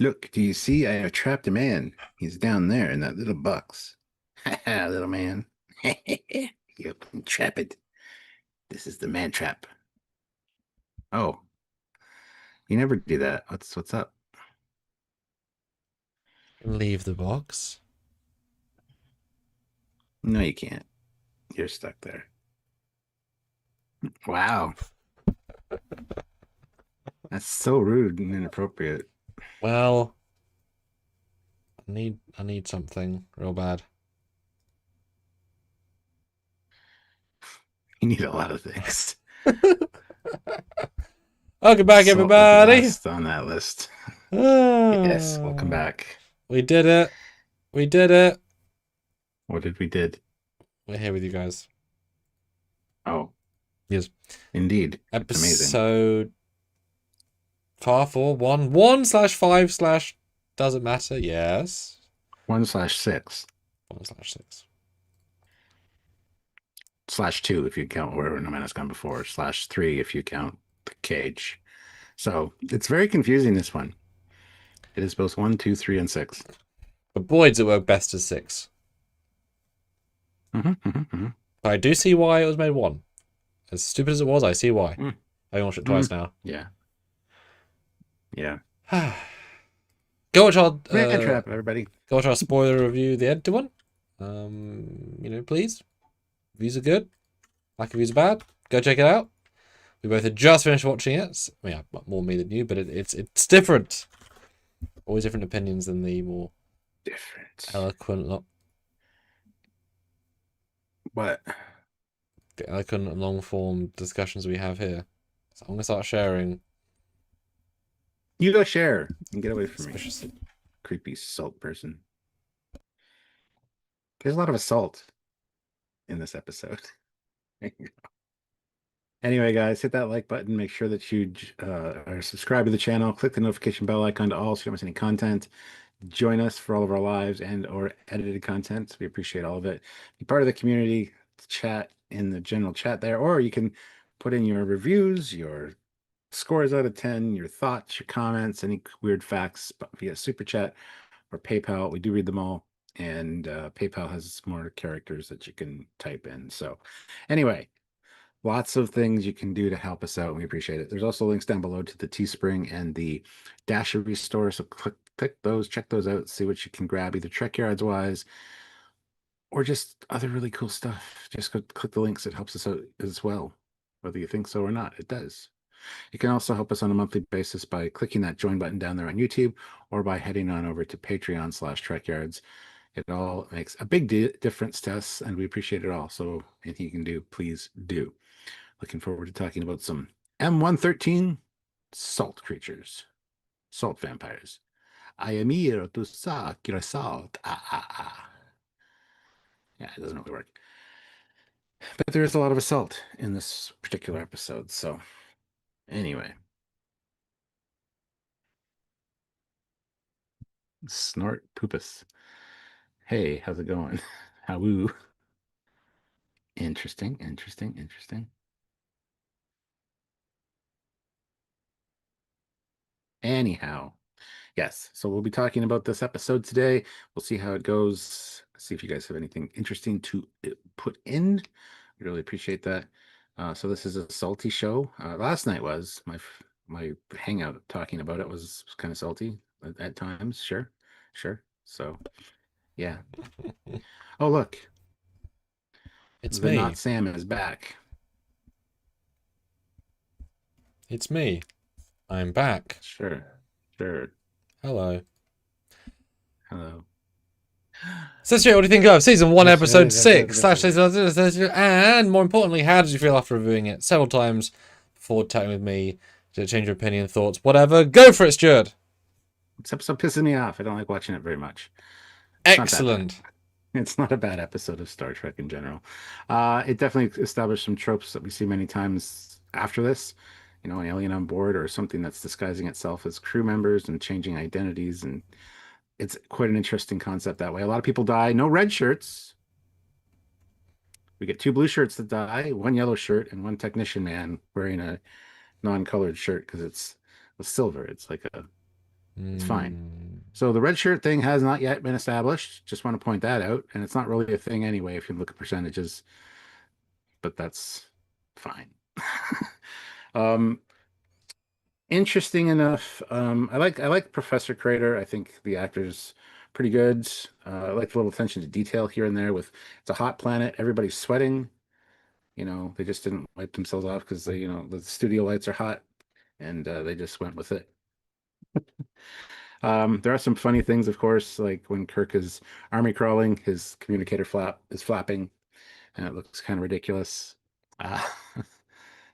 Look, do you see? I have trapped a man. He's down there in that little box. Ha ha, little man. You can trap it. This is the man trap. Oh, you never do that. What's up? Leave the box. No, you can't. You're stuck there. Wow, that's so rude and inappropriate. Well, I need something real bad. You need a lot of things. Welcome back, Salt is everybody. last on that list. Yes, welcome Ah, back. we did it. We did it. What did we did? We're here with you guys. Oh, Yes. indeed. Amazing. Episode far for one slash five slash doesn't matter. Yes. 1/6. 1/6. /2 if you count where no man has gone before. /3 if you count the cage. So it's very confusing, this one. It is both 1, 2, 3, and 6. But boy, does it work best as 6. But I do see why it was made 1. As stupid as it was, I see why. Mm. I watched it twice now. Yeah. Yeah. Go watch our Man trap, everybody. go watch our spoiler review, the edited one. Please. Reviews are good. Lack of reviews are bad. Go check it out. We both had just finished watching it. Yeah, more me than you, but it's different. Always different opinions than the more Different. eloquent, What? the eloquent and long form discussions we have here. So I'm gonna start sharing. You go share and get away from me. Suspiciously. Creepy salt person. There's a lot of assault in this episode. Anyway, guys, hit that like button. Make sure that you are subscribed to the channel. Click the notification bell icon to all so you don't miss any content. Join us for all of our lives and or edited content. We appreciate all of it. Be part of the community, chat in the general chat there, or you can put in your reviews, your scores out of 10, your thoughts, your comments, any weird facts via super chat or PayPal. We do read them all, and PayPal has more characters that you can type in. So anyway, lots of things you can do to help us out, and we appreciate it. There's also links down below to the Teespring and the Dashery store, so click those, check those out, see what you can grab, either Trekyards wise or just other really cool stuff. Just click the links; it helps us out as well, whether you think so or not. It does. You can also help us on a monthly basis by clicking that join button down there on YouTube, or by heading on over to Patreon/Trekyards. It all makes a big difference to us, and we appreciate it all. So anything you can do, please do. Looking forward to talking about some M113 salt creatures, salt vampires. I am here to suck your salt. Ah, ah, ah. Yeah, it doesn't really work. But there is a lot of assault in this particular episode. So, anyway, snort poopus. Hey, how's it going? How woo? Interesting, interesting, interesting. Anyhow, yes, so we'll be talking about this episode today. We'll see how it goes. See if you guys have anything interesting to put in. We really appreciate that. So this is a salty show. Last night was my hangout talking about it was kind of salty at times. Sure, sure. So yeah. Oh look, It's the me. not Sam is back. It's me. I'm back. Sure, sure. Hello. Hello. So, Stuart, what do you think of season 1, Yes, episode 6 slash season, and more importantly, how did you feel after reviewing it several times before chatting with me to change your opinion, thoughts, whatever? Go for it, Stuart. This episode pisses me off. I don't like watching it very much. It's not that bad. Excellent. It's not a bad episode of Star Trek in general. It definitely established some tropes that we see many times after this. You know, an alien on board or something that's disguising itself as crew members and changing identities. And it's quite an interesting concept that way. A lot of people die. No red shirts. We get 2 blue shirts that die, 1 yellow shirt, and 1 technician man wearing a non-colored shirt because it's a silver. It's like a It's fine. Mm. So the red shirt thing has not yet been established. Just want to point that out. And it's not really a thing anyway if you look at percentages, but that's fine. um, Interesting enough. I like Professor Crater. I think the actor's pretty good. I like the little attention to detail here and there with it's a hot planet. Everybody's sweating. They just didn't wipe themselves off because the studio lights are hot and they just went with it. There are some funny things, of course, like when Kirk is army crawling, his communicator flap is flapping, and it looks kind of ridiculous. Uh,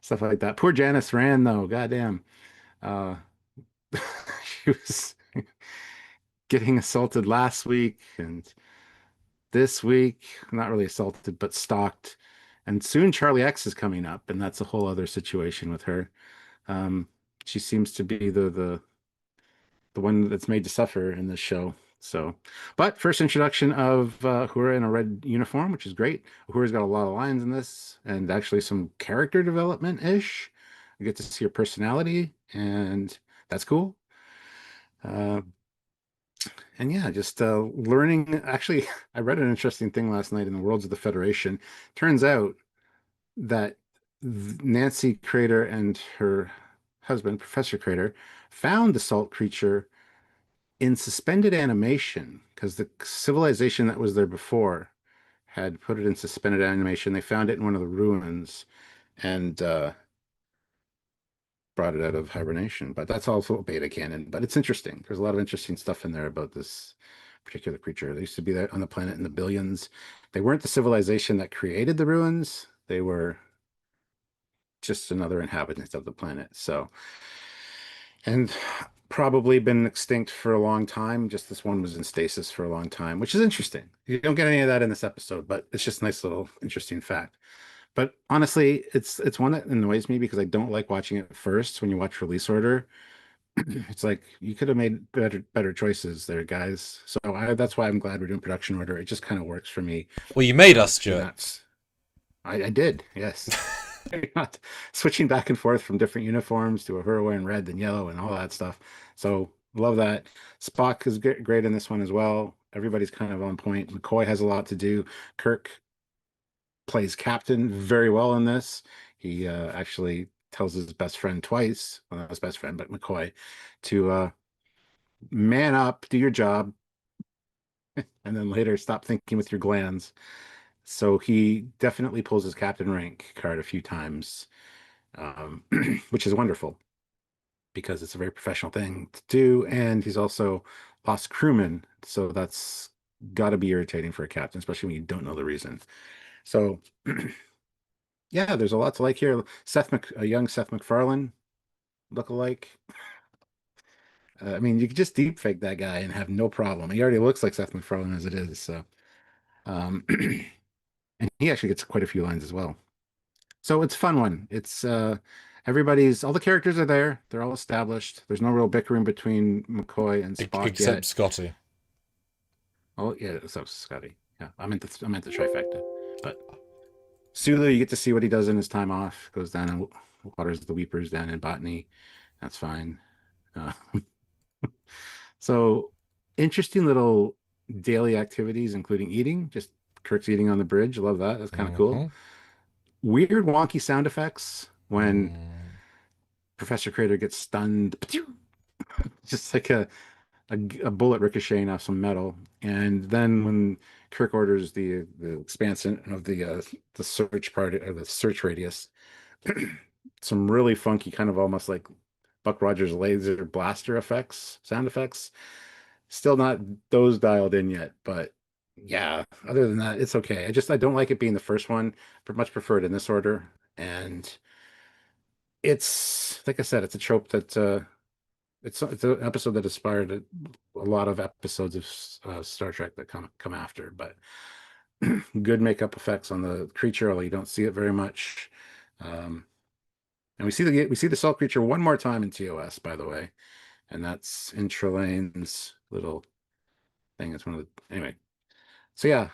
Stuff like that. Poor Janice ran though. Goddamn. Uh, she was getting assaulted last week and this week, not really assaulted, but stalked. And soon Charlie X is coming up, and that's a whole other situation with her. Um, she seems to be the one that's made to suffer in this show. So, but first introduction of Uhura in a red uniform, which is great. Uhura's got a lot of lines in this, and actually some character development ish. We get to see her personality, and that's cool. Uh, and yeah, just learning. Actually, I read an interesting thing last night in the Worlds of the Federation. Turns out that Nancy Crater and her husband, Professor Crater, found the salt creature in suspended animation because the civilization that was there before had put it in suspended animation. They found it in one of the ruins and brought it out of hibernation. But that's also beta canon. But it's interesting. There's a lot of interesting stuff in there about this particular creature. They used to be there on the planet in the billions. They weren't the civilization that created the ruins. They were just another inhabitant of the planet. So, and probably been extinct for a long time. Just this one was in stasis for a long time, which is interesting. You don't get any of that in this episode, but it's just a nice little interesting fact. But honestly, it's one that annoys me because I don't like watching it first when you watch release order. It's like you could have made better choices there, guys. So that's why I'm glad we're doing production order. It just kind of works for me. Well, you made us, To Stuart. not, I did, yes. Not switching back and forth from different uniforms to a her wearing red and yellow and all that stuff. So love that. Spock is great in this one as well. Everybody's kind of on point. McCoy has a lot to do. Kirk plays captain very well in this. He actually tells his best friend twice, well, not his best friend, but McCoy, to man up, do your job, and then later stop thinking with your glands. So he definitely pulls his captain rank card a few times, which is wonderful because it's a very professional thing to do. And he's also lost crewman. So that's got to be irritating for a captain, especially when you don't know the reason. So, yeah, there's a lot to like here. A young Seth MacFarlane look-alike. I mean, you could just deep fake that guy and have no problem. He already looks like Seth MacFarlane as it is. So, um, and he actually gets quite a few lines as well. So it's a fun one. It's all the characters are there. They're all established. There's no real bickering between McCoy and Spock Except yet. Scotty. Oh yeah, so Scotty. Yeah, I meant the trifecta. But Sulu, you get to see what he does in his time off. Goes down and waters the weepers down in botany. That's fine. Uh, so interesting little daily activities, including eating. Just Kirk's eating on the bridge. Love that. That's kind of cool. Mm-hmm. Weird wonky sound effects when Mm. Professor Crater gets stunned, just like a bullet ricocheting off some metal. And then when Kirk orders the expansion of the search part or the search radius, some really funky kind of almost like Buck Rogers laser blaster effects, sound effects. Still not those dialed in yet, but yeah, other than that, it's okay. I don't like it being the first one. Much prefer it in this order. And it's like I said, it's a trope that it's an episode that inspired a lot of episodes of Star Trek that come after. But good makeup effects on the creature, although you don't see it very much. Um, and we see the salt creature one more time in TOS, by the way, and that's in Trelane's little thing. It's one of the anyway. So yeah,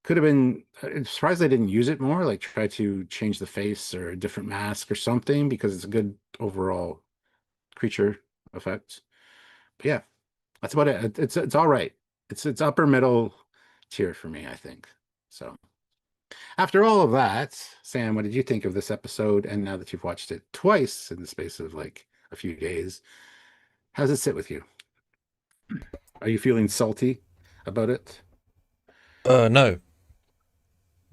could have been. I'm surprised they didn't use it more. Like try to change the face or a different mask or something because it's a good overall creature effect. But yeah, That's about it. It's all right. It's upper middle tier for me, I think. So after all of that, Sam, what did you think of this episode? And now that you've watched it twice in the space of like a few days, how does it sit with you? Are you feeling salty about it? No,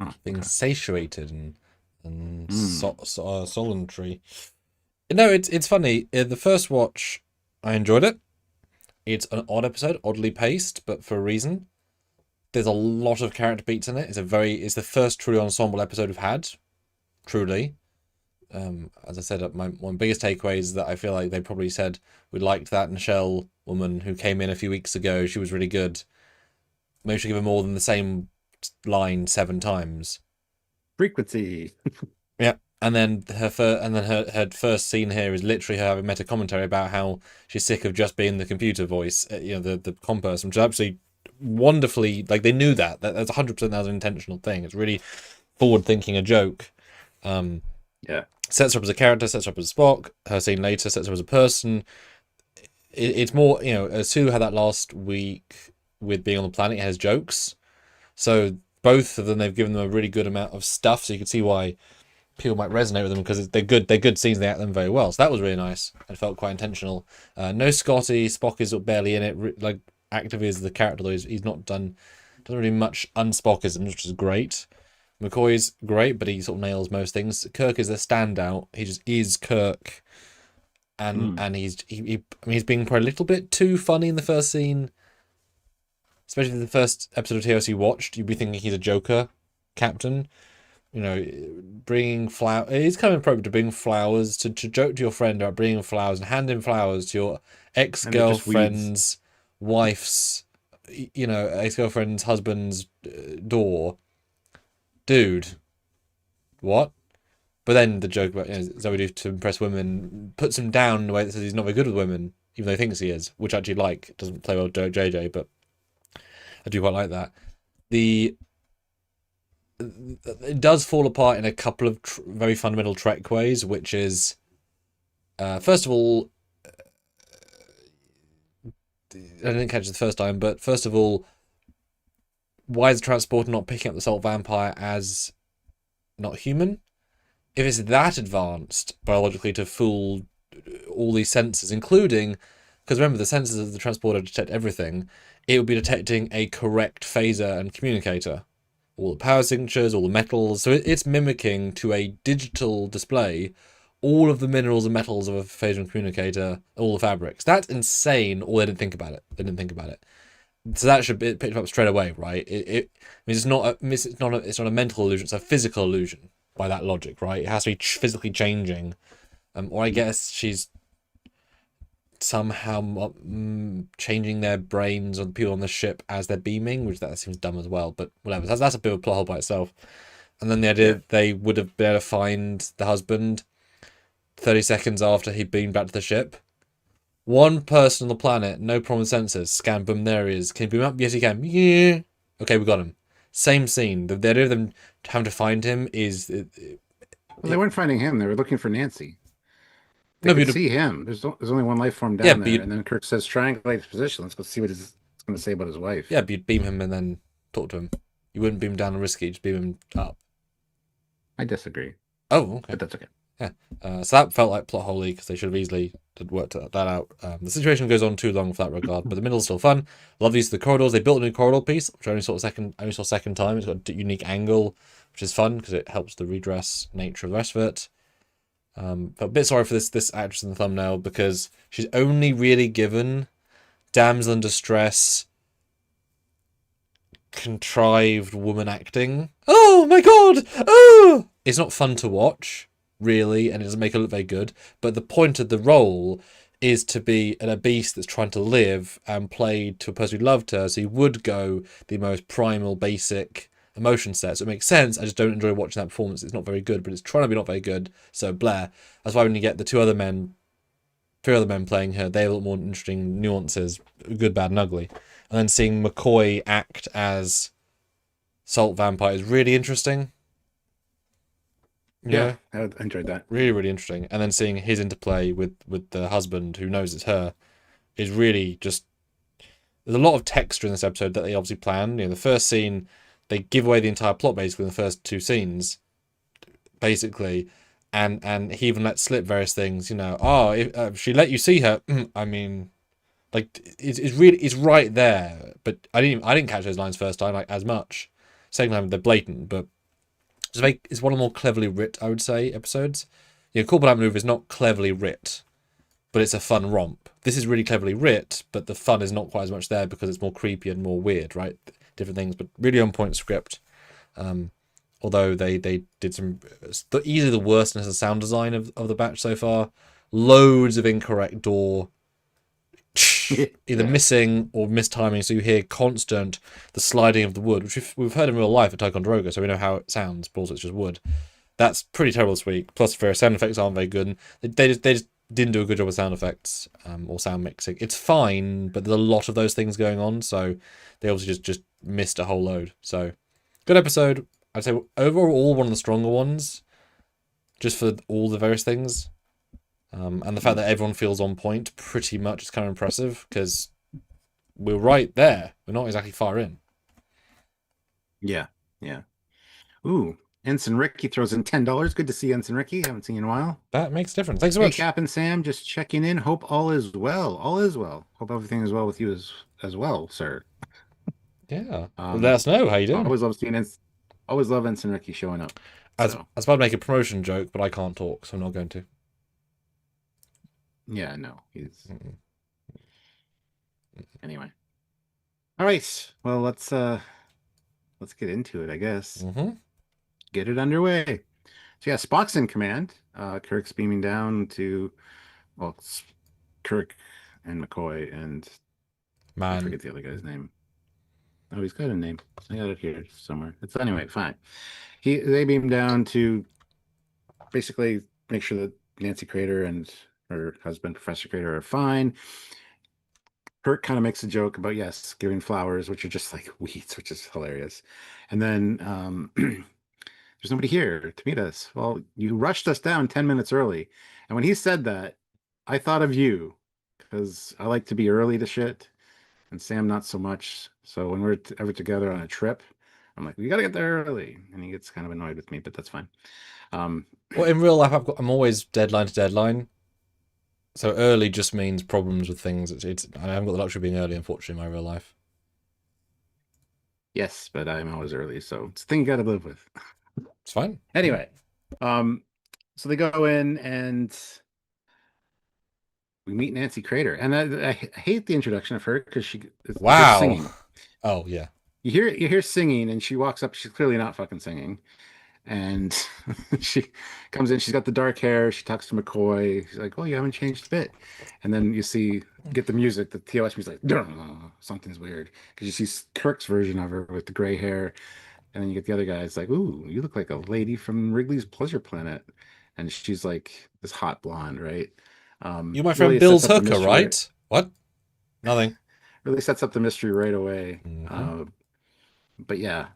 Oh, being okay. satiated and Mm. solitary. No, it's funny. The first watch, I enjoyed it. It's an odd episode, oddly paced, but for a reason. There's a lot of character beats in it. It's the first truly ensemble episode we've had. Truly. As I said, one biggest takeaway is that I feel like they probably said we liked that Michelle woman who came in a few weeks ago. She was really good. Maybe we should give her more than the same line 7 times. Frequency. Yeah. And then her first scene here is literally her having meta commentary about how she's sick of just being the computer voice, the com person, which is absolutely wonderfully, like, they knew that's 100% that was an intentional thing. It's really forward thinking, a joke. Um, Yeah. Sets her up as a character, sets her up as Spock. Her scene later sets her as a person. It's more, Sue had that last week with being on the planet. It has jokes, so both of them, they've given them a really good amount of stuff, so you can see why people might resonate with them, because they're good. They're good scenes. They act them very well. So that was really nice. It felt quite intentional. No Scotty. Spock is barely in it. Like, actively as the character, though, he's not doesn't really much unspockism, which is great. McCoy's great, but he sort of nails most things. Kirk is a standout. He just is Kirk, and Mm. he's being probably a little bit too funny in the first scene, especially in the first episode of TOS you watched. You'd be thinking he's a Joker captain. Bringing flower. It's kind of appropriate to bring flowers to joke to your friend about bringing flowers and handing flowers to your ex And they're just weeds. girlfriend's wife's, ex girlfriend's husband's door. Dude, what? But then the joke about Zoe do to impress women puts him down in a way that says he's not very good with women, even though he thinks he is, which I actually like. Doesn't play well with JJ, but I do quite like that. The It does fall apart in a couple of very fundamental Trek ways, which is, first of all, I didn't catch it the first time, but first of all, why is the transporter not picking up the salt vampire as not human? If it's that advanced biologically to fool all these sensors, including, because remember, the sensors of the transporter detect everything, it would be detecting a correct phaser and communicator. All the power signatures, all the metals. So it's mimicking to a digital display all of the minerals and metals of a phaser and communicator, all the fabrics. That's insane. Or they didn't think about it. They didn't think about it. So that should be picked up straight away, right? I mean, it's not a mental illusion. It's a physical illusion by that logic, right? It has to be physically changing. Or I guess she's somehow changing their brains on people on the ship as they're beaming, which that seems dumb as well. But whatever. That's a bit of a plot hole by itself. And then the idea that they would have been able to find the husband 30 seconds after he beamed back to the ship. One person on the planet, no problem sensors. Scan, boom, there he is. Can you beam up? Yes, he can. Yeah. Okay, we got him. Same scene. The idea of them having to find him is. Well, they weren't finding him. They were looking for Nancy. They No, could but see him. There's only one life form yeah, down there, and then Kirk says triangulate his position. Let's go see what it's going to say about his wife. but you'd beam him and then talk to him. You wouldn't beam down and risky, just beam him up. I disagree, Oh, okay. but that's okay. Yeah. So that felt like plot holey because they should have easily worked that out. The situation goes on too long for that regard, but the middle's still fun. Love these the corridors. They built a new corridor piece, which I only saw second time. It's got a unique angle, which is fun because it helps the redress nature of the rest of it. Felt a bit sorry for this actress in the thumbnail because she's only really given damsel in distress, contrived woman acting. Oh my god! Oh! It's not fun to watch, really, and it doesn't make her look very good. But the point of the role is to be a beast that's trying to live and played to a person who loved her, so you would go the most primal, basic emotion set. So it makes sense. I just don't enjoy watching that performance. It's not very good, but it's trying to be not very good. So Blair. That's why when you get the three other men playing her, they have a lot more interesting nuances, good, bad, and ugly. And then seeing McCoy act as Salt Vampire is really interesting. Yeah, I enjoyed that. Really, really interesting. And then seeing his interplay with the husband who knows it's her is really just there's a lot of texture in this episode that they obviously planned. The first scene, they give away the entire plot basically in the first two scenes, basically, and he even let slip various things. Oh, if she let you see her, I mean, like it's right there. But I didn't catch those lines first time like as much. Second time they're blatant, but it's one of the more cleverly writ, I would say, episodes. Corporate Night Maneuver is not cleverly writ, but it's a fun romp. This is really cleverly writ, but the fun is not quite as much there because it's more creepy and more weird, right? Different things, but really on point script. Although they did some easily the worstness of sound design of the batch so far. Loads of incorrect door either missing or mistiming, so you hear constant the sliding of the wood, which we've heard in real life at Ticonderoga, so we know how it sounds, but also it's just wood. That's pretty terrible this week. Plus, their sound effects aren't very good. They just didn't do a good job with sound effects or sound mixing. It's fine, but there's a lot of those things going on, so they obviously just missed a whole load. So, good episode. I'd say overall one of the stronger ones, just for all the various things. And the fact that everyone feels on point pretty much is kind of impressive because we're right there. We're not exactly far in. Yeah. Ooh, Ensign Ricky throws in $10. Good to see Ensign Ricky. Haven't seen you in a while. That makes a difference. Thanks so Hey, much. Cap and Sam, just checking in. Hope all is well. All is well. Hope everything is well with you as well, sir. Yeah. Let us know how you doing. Always love seeing always love Ensign Ricky showing up. I was about to make a promotion joke, but I can't talk, so I'm not going to. Yeah, no, he's anyway. All right, well let's get into it, I guess. Get it underway. So yeah, Spock's in command. Kirk's beaming down to, well, it's Kirk and McCoy and I forget the other guy's name. Oh, he's got a name. I got it here somewhere. It's anyway, fine. They beam down to basically make sure that Nancy Crater and her husband, Professor Crater, are fine. Kirk kind of makes a joke about, yes, giving flowers, which are just like weeds, which is hilarious. And then there's nobody here to meet us. Well, you rushed us down 10 minutes early. And when he said that, I thought of you because I like to be early to shit and Sam not so much. So when we're ever together on a trip, I'm like, we got to get there early. And he gets kind of annoyed with me, but that's fine. Well, in real life, I'm always deadline to deadline. So early just means problems with things. I haven't got the luxury of being early, unfortunately, in my real life. Yes, but I'm always early, so it's a thing you got to live with. It's fine. Anyway, so they go in and we meet Nancy Crater, and I hate the introduction of her because she is singing. Oh yeah. You hear singing, and she walks up. She's clearly not fucking singing, and she comes in. She's got the dark hair. She talks to McCoy. She's like, "Oh, you haven't changed a bit." And then you get the music. The TOS music, like, something's weird because you see Kirk's version of her with the gray hair, and then you get the other guy. It's like, "Ooh, you look like a lady from Wrigley's Pleasure Planet," and she's like this hot blonde, right? You're my friend really Bill's hooker, right? What? Nothing. Really sets up the mystery right away. But yeah,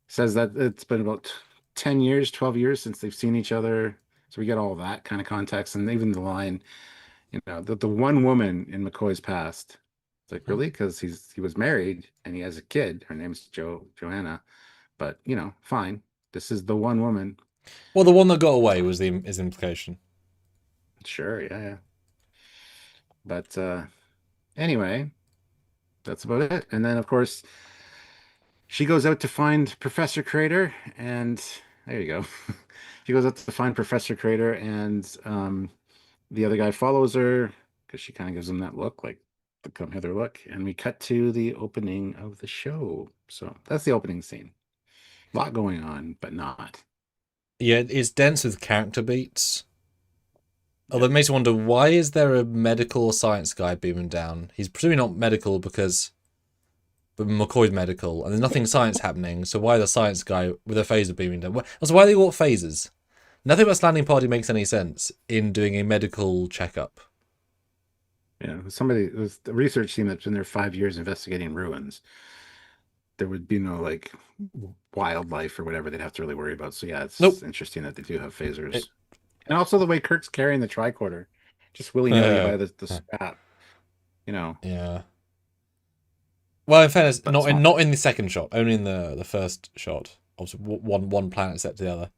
says that it's been about 10 years, 12 years since they've seen each other. So we get all that kind of context. And even the line, the one woman in McCoy's past. It's like, really? Because he was married and he has a kid. Her name's Joanna. But, fine. This is the one woman. Well, the one that got away was is the implication. Sure, yeah. But anyway, that's about it. And then, of course, she goes out to find Professor Crater, and there you go. She goes out to find Professor Crater, and the other guy follows her because she kind of gives him that look, like the come hither look. And we cut to the opening of the show. So that's the opening scene. A lot going on, but not. Yeah, it's dense with character beats. Although it makes me wonder, why is there a medical or science guy beaming down? He's presumably not medical but McCoy's medical, and there's nothing science happening, so why the science guy with a phaser beaming down? Also, why they got phasers? Nothing about Landing Party makes any sense in doing a medical checkup. Yeah, the research team that's been there 5 years investigating ruins. There would be no like wildlife or whatever they'd have to really worry about. So yeah, it's interesting that they do have phasers. And also the way Kirk's carrying the tricorder, just willy-nilly by the strap. Yeah. Well, in fairness, but small. not in the second shot, only in the first shot. Obviously, one planet set to the other.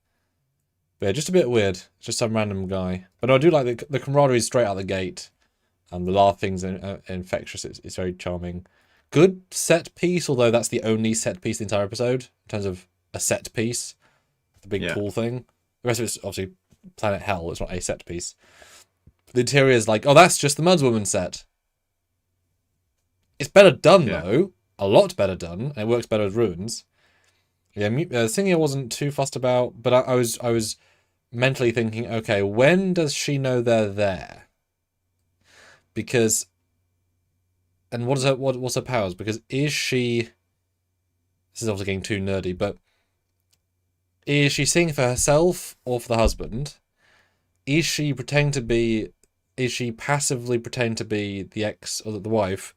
But yeah, just a bit weird. Just some random guy. But no, I do like the camaraderie straight out the gate. The laughing's infectious. It's very charming. Good set piece, although that's the only set piece in the entire episode in terms of a set piece. The big pool thing. The rest of it's obviously planet hell. It's not a set piece. The interior is like, oh, that's just the Mudswoman set. It's better done though. A lot better done. And it works better with ruins. Yeah, the thing I wasn't too fussed about, but I was mentally thinking, okay, when does she know they're there? Because, and what's her powers? Because is she? This is obviously getting too nerdy, but is she seeing for herself or for the husband? Is she pretending to be? Is she passively pretending to be the ex or the wife?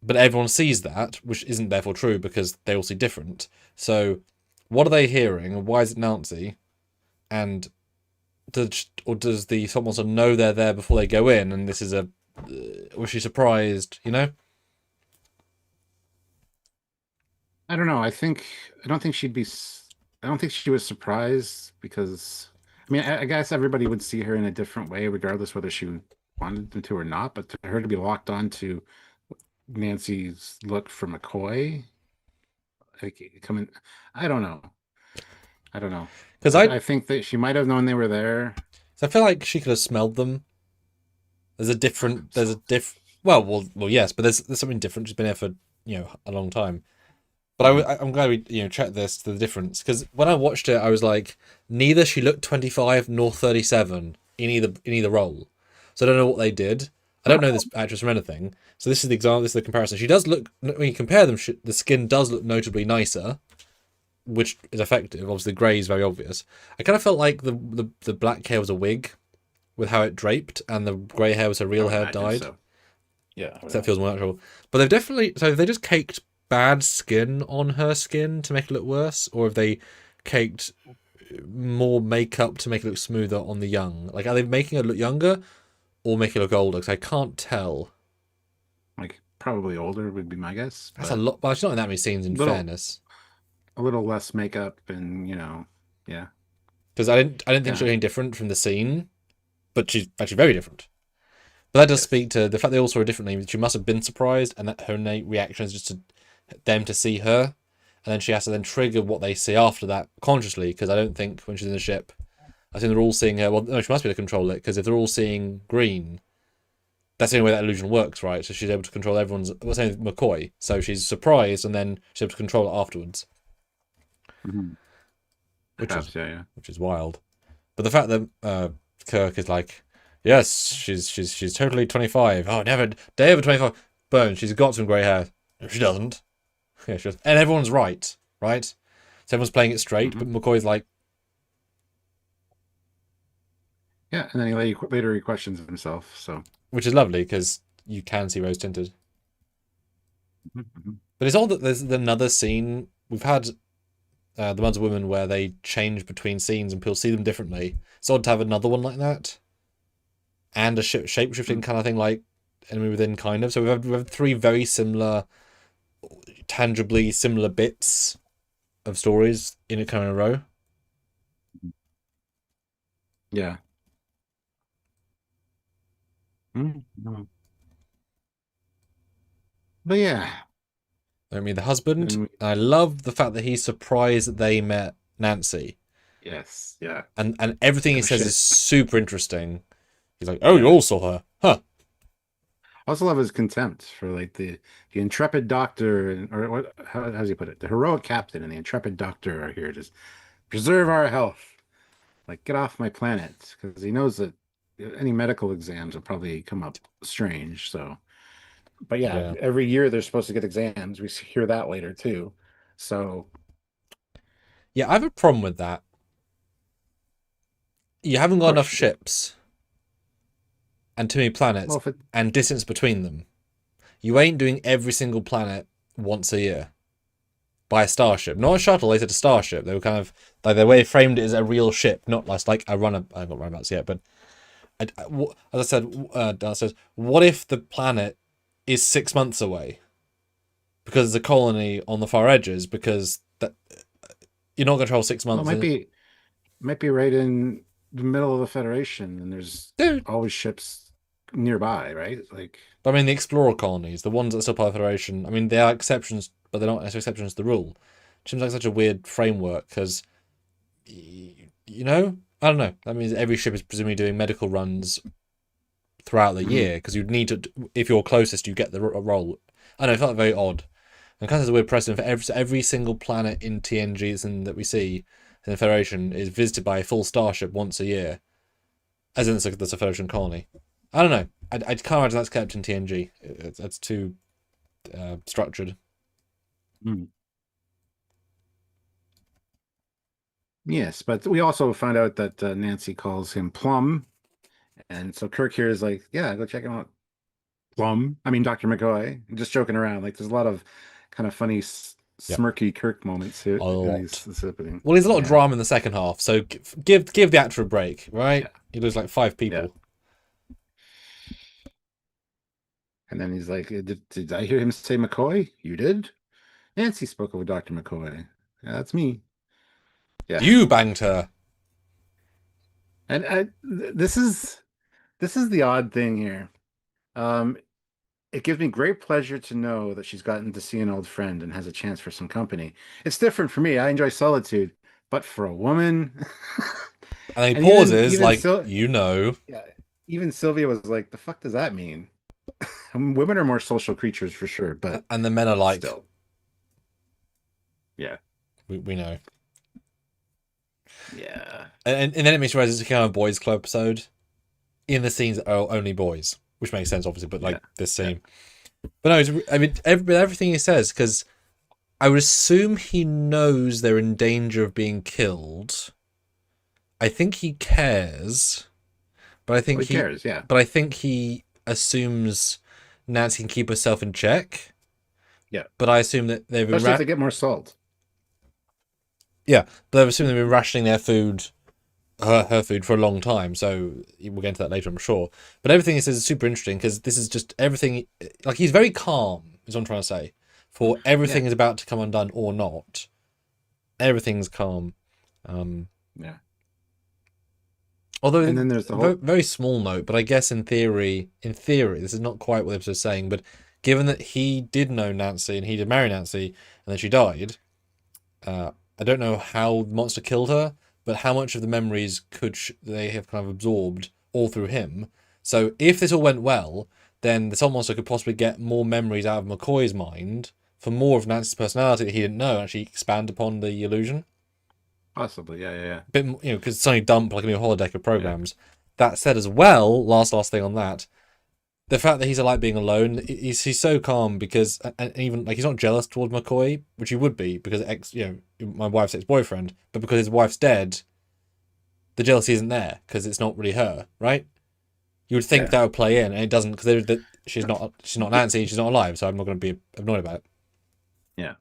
But everyone sees that, which isn't therefore true because they all see different. So, what are they hearing? Why is it Nancy? And does the top monster know they're there before they go in? And this is a was she surprised? You know? I don't know. I don't think she'd be. I don't think she was surprised because I mean I guess everybody would see her in a different way, regardless whether she wanted them to or not. But to her to be locked on to Nancy's look for McCoy, like coming, I don't know. Because I think that she might have known they were there. So I feel like she could have smelled them. There's a different. Well, yes, but there's something different. She's been here for a long time. But I'm glad we checked this to the difference because when I watched it, I was like, neither she looked 25 nor 37 in either role. So I don't know what they did. I don't know this actress from anything. So this is the example. This is the comparison. She does look. When you compare them, the skin does look notably nicer, which is effective. Obviously, the grey is very obvious. I kind of felt like the black hair was a wig, with how it draped, and the grey hair was her real hair dyed. So. Yeah, so that feels more natural. But they've definitely. So they just caked bad skin on her skin to make it look worse, or have they caked more makeup to make it look smoother on the young? Like, are they making her look younger, or making her look older? Because I can't tell. Like probably older would be my guess. That's a lot, but she's not in that many scenes. In fairness, a little less makeup, and yeah. Because I didn't think she looked any different from the scene, but she's actually very different. But that does speak to the fact they all saw her differently. She must have been surprised, and that her innate reaction is just to them to see her, and then she has to then trigger what they see after that consciously. Because I don't think when she's in the ship, I think they're all seeing her. Well, no, she must be able to control it because if they're all seeing green, that's the only way that illusion works, right? So she's able to control everyone's. What's her name? McCoy. So she's surprised, and then she's able to control it afterwards. Mm-hmm. Which is wild. But the fact that Kirk is like, yes, she's totally 25. Oh, never day over 25. Boom, she's got some grey hair. No, she doesn't. Yeah, she does. And everyone's right? So everyone's playing it straight, but McCoy's like, yeah, and then later he questions himself. So, which is lovely because you can see rose tinted. Mm-hmm. But it's odd that there's another scene. We've had the Mudswoman where they change between scenes and people see them differently. It's odd to have another one like that, and a shape-shifting kind of thing like Enemy Within, kind of. So we've had three very similar, tangibly similar bits of stories in a kind of row. Yeah. Mm-hmm. But yeah. I mean, the husband, I love the fact that he's surprised that they met Nancy. Yes, yeah. And everything he says is super interesting. He's like, oh, you all saw her. Huh. I also love his contempt for like the intrepid doctor, or what? How does he put it? The heroic captain and the intrepid doctor are here to preserve our health. Like, get off my planet, because he knows that any medical exams will probably come up strange. So, but yeah, every year they're supposed to get exams. We hear that later too. So, yeah, I have a problem with that. You haven't got enough ships and too many planets and distance between them. You ain't doing every single planet once a year by a starship, not a shuttle. They said a starship. They were kind of like the way they framed it as a real ship, not like a runner. I haven't got runabouts yet, but as I said, what if the planet is 6 months away? because there's a colony on the far edges, because that you're not going to travel 6 months. Well, might be right in the middle of the Federation, and there's Dude, always ships nearby, right? Like, but I mean, the explorer colonies, the ones that are still part of the Federation, I mean, they are exceptions, but they're not necessarily exceptions to the rule. It seems like such a weird framework because, you know, I don't know. That means every ship is presumably doing medical runs throughout the year because you'd need to, if you're closest, you get the role. I know, it felt very odd. And kind of a weird precedent for every single planet in TNG that we see in the Federation is visited by a full starship once a year, as in there's a Federation colony. I don't know. I can't imagine that's kept in TNG. It's too structured. mm. Yes, but we also find out that Nancy calls him Plum, and so Kirk here is like, "Yeah, go check him out, Plum." I mean, Dr. McCoy. Just joking around. Like, there's a lot of kind of funny, Yep. smirky Kirk moments here. A lot. This opening. Well, there's a lot of Yeah. drama in the second half, so give the actor a break, right? Yeah. He loses like 5 people. Yeah. And then he's like, did I hear him say McCoy? You did? Nancy spoke of Dr. McCoy. Yeah, that's me. Yeah. You banged her. And this is the odd thing here. It gives me great pleasure to know that she's gotten to see an old friend and has a chance for some company. It's different for me. I enjoy solitude, but for a woman. And he And pauses, even like, you know. yeah, even Sylvia was like, "The fuck does that mean?" I mean, women are more social creatures for sure, but And the men are like, still, yeah, we know. yeah. And then it makes you realize it's kind of a boys' club episode. In the scenes that are only boys, which makes sense, obviously, but like this scene. But no, I mean, everything he says, because I would assume he knows they're in danger of being killed. I think he cares, but I think He cares, yeah. But I think he assumes Nancy can keep herself in check. Yeah. But I assume that they've been Especially if they get more salt. yeah, but I assume they've been rationing their food, her food for a long time. So we'll get into that later, I'm sure. But everything he says is super interesting because this is just everything. Like, he's very calm, is what I'm trying to say. For everything is about to come undone or not, everything's calm. Yeah. Although, And then there's the whole very small note, but I guess in theory, this is not quite what the episode's saying, but given that he did know Nancy and he did marry Nancy and then she died, I don't know how the monster killed her, but how much of the memories could they have kind of absorbed all through him? So if this all went well, then the soul monster could possibly get more memories out of McCoy's mind for more of Nancy's personality that he didn't know, and actually expand upon the illusion. possibly, yeah. Bit, because it's only dump like a new holodeck of programs. Yeah. That said, as well, last thing on that, the fact that he's like being alone, he's so calm because, and even like, he's not jealous towards McCoy, which he would be because my wife's ex-boyfriend, but because his wife's dead, the jealousy isn't there because it's not really her, right? You would think that would play in, and it doesn't because she's not Nancy, she's not alive, so I'm not going to be annoyed about it. Yeah.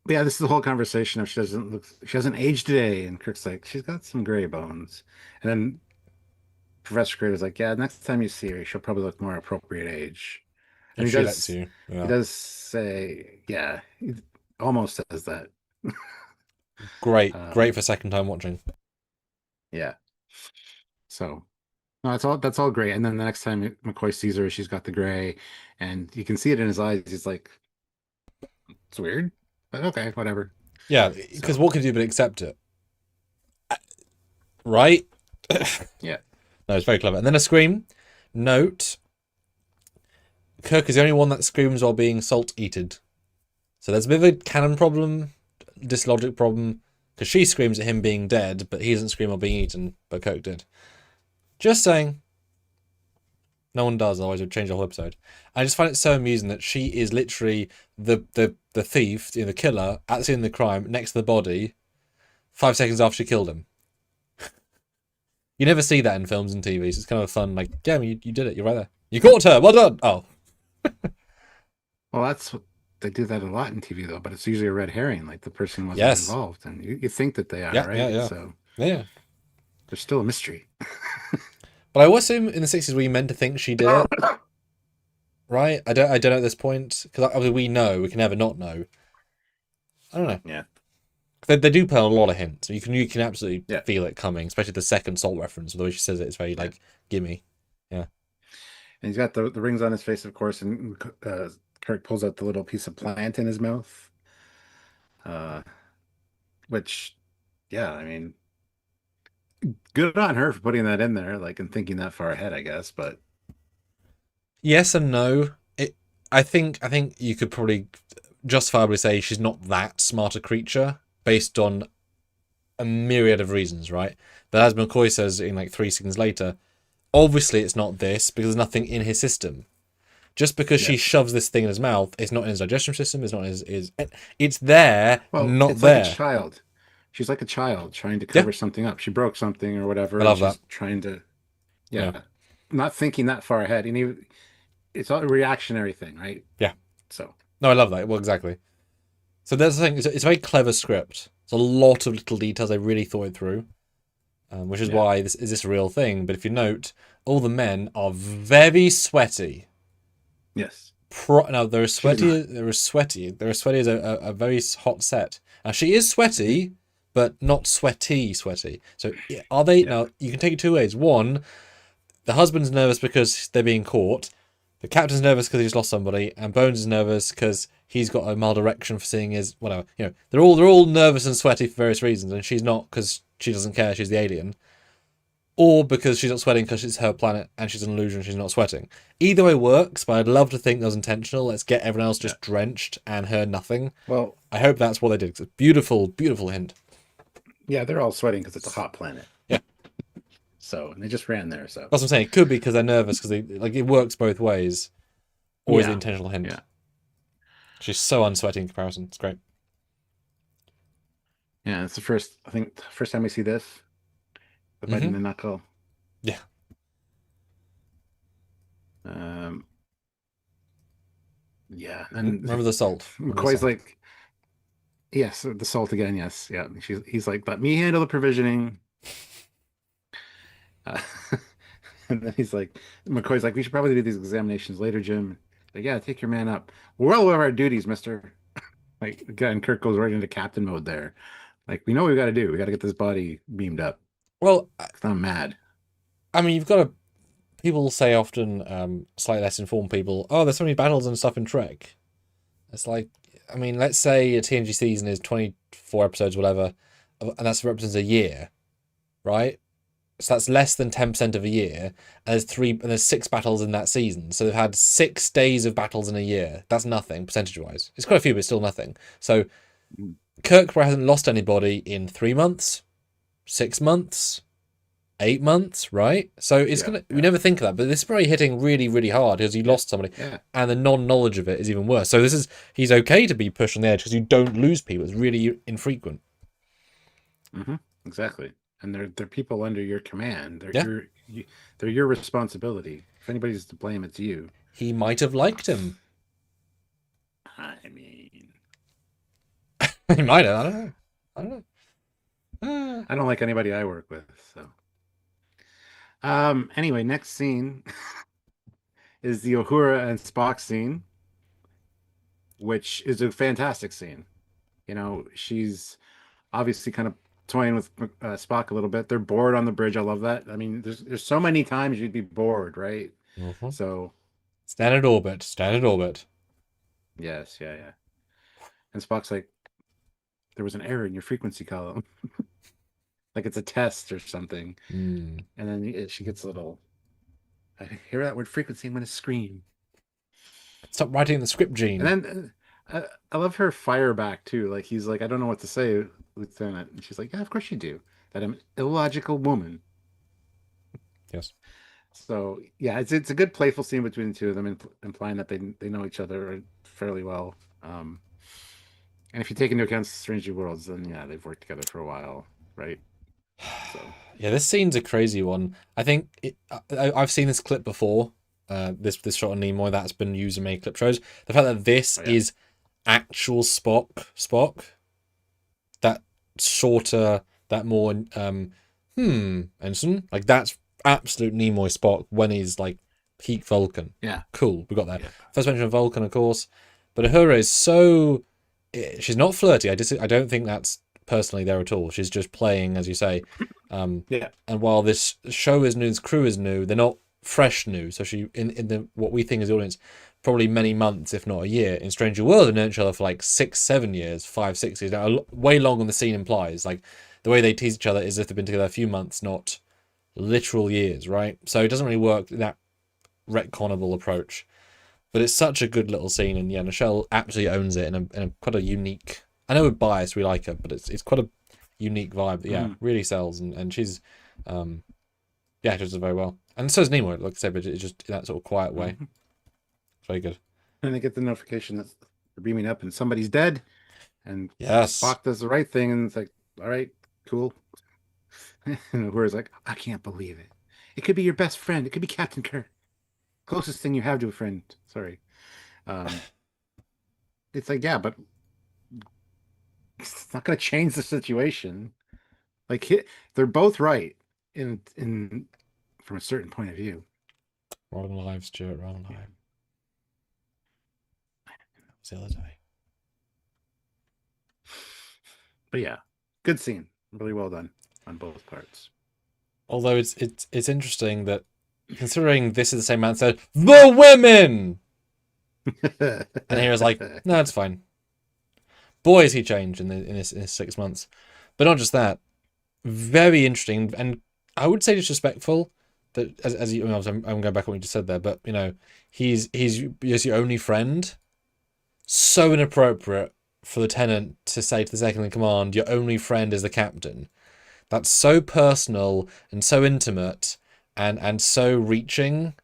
Yeah, this is the whole conversation of she hasn't aged today, and Kirk's like, she's got some gray bones, and then Professor Crater's like, yeah, next time you see her, she'll probably look more appropriate age. And If she lets you, he does say, yeah, he almost says that. Great for second time watching. Yeah. So, no, that's all great. And then the next time McCoy sees her, she's got the gray, and you can see it in his eyes. He's like, it's weird, but okay, whatever. Yeah, because what can you do but accept it? Right? Yeah. No, it's very clever. And then a scream. Note, Kirk is the only one that screams while being salt-eated. So there's a bit of a canon problem, dislogic problem, because she screams at him being dead, but he doesn't scream while being eaten, but Kirk did. Just saying. No one does, otherwise it would change the whole episode. I just find it so amusing that she is literally the thief, the killer, at the scene of the crime, next to the body, 5 seconds after she killed him. You never see that in films and TVs. It's kind of fun, like, yeah, you did it, you're right there. You caught her, well done! Oh. Well, that's what they do that a lot in TV, though, but it's usually a red herring, like the person wasn't involved, and you think that they are, right? Yeah. So, yeah. There's still a mystery. But I would assume in the 60s were you meant to think she did it? right? I don't know at this point because obviously we know we can never not know. I don't know. Yeah. They do put a lot of hints. You can absolutely Yeah. feel it coming, especially the second Salt reference. The way she says it, it's very Yeah. like gimme. Yeah. And he's got the rings on his face, of course, and Kirk pulls out the little piece of plant in his mouth. Uh, which, yeah, I mean, good on her for putting that in there, like, and thinking that far ahead, I guess. But Yes and no. I think you could probably justifiably say she's not that smart a creature based on a myriad of reasons, right? But as McCoy says in like 3 seconds later, obviously it's not this because there's nothing in his system. Just because she yes. shoves this thing in his mouth, it's not in his digestion system. It's not in his. It's there, Well, not it's like a there. child. She's like a child trying to Yeah, cover something up. She broke something or whatever, I and love that. she's trying to, Yeah, yeah, not thinking that far ahead. And even, it's a reactionary thing, right? yeah. So, No, I love that. Well, exactly. So there's the thing. It's a very clever script. It's a lot of little details. They really thought it through, which is yeah. why this is this a real thing. But if you note, all the men are very sweaty. Yes. Now they're as She's sweaty. not. They're as sweaty. They're as sweaty as a very hot set. Now she is sweaty, but not sweaty. Sweaty. So are they? Yeah. Now you can take it two ways. One, the husband's nervous because they're being caught. The captain's nervous because he's lost somebody, and Bones is nervous because he's got a mild erection for seeing his whatever. You know, they're all nervous and sweaty for various reasons, and she's not because she doesn't care. She's the alien, or because she's not sweating because it's her planet and she's an illusion. She's not sweating. Either way works, but I'd love to think that was intentional. Let's get everyone else just drenched and her nothing. Well, I hope that's what they did. It's a beautiful, beautiful hint. yeah, they're all sweating because it's a hot planet. Yeah. So, and they just ran there. So, That's what I'm saying. It could be because they're nervous because they like it works both ways. Always the yeah. intentional hint. Yeah. She's so unsweaty in comparison. It's great. Yeah. It's the first, I think, first time we see this, the biting the knuckle. Yeah. Um, yeah. And Remember the salt. Remember the McCoy's salt. like, yes, the salt again. Yes. Yeah. He's like, let me handle the provisioning. Uh, and then he's like, McCoy's like, we should probably do these examinations later, Jim. Like, yeah, take your man up. We're well aware of our duties, mister. Like, again, Kirk goes right into captain mode there. Like, we know what we got to do. We got to get this body beamed up. Well, 'Cause I'm mad. I mean, you've got to. People say often, slightly less informed people, oh, there's so many battles and stuff in Trek. It's like, I mean, let's say a TNG season is 24 episodes, whatever, and that represents a year, right? So that's less than 10% of a year, and there's 6 battles in that season. So they've had 6 days of battles in a year. That's nothing, percentage-wise. It's quite a few, but it's still nothing. So Kirk hasn't lost anybody in 3 months, 6 months, 8 months, right? So it's we never think of that, but this is probably hitting really, really hard because he lost somebody, and the non-knowledge of it is even worse. So he's okay to be pushed on the edge because you don't lose people. It's really infrequent. Exactly. And they're people under your command. They're your responsibility. If anybody's to blame, it's you. He might have liked him. I mean, He might have. I don't know. I don't like anybody I work with. So, anyway, next scene is the Uhura and Spock scene, which is a fantastic scene. You know, she's obviously kind of toying with Spock a little bit. They're bored on the bridge. I love that. I mean, there's so many times you'd be bored, right? So Standard orbit. Standard orbit. yes, yeah. And Spock's like, there was an error in your frequency column, like it's a test or something. And then she gets a little. I hear that word frequency, I'm gonna scream. Stop writing the script, Gene. And then I love her fire back too. Like he's like, I don't know what to say, Lieutenant. And she's like, yeah, of course you do. That I'm an illogical woman. Yes. So yeah, it's a good playful scene between the two of them, implying that they know each other fairly well. And if you take into account Strange New Worlds, then yeah, they've worked together for a while, right? So yeah, this scene's a crazy one. I think I've seen this clip before. This shot of Nimoy that's been used in many clip shows. The fact that this is actual Spock, that shorter, that more ensign, like that's absolute Nimoy Spock when he's like peak Vulcan. Yeah. Cool, we got that. Yeah. First mention of Vulcan, of course. But Uhura is so... She's not flirty. I don't think that's personally there at all. She's just playing, as you say. Yeah. And while this show is new, this crew is new, they're not fresh new. So she, in the what we think as the audience, probably many months, if not a year. In Stranger World, they've known each other for like 6, 7 years, 5, 6 years. Now, way longer than the scene implies. Like, the way they tease each other is if they've been together a few months, not literal years, right? So it doesn't really work, that retconable approach. But it's such a good little scene, and yeah, Michelle absolutely owns it in a quite a unique... I know we're biased, we like her, but it's quite a unique vibe that, yeah, really sells, and she's... yeah, she does it very well. And so is Nemo, like I said, but it's just in that sort of quiet way. Very good. And they get the notification that they're beaming up and somebody's dead, and Yes. Spock does the right thing, and it's like, all right, cool. And Uhura's like, I can't believe it. It could be your best friend. It could be Captain Kirk. Closest thing you have to a friend. Sorry. It's like, yeah, but it's not going to change the situation. Like, they're both right in from a certain point of view. Rolling Live, Stuart, Rolling Live. It was the other day. But yeah, good scene. Really well done on both parts. Although it's interesting that, considering this is the same man that said, "The women!" And here is like, no, it's fine. Boy, has he changed in his 6 months. But not just that. Very interesting, and I would say disrespectful. That as you, I'm going back on what you just said there, but you know, he's your only friend. So inappropriate for the Lieutenant to say to the second in command, "Your only friend is the captain." That's so personal and so intimate, and so reaching.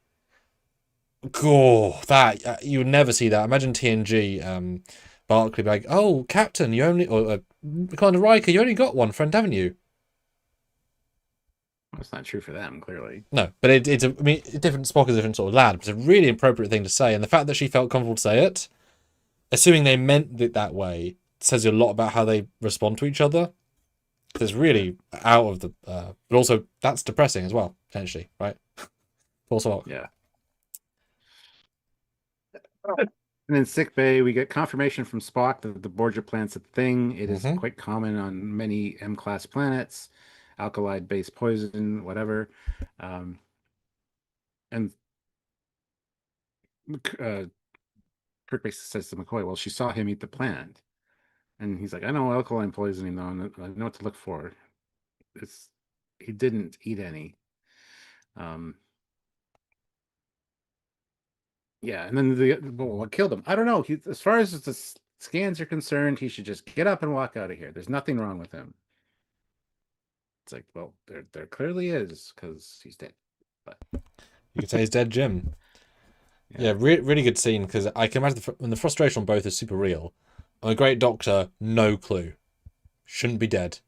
Oh, that you would never see that. Imagine TNG, Barclay be like, "Oh, Captain, you only, or Commander Riker, you only got one friend, haven't you?" Well, it's not true for them, clearly. No, but it's I mean, different. Spock is a different sort of lad. But it's a really appropriate thing to say, and the fact that she felt comfortable to say it, assuming they meant it that way, says a lot about how they respond to each other. It's really out of the, but also that's depressing as well, potentially, right? Also, yeah. And in sickbay, we get confirmation from Spock that the Borgia plant's a thing. It is quite common on many M-class planets, alkali-based poison, whatever. And Kirk basically says to McCoy, "Well, she saw him eat the plant," and he's like, "I know alkaline poisoning, though, and I know what to look for. He didn't eat any." Yeah, and then what killed him? I don't know. As far as the scans are concerned, he should just get up and walk out of here. There's nothing wrong with him. It's like, well, there clearly is, because he's dead. But you could say he's dead, Jim. Yeah, really good scene, because I can imagine when the frustration on both is super real. I'm a great doctor, no clue. Shouldn't be dead.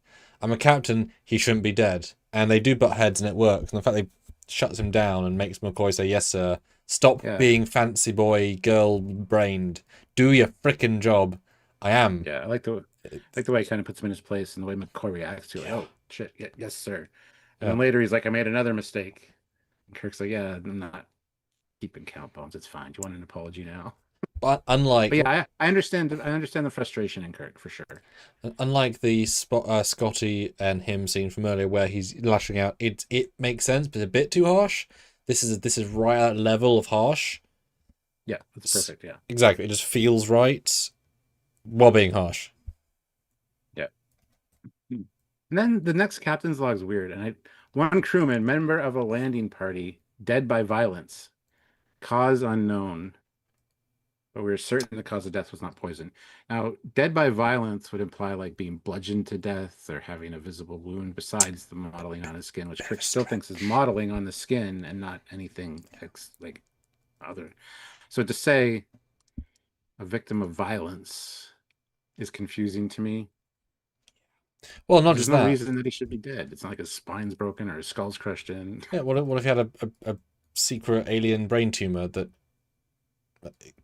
I'm a captain, he shouldn't be dead. And they do butt heads and it works. And the fact they shuts him down and makes McCoy say, "Yes, sir. Stop being fancy boy, girl brained. Do your frickin' job." I am. Yeah, I like the way he kind of puts him in his place and the way McCoy reacts to it. Oh shit, yes, sir. And then later he's like, "I made another mistake." And Kirk's like, "Yeah, I'm not keeping count, Bones. It's fine. Do you want an apology now?" But unlike, but yeah, I understand. I understand the frustration in Kirk for sure. Unlike the Scotty and him scene from earlier, where he's lashing out, it makes sense, but a bit too harsh. This is right at that level of harsh. Yeah, it's perfect. Yeah, exactly. It just feels right while being harsh. Yeah. And then the next captain's log is weird. And one crewman, member of a landing party, dead by violence, cause unknown. But we were certain the cause of death was not poison. Now, dead by violence would imply like being bludgeoned to death or having a visible wound besides the modeling on his skin, which Kirk still thinks is modeling on the skin and not anything like other. So to say a victim of violence is confusing to me. Well, not just that. There's no reason that he should be dead. It's not like his spine's broken or his skull's crushed in. Yeah, what if he had a secret alien brain tumor that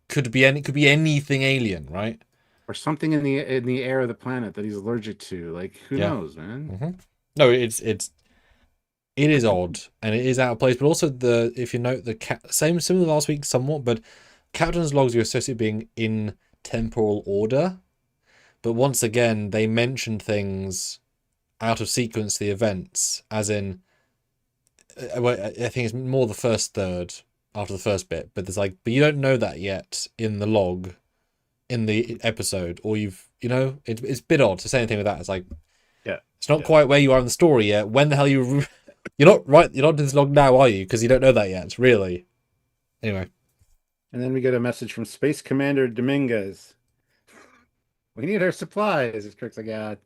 could be anything alien, right? Or something in the air of the planet that he's allergic to. Like, who knows, man? No, it's it is odd and it is out of place. But also if you note similar last week somewhat, but captain's logs you associate being in temporal order. But once again, they mentioned things out of sequence to the events, as in, I think it's more the first third after the first bit, but there's like, but you don't know that yet in the log, in the episode, or it's a bit odd to say anything with that. It's like, Yeah, it's not quite where you are in the story yet. When the hell you're not right? You're not in this log now, are you? Because you don't know that yet, really. Anyway. and then we get a message from Space Commander Dominguez. We need our supplies. Kirk's like, yeah,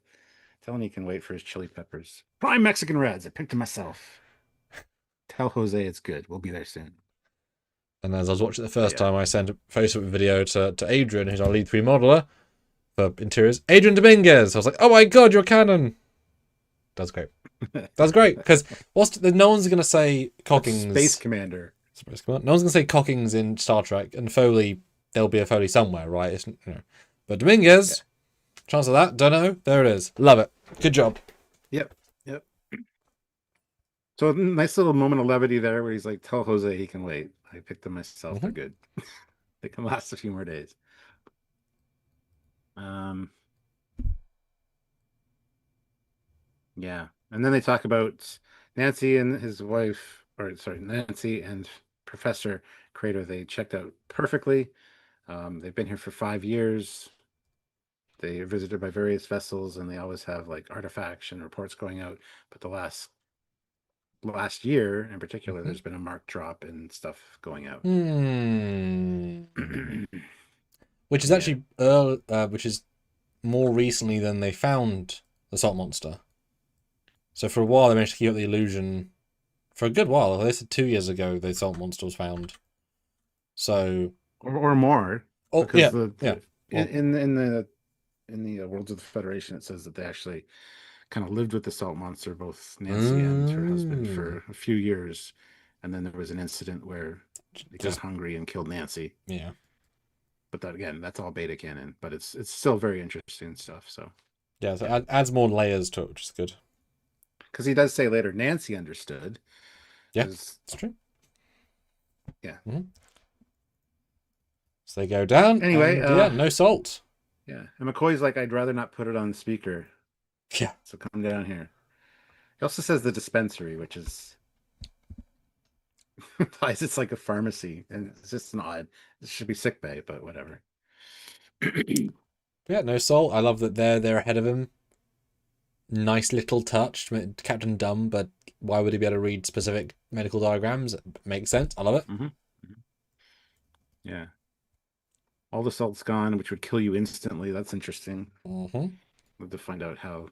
tell him he can wait for his chili peppers. Prime Mexican Reds. I picked them myself. Tell Jose it's good. We'll be there soon. And as I was watching it the first time, I sent a Facebook video to Adrian, who's our lead 3 modeler for interiors. Adrian Dominguez. I was like, oh my god, you're canon. That's great. That's great. Because no one's going to say Cockings. Space Commander. Space Commander. No one's going to say Cockings in Star Trek. And Foley, there'll be a Foley somewhere, right? But Dominguez, chance of that, don't know. There it is. Love it. Good job. Yep. So nice little moment of levity there where he's like, tell Jose he can wait. I picked them myself. They're good. They can last a few more days. Yeah. And then they talk about Nancy and his wife, Nancy and Professor Crater. They checked out perfectly. They've been here for 5 years. They are visited by various vessels, and they always have like artifacts and reports going out. But the last year in particular, there's been a marked drop in stuff going out. Which is actually which is more recently than they found the salt monster. So for a while they managed to keep up the illusion for a good while. They said 2 years ago the salt monster was found. So or more. Oh because yeah. In the Worlds of the Federation, it says that they actually kind of lived with the salt monster, both Nancy and her husband, for a few years, and then there was an incident where they got hungry and killed Nancy. Yeah, but that again, that's all beta canon, but it's still very interesting stuff. So yeah, so it adds more layers to it, which is good. Because he does say later, Nancy understood. Yeah, it's true. Yeah. So they go down. Anyway, no salt. Yeah, and McCoy's like, I'd rather not put it on speaker. Yeah. So come down here. He also says the dispensary, which is implies it's like a pharmacy, and it's just an odd. It should be sick bay, but whatever. Yeah, no salt. I love that they're ahead of him. Nice little touch, Captain Dumb, but why would he be able to read specific medical diagrams? It makes sense. I love it. Yeah. All the salt's gone, which would kill you instantly. That's interesting. To find out how.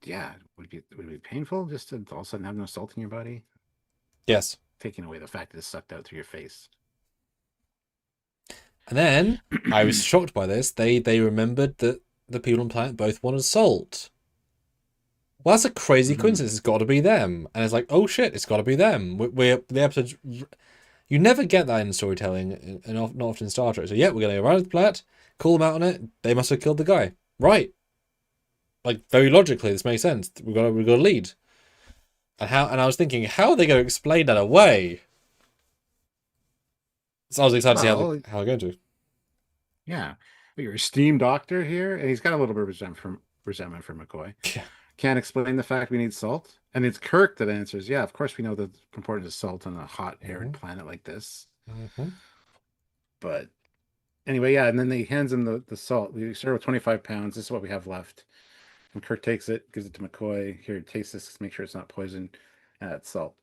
Yeah, would it be painful just to all of a sudden have no salt in your body? Yes. Taking away the fact that it's sucked out through your face. And then I was shocked by this. They remembered that the people on the planet both wanted salt. Well, that's a crazy coincidence. It's got to be them. And it's like, oh shit, it's got to be them. We're the episode. You never get that in storytelling, and not often in Star Trek. So yeah, we're going to go around the planet, call them out on it. They must have killed the guy, right? Like very logically, this makes sense. We've got a lead. And I was thinking, how are they going to explain that away? So I was excited to see how they're going to. Yeah, your esteemed doctor here, and he's got a little bit of resentment from McCoy. Yeah. Can't explain the fact we need salt. And it's Kirk that answers, yeah, of course we know the importance of salt on a hot, arid planet like this. But anyway, yeah, and then he hands him the salt. We start with 25 pounds. This is what we have left. And Kirk takes it, gives it to McCoy. Here, taste this, make sure it's not poison. It's salt.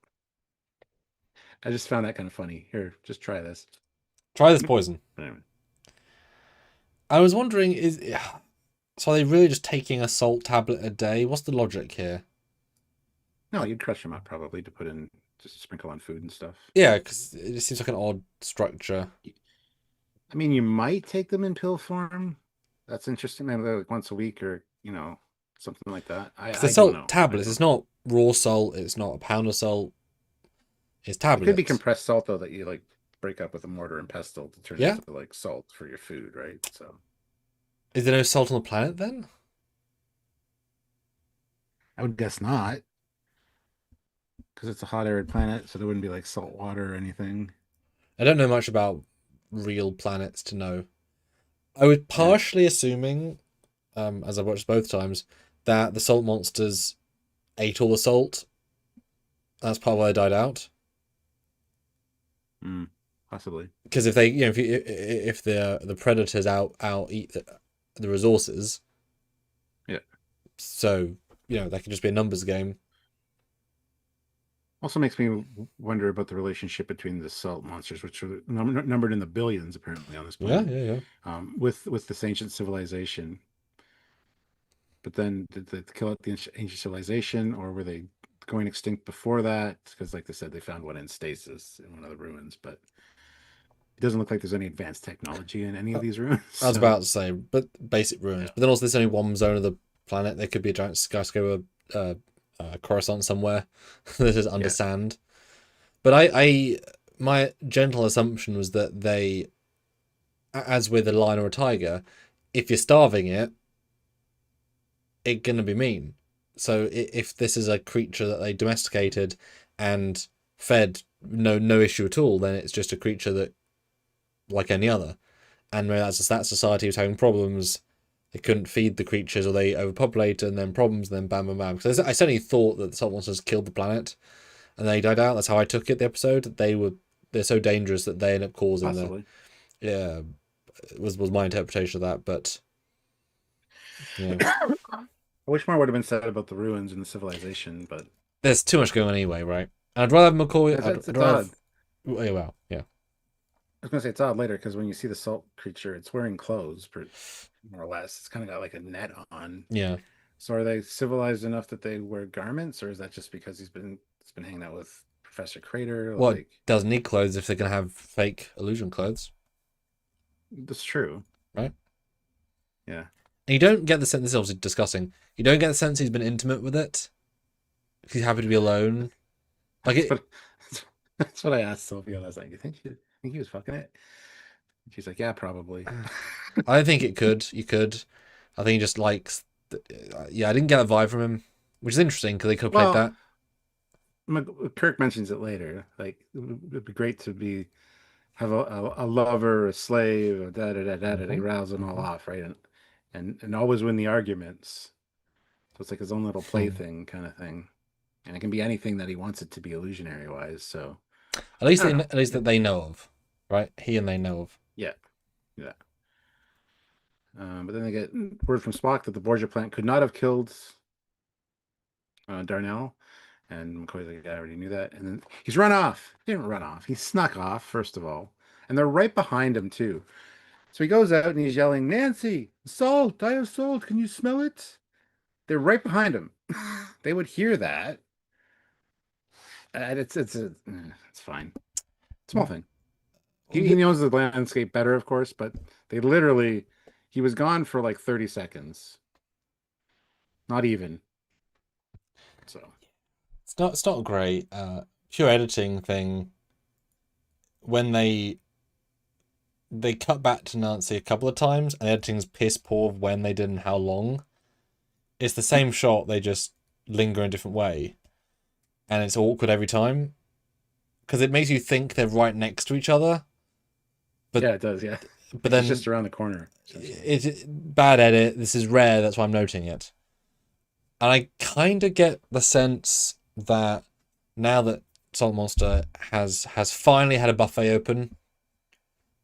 I just found that kind of funny. Here, just try this. Try this poison. Anyway. I was wondering, so are they really just taking a salt tablet a day? What's the logic here? No, you'd crush them up probably to put in, just sprinkle on food and stuff. Yeah, because it just seems like an odd structure. I mean, you might take them in pill form. That's interesting. Maybe like once a week or, something like that. The salt tablets, it's not raw salt. It's not a pound of salt. It's tablets. It could be compressed salt, though, that you like break up with a mortar and pestle to turn into like salt for your food, right? So, is there no salt on the planet then? I would guess not, because it's a hot arid planet, so there wouldn't be like salt water or anything. I don't know much about real planets to know. I was Yeah. partially assuming, as I watched both times, that the salt monsters ate all the salt. That's part why they died out. Mm, possibly. Because if they, if the predators out eat the resources, Yeah. so that could just be a numbers game. Also makes me wonder about the relationship between the salt monsters, which are numbered in the billions apparently on this Yeah, planet, yeah, yeah. with this ancient civilization. But then did they kill out the ancient civilization, or were they going extinct before that? Because, like they said, they found one in stasis in one of the ruins, but it doesn't look like there's any advanced technology in any of these ruins. I was So, about to say, but basic ruins. yeah, But then also, there's only one zone of the planet. There could be a giant skyscraper, Coruscant somewhere. This is under yeah, sand. But my gentle assumption was that they, as with a lion or a tiger, if you're starving it, it's gonna be mean. So if this is a creature that they domesticated and fed, no issue at all, then it's just a creature that like any other. And when that society was having problems, they couldn't feed the creatures, or they overpopulated, and then problems, and then bam, bam, bam. Because I certainly thought that the salt monsters killed the planet, and they died out. That's how I took it. The episode, they're so dangerous that they end up causing the possibly. yeah was my interpretation of that. But yeah, I wish more would have been said about the ruins and the civilization, but there's too much going on anyway, right? And I'd rather have McCoy. I'd it's rather odd. have, oh, wow, yeah. I was gonna say it's odd later because when you see the salt creature, it's wearing clothes, more or less. It's kind of got like a net on. Yeah. So are they civilized enough that they wear garments, or is that just because he's been hanging out with Professor Crater? Well, it Like, doesn't need clothes if they're gonna have fake illusion clothes, that's true. right? Yeah. And you don't get the sense. This is obviously disgusting. You don't get the sense he's been intimate with it. He's happy to be alone. Like That's it. what that's what I asked Sophia last night. You think he was fucking it? She's like, yeah, probably. I don't think it could. You could. I think he just likes. Yeah, I didn't get a vibe from him, which is interesting because they could have played Well, that. Kirk mentions it later. Like, it'd be great to have a lover, a slave, a da da da da da. They Hmm. rouse them all Hmm. off, right? And always win the arguments. So it's like his own little Hmm. plaything kind of thing. And it can be anything that he wants it to be illusionary wise. So At least I don't know. at least that they know of, right? He and they know of. Yeah, yeah. But then they get word from Spock that the Borgia plant could not have killed Darnell. And McCoy's like, yeah, I already knew that. And then he's run off. He didn't run off. He snuck off, first of all. And they're right behind him, too. So he goes out and he's yelling, Nancy, salt, I have salt. Can you smell it? They're right behind him. They would hear that. And it's fine. Small thing. He knows the landscape better, of course, but they literally, he was gone for like 30 seconds. Not even. So, It's not great. Pure editing thing. When they cut back to Nancy a couple of times, and the editing's piss poor of when they did and how long. It's the same shot. They just linger in a different way, and it's awkward every time because it makes you think they're right next to each other, but yeah, it does. Yeah. but She's then just around the corner, essentially. it's bad edit. This is rare. That's why I'm noting it. And I kind of get the sense that now that Salt Monster has finally had a buffet open,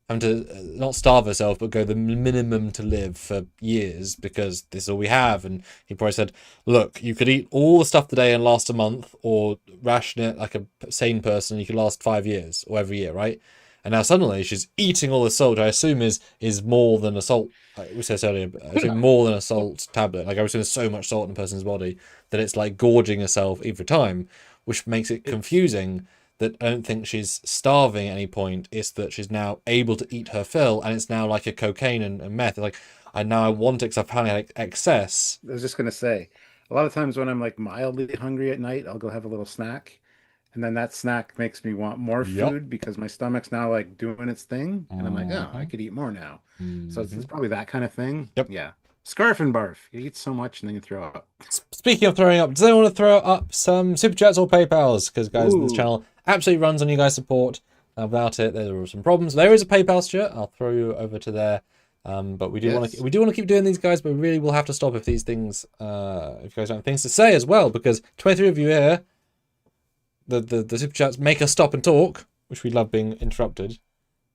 having to not starve herself, but go the minimum to live for years because this is all we have. And he probably said, "Look, you could eat all the stuff today and last a month, or ration it like a sane person. You could last 5 years or every year, right?" And now suddenly she's eating all the salt. I assume is more than a salt. Like we said this earlier, but I assume more than a salt tablet. Like I assume there's so much salt in a person's body that it's like gorging herself every time, which makes it It's confusing that I don't think she's starving at any point. It's that she's now able to eat her fill, and it's now like a cocaine and meth. Like I want it because I've had like excess. I was just gonna say, a lot of times when I'm like mildly hungry at night, I'll go have a little snack, and then that snack makes me want more Yup. food because my stomach's now like doing its thing, and I'm like, oh, I Mm-hmm. could eat more now. So it's Mm-hmm. probably that kind of thing. Yep. Yeah. Scarf and barf. You eat so much and then you throw up. Speaking of throwing up, does anyone want to throw up some super chats or PayPals? Because guys, this Ooh, channel absolutely runs on you guys' support. Without it, there are some problems. There is a PayPal, Stuart. I'll throw you over to there. But we do want yes. to keep doing these, guys. But we really will have to stop if these things, if you guys don't have things to say as well, because 23 of you here, the super chats make us stop and talk, which we love being interrupted.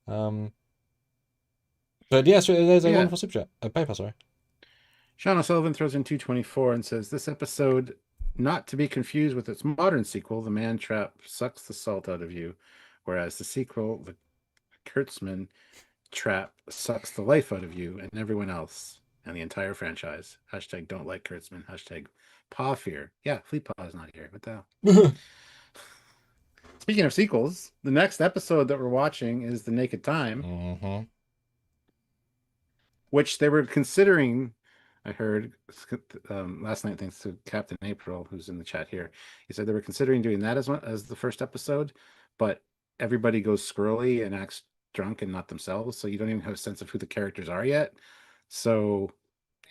But yes, there's a wonderful super chat. PayPal, sorry. Sean O'Sullivan throws in 224 and says, this episode, not to be confused with its modern sequel, The Man Trap sucks the salt out of you, whereas the sequel, The Kurtzman Trap, sucks the life out of you and everyone else and the entire franchise. Hashtag don't like Kurtzman. Hashtag paw fear. Yeah, Fleet Paw is not here. What the hell? Speaking of sequels, the next episode that we're watching is The Naked Time, which they were considering. I heard last night, thanks to Captain April, who's in the chat here. He said they were considering doing that as the first episode, but everybody goes squirrely and acts drunk and not themselves, so you don't even have a sense of who the characters are yet. So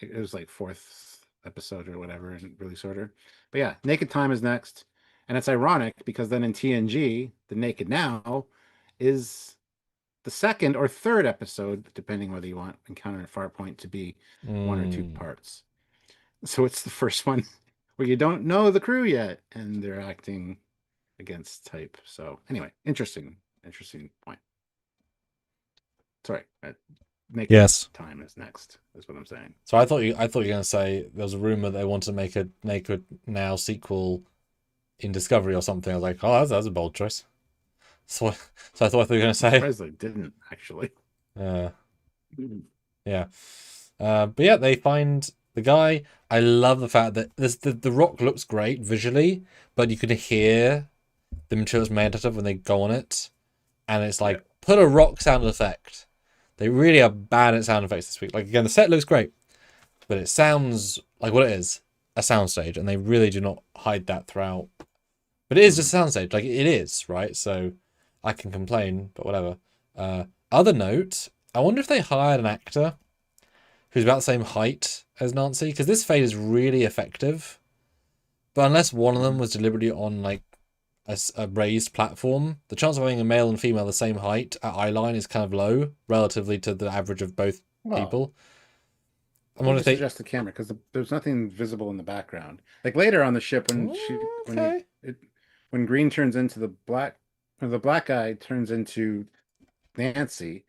it was like fourth episode or whatever in release order. But yeah, Naked Time is next, and it's ironic because then in TNG, The Naked Now is the second or third episode, depending whether you want Encounter and Farpoint to be one or two parts. So it's the first one where you don't know the crew yet, and they're acting against type. So anyway, interesting point. Sorry, Naked Time is next. Is what I'm saying. So I thought you were going to say there was a rumor they wanted to make a Naked Now sequel in Discovery or something. I was like, oh, that's a bold choice. So I thought you were going to say. I'm surprised they didn't actually. Yeah. But yeah, they find the guy. I love the fact that the rock looks great visually, but you can hear the material it's made out of when they go on it, and it's like put a rock sound effect. They really are bad at sound effects this week. Like again, the set looks great, but it sounds like what it is, a soundstage, and they really do not hide that throughout. But it is just a soundstage, like it is, right? So I can complain, but whatever. Other note, I wonder if they hired an actor who's about the same height as Nancy, because this fade is really effective. But unless one of them was deliberately on like a raised platform, the chance of having a male and female the same height at eye line is kind of low relatively to the average of both people. I want to adjust the camera because there's nothing visible in the background. Like later on the ship when Green turns into the black, or the black guy turns into Nancy,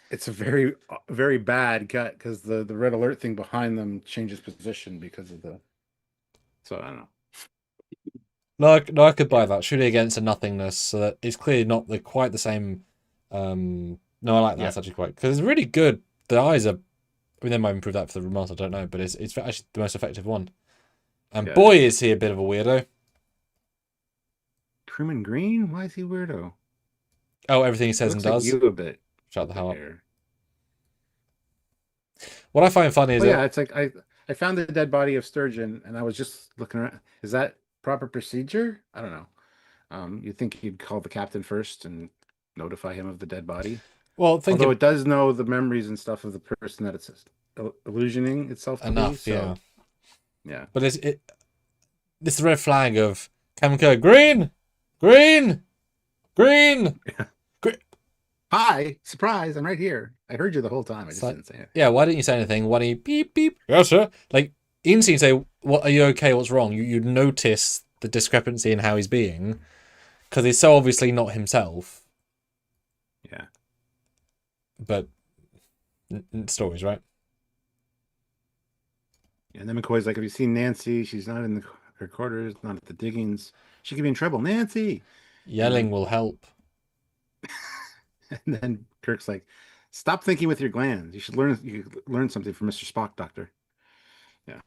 it's a very, very bad cut because the red alert thing behind them changes position because of the. So I don't know. No, I could buy that. Shooting against a nothingness, so that it's clearly not quite the same. No, I like that. It's actually quite because it's really good. The eyes are. I mean, they might improve that for the remaster. I don't know, but it's actually the most effective one. And boy, is he a bit of a weirdo. Crewman Green? Why is he weirdo? Oh, everything he says and does. Like you a bit. Shut the hell up. What I find funny is it's like I found the dead body of Sturgeon, and I was just looking around. Is that proper procedure? I don't know. You think he'd call the captain first and notify him of the dead body? Well, although it does know the memories and stuff of the person that it's illusioning itself to enough, be, so. Yeah. But this is the red flag of Kamiko. Green. Green. Hi, surprise! I'm right here. I heard you the whole time. I just didn't say it. Yeah, why didn't you say anything? Why don't you beep beep? Yes, sir. Like instantly say, "What are you okay? What's wrong?" You notice the discrepancy in how he's being, because he's so obviously not himself. Yeah. But stories, right? And then McCoy's like, "Have you seen Nancy? She's not in her quarters, not at the diggings. She could be in trouble. Nancy!" Yelling will help. And then Kirk's like, "Stop thinking with your glands. You should learn something from Mr. Spock, Doctor." Yeah.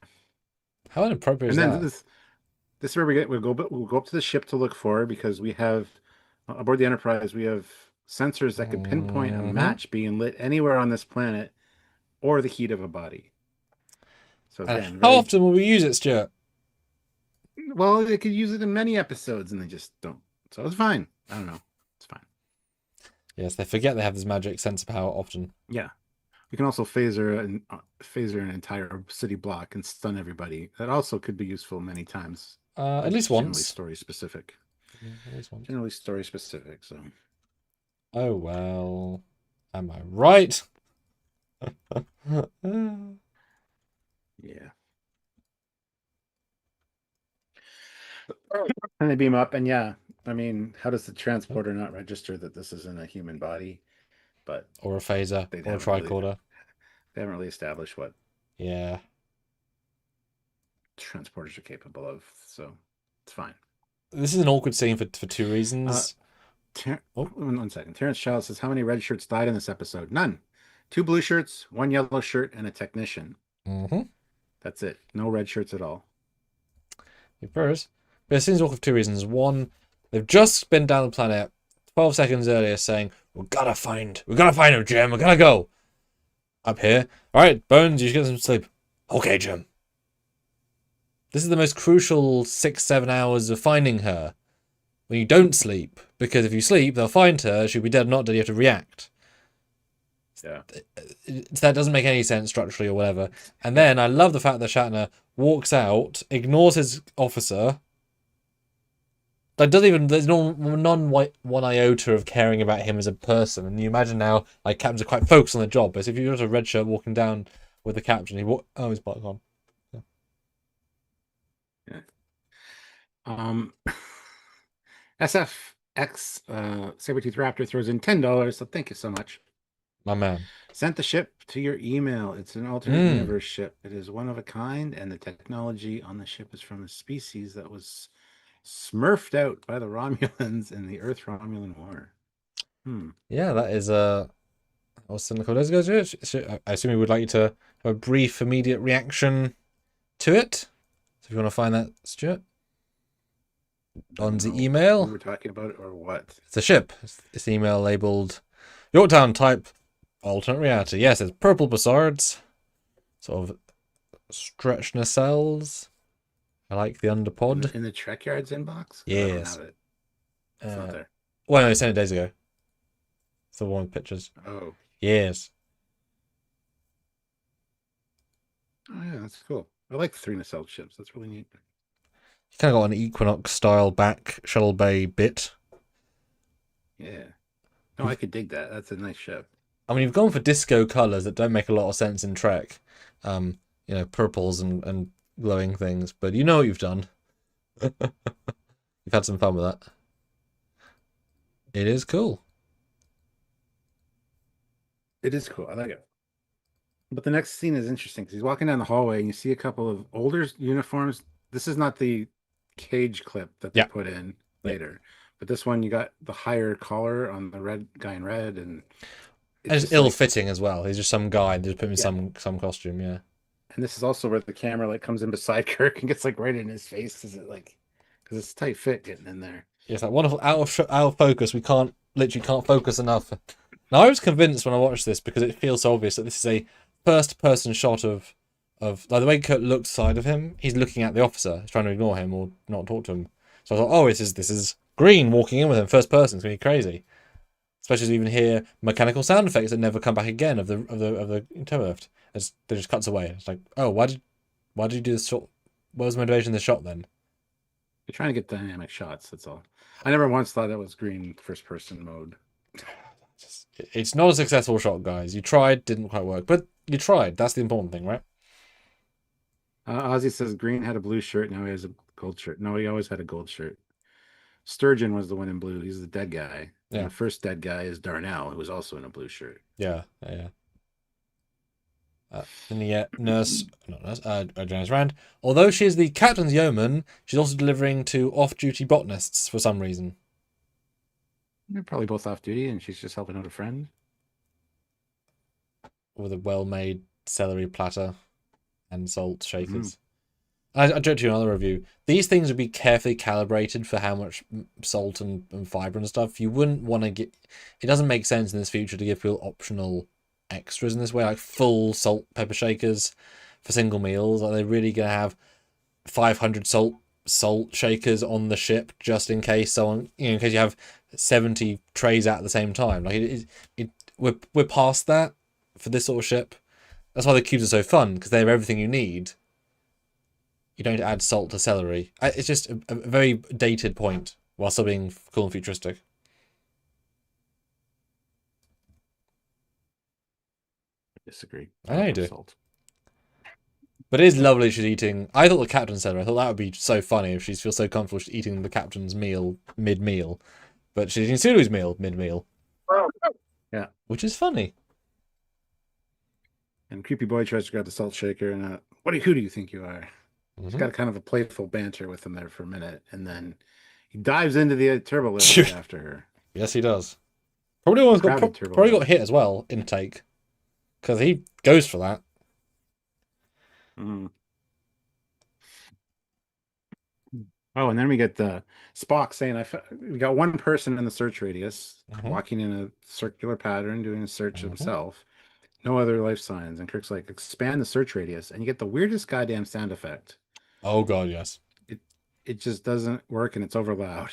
How inappropriate is that? And then this is where we'll go up to the ship to look for her, because we have aboard the Enterprise we have sensors that could pinpoint a match being lit anywhere on this planet or the heat of a body. So again, how often will we use it, Stuart? Well, they could use it in many episodes and they just don't. So it's fine. I don't know. It's fine. Yes, they forget they have this magic sense of power often. Yeah. You can also phaser an entire city block and stun everybody. That also could be useful many times. At least It's generally once. story specific. Yeah, at least once. Generally story specific. So. Oh well. Am I right? Yeah. And they beam up, and yeah, I mean, how does the transporter not register that this isn't a human body? But Or a phaser, they or a haven't really tricorder. they haven't really established what Yeah. transporters are capable of, so it's fine. This is an awkward scene for two Uh, reasons. Oh. One second. Terrence Child says, "How many red shirts died in this episode? None. 2 blue shirts, 1 yellow shirt, and a technician. Mm-hmm. That's it. No red shirts at all." It prefers. But it seems awkward for two reasons. One, they've just been down the planet 12 seconds earlier saying, we gotta find him, Jim. We gotta go. Up here. Alright, Bones, you should get some sleep. Okay, Jim. This is the most crucial 6-7 hours of finding her. When you don't sleep. Because if you sleep, they'll find her. She'll be dead or not dead. You have to react. Yeah. That doesn't make any sense structurally or whatever. And then I love the fact that Shatner walks out, ignores his officer. Like, there's one iota of caring about him as a person. And you imagine now, like, captains are quite focused on their job. But if you're just a red shirt walking down with the captain, his bike on. Yeah. SFX Sabretooth Raptor throws in $10, so thank you so much. My man. Sent the ship to your email. It's an alternate universe ship. It is one of a kind, and the technology on the ship is from a species that was smurfed out by the Romulans in the Earth-Romulan War. Yeah, that is what's in the let's go to it. I assume we would like you to have a brief, immediate reaction to it. So if you want to find that, Stuart, on the email. We're talking about it or what? It's a ship. It's email labeled Yorktown type alternate reality. Yes, it's purple bussards, sort of stretch nacelles. I like the underpod. In the Trekyards inbox? Yes. I don't have it. It's not there. Well, no, I sent it days ago. It's the one with pictures. Oh. Yes. Oh, yeah, that's cool. I like the 3 nacelle ships. That's really neat. You kind of got an Equinox style back shuttle bay bit. Yeah. No, I could dig that. That's a nice ship. I mean, you've gone for disco colours that don't make a lot of sense in Trek. You know, purples and glowing things. But you know what you've done. You've had some fun with that. It is cool. It is cool. I like it. But the next scene is interesting because he's walking down the hallway and you see a couple of older uniforms. This is not the cage clip that they put in later. But this one, you got the higher collar on the red guy in red, and it's ill-fitting as well. He's just some guy. Just put him in some costume, yeah. And this is also where the camera like comes in beside Kirk and gets like right in his face. Is it like because it's tight fit getting in there? It's like wonderful out of focus. We literally can't focus enough. Now I was convinced when I watched this because it feels so obvious that this is a first-person shot of like the way Kirk looks side of him. He's looking at the officer. He's trying to ignore him or not talk to him. So I thought, oh, this is Green walking in with him first person. It's gonna be crazy. Especially as we even hear mechanical sound effects that never come back again of the tow lift. It just cuts away. It's like, oh, why did you do this shot? What was the motivation of the shot then? You're trying to get dynamic shots. That's all. I never once thought that was Green first person mode. It's not a successful shot, guys. You tried, didn't quite work, but you tried. That's the important thing, right? Ozzy says Green had a blue shirt. Now he has a gold shirt. No, he always had a gold shirt. Sturgeon was the one in blue. He's the dead guy. Yeah. And the first dead guy is Darnell, who was also in a blue shirt. Yeah. And yet, Janice Rand. Although she is the captain's yeoman, she's also delivering to off-duty botanists for some reason. They're probably both off duty, and she's just helping out a friend. With a well-made celery platter and salt shakers. I joked to you in another review. These things would be carefully calibrated for how much salt and fibre and stuff. You wouldn't want to get... It doesn't make sense in this future to give people optional extras in this way, like full salt pepper shakers for single meals. Are they really going to have 500 salt shakers on the ship just in case someone... in case you have 70 trays out at the same time? Like we're past that for this sort of ship. That's why the cubes are so fun, because they have everything you need. You don't add salt to celery. It's just a very dated point, while still being cool and futuristic. I disagree. I know you love do. Salt. But it is lovely she's eating. I thought the captain said her. I thought that would be so funny if she feels so comfortable she's eating the captain's meal mid-meal. But she's eating Sulu's meal mid-meal. Yeah. Which is funny. And Creepy Boy tries to grab the salt shaker, and who do you think you are? He's got kind of a playful banter with him there for a minute, and then he dives into the turbo lift after her. Yes, he does. Probably got hit as well in take, because he goes for that. Mm. Oh, and then we get Spock saying, we got one person in the search radius, walking in a circular pattern, doing a search himself. No other life signs. And Kirk's like, expand the search radius, and you get the weirdest goddamn sound effect. Oh god, yes. It just doesn't work, and it's over loud.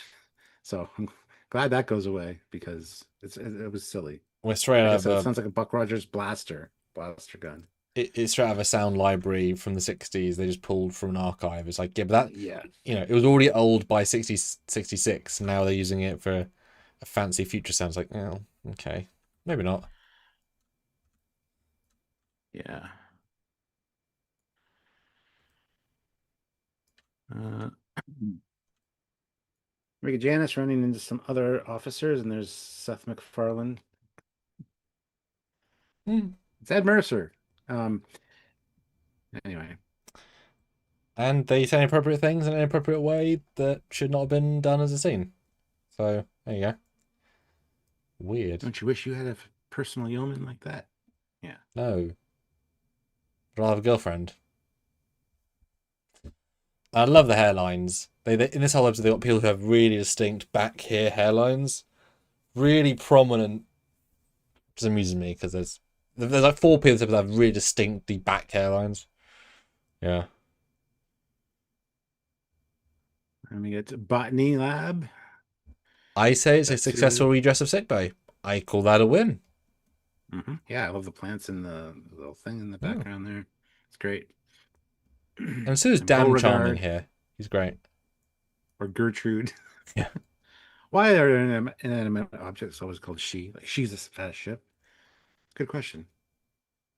So I'm glad that goes away, because it was silly. We're straight out of it sounds like a Buck Rogers blaster gun. It's straight out of a sound library from the 60s. They just pulled from an archive. It's like, yeah, but that, you know, it was already old by 66. Now they're using it for a fancy future sound. It's like, oh, okay, maybe not. Yeah. We get Janice running into some other officers, and there's Seth MacFarlane. It's Ed Mercer. Anyway. And they say inappropriate things in an inappropriate way that should not have been done as a scene. So, there you go. Weird. Don't you wish you had a personal yeoman like that? Yeah. No. But I'll have a girlfriend. I love the hairlines. They in this whole episode, they got people who have really distinct back here hairlines. Really prominent. Which amuses me, because there's like 4 people that have really distinctly back hairlines. Yeah. And we get to Botany Lab. I say it's a successful redress of sickbay. I call that a win. Yeah, I love the plants and the little thing in the background there. It's great. And Sue's damn charming here. He's great. Or Gertrude. Yeah. Why are inanimate objects always called she? Like, she's a fast ship. Good question.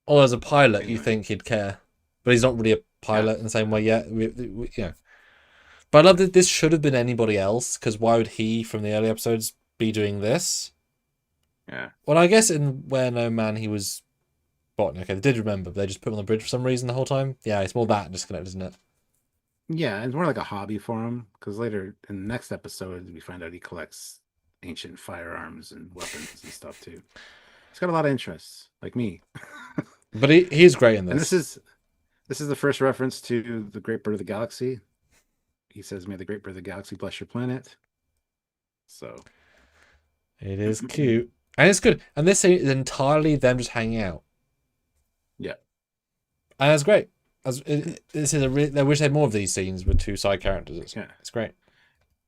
Well, as a pilot, you think he'd care. But he's not really a pilot in the same way yet. Yeah. But I love that this should have been anybody else, because why would he, from the early episodes, be doing this? Yeah. Well, I guess in Where No Man he was Botany. Okay, they did remember, but they just put him on the bridge for some reason the whole time. Yeah, it's more that disconnect, isn't it? Yeah, it's more like a hobby for him, because later in the next episode, we find out he collects ancient firearms and weapons and stuff too. He's got a lot of interests, like me. But he's great in this. And this is the first reference to the Great Bird of the Galaxy. He says, "May the Great Bird of the Galaxy bless your planet." So it is cute. And it's good. And this scene is entirely them just hanging out. Yeah. And that's great. This is I wish they had more of these scenes with 2 side characters. It's great.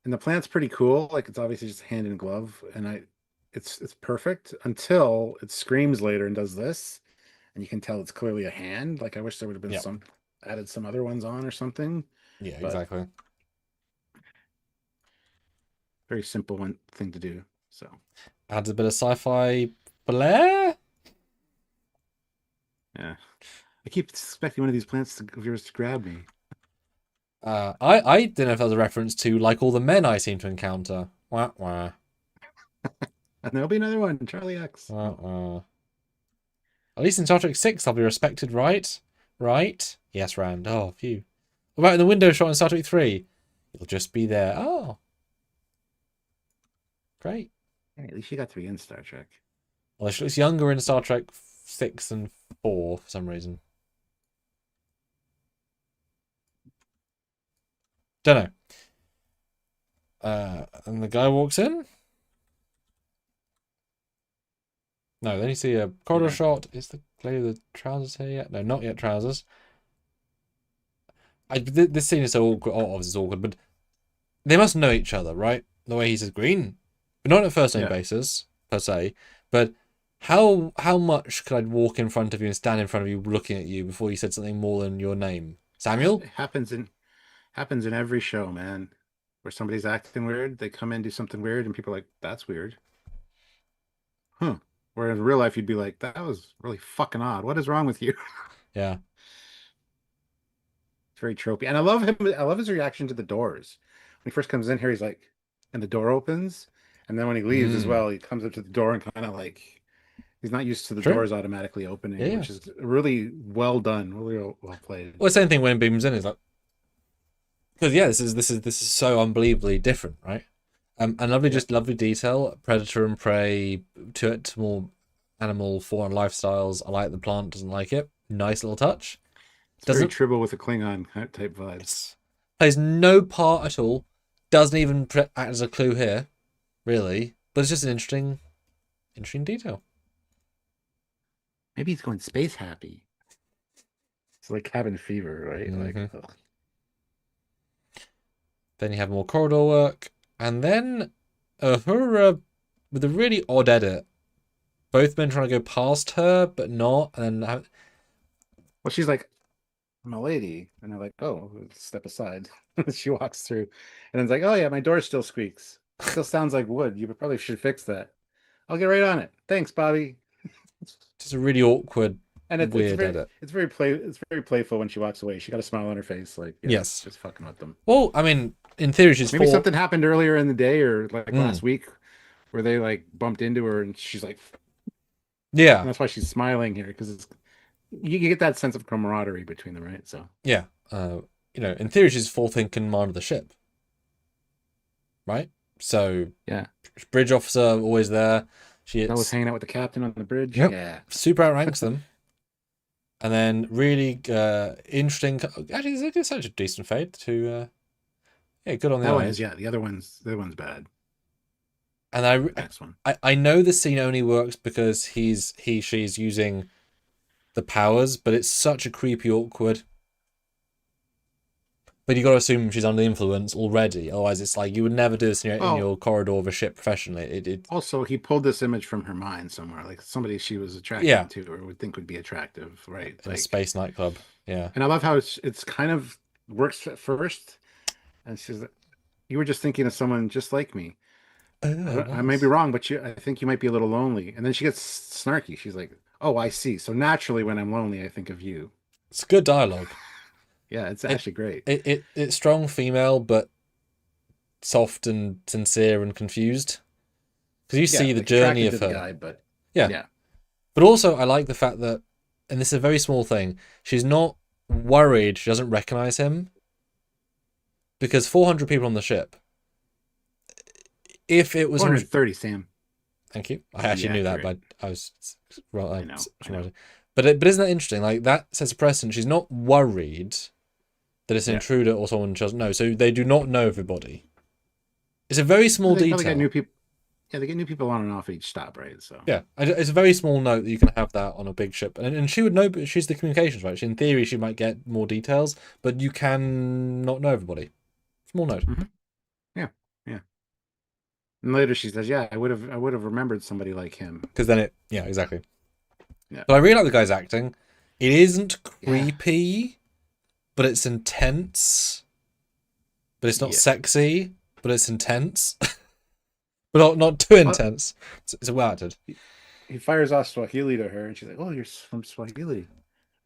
And the plant's pretty cool. Like, it's obviously just hand in glove, and it's perfect until it screams later and does this, and you can tell it's clearly a hand. Like, I wish there would have been added some other ones on or something. Yeah, exactly. Very simple thing to do. So adds a bit of sci-fi flair. Yeah. I keep expecting one of these plants of yours to grab me. I didn't know if that was a reference to like all the men I seem to encounter. Wah wah. And there'll be another one, Charlie X. Wah wah. At least in Star Trek 6, I'll be respected, right? Right? Yes, Rand. Oh, phew. What about in the window shot in Star Trek 3? You'll just be there. Oh. Great. Hey, at least you got to be in Star Trek. Well, she looks younger in Star Trek 6 and 4 for some reason. Don't know. And the guy walks in. No, then you see a corridor shot. Is the lady with the trousers here yet? No, not yet trousers. This scene is so awkward. Oh, obviously it's awkward, but they must know each other, right? The way he says green. But not on a first name basis, per se. But How much could I walk in front of you and stand in front of you looking at you before you said something more than your name? Samuel? It happens in every show, man. Where somebody's acting weird, they come in, do something weird, and people are like, "That's weird." Huh. Where in real life, you'd be like, "That was really fucking odd. What is wrong with you?" Yeah. It's very tropey. And I love him. I love his reaction to the doors. When he first comes in here, he's like, and the door opens. And then when he leaves as Mm. well, he comes up to the door and kind of like, he's not used to the True. doors automatically Yeah, opening, yeah. which is really well done, really well played. Well, same thing when beams in is like, because yeah, this is so unbelievably different, right? And lovely, Yeah. just lovely detail. Predator and prey, to more animal fauna lifestyles. I like the plant, doesn't like it. Nice little touch. It's very Doesn't Tribble with the Klingon type vibes. it's, plays no part at all. Doesn't even act as a clue here, really. But it's just an interesting detail. Maybe he's going space happy. It's like cabin fever, right? Like, Hmm. ugh. Then you have more corridor work, and then her with a really odd edit. Both men trying to go past her, but not, and then Well, she's like, "I'm a lady," and they're like, "Oh, step aside." She walks through, and it's like, "Oh yeah, my door still squeaks. Still sounds like wood. You probably should fix that." I'll get right on it. Thanks, Bobby. just a really awkward, And weird edit. it's very playful when she walks away. She got a smile on her face, like, yeah, Yes. just fucking with them. Well, I mean, in theory, she's Maybe four. something happened earlier in the day or like Mm, last week where they like bumped into her and she's like, yeah, and that's why she's smiling here because it's you get that sense of camaraderie between them, right? So yeah. In theory, she's fourth in command of the ship, right? So, yeah, bridge officer always there. She that was hits, hanging out with the captain on the bridge. yep, Yeah, super outranks them, and then really interesting. Actually, it's such a decent fade to yeah, good on the that one is, eyes. yeah. The other one's bad. And Next one. I know the scene only works because she's using the powers, but it's such a creepy, awkward. But you got to assume she's under the influence already. Otherwise, it's like you would never do this in Well, your corridor of a ship professionally. It also he pulled this image from her mind somewhere, like somebody she was yeah, attracted to or would think would be attractive, right? in a Like, space nightclub. Yeah. and I love how it's kind of works at first, and she's like, "You were just thinking of someone just like me. Oh, I may be nice. wrong, but I think you might be a little lonely." And then she gets snarky. She's like, "Oh, I see. So naturally, when I'm lonely, I think of you." It's good dialogue. Yeah, it's It actually great. it's strong female, but soft and sincere and confused. Because you Yeah, see the like journey attracted of to the her. guy, but Yeah. yeah, But also, I like the fact that, and this is a very small thing, she's not worried she doesn't recognize him because 400 people on the ship. If it was, 430, Sam. thank you. I To be actually knew that, accurate. but I was well. I know. But isn't that interesting? Like that sets a precedent. She's not worried that it's an Yeah. intruder or someone she doesn't know. So they do not know everybody. It's a very small They probably get new detail. people. Yeah, they get new people on and off each stop, right? So Yeah, it's a very small note that you can have that on a big ship, and she would know. But she's the communications, right? In theory, she might get more details, but you can not know everybody. Small note. mhm. Yeah, yeah. And later she says, "Yeah, I would have remembered somebody like him." Because then yeah, exactly. Yeah, But I really like the guy's acting. It isn't yeah, creepy, but it's intense. But it's not yeah. sexy, but it's intense. But not too Well, intense. It's well acted. he fires off Swahili to her, and she's like, "Oh, you're from Swahili,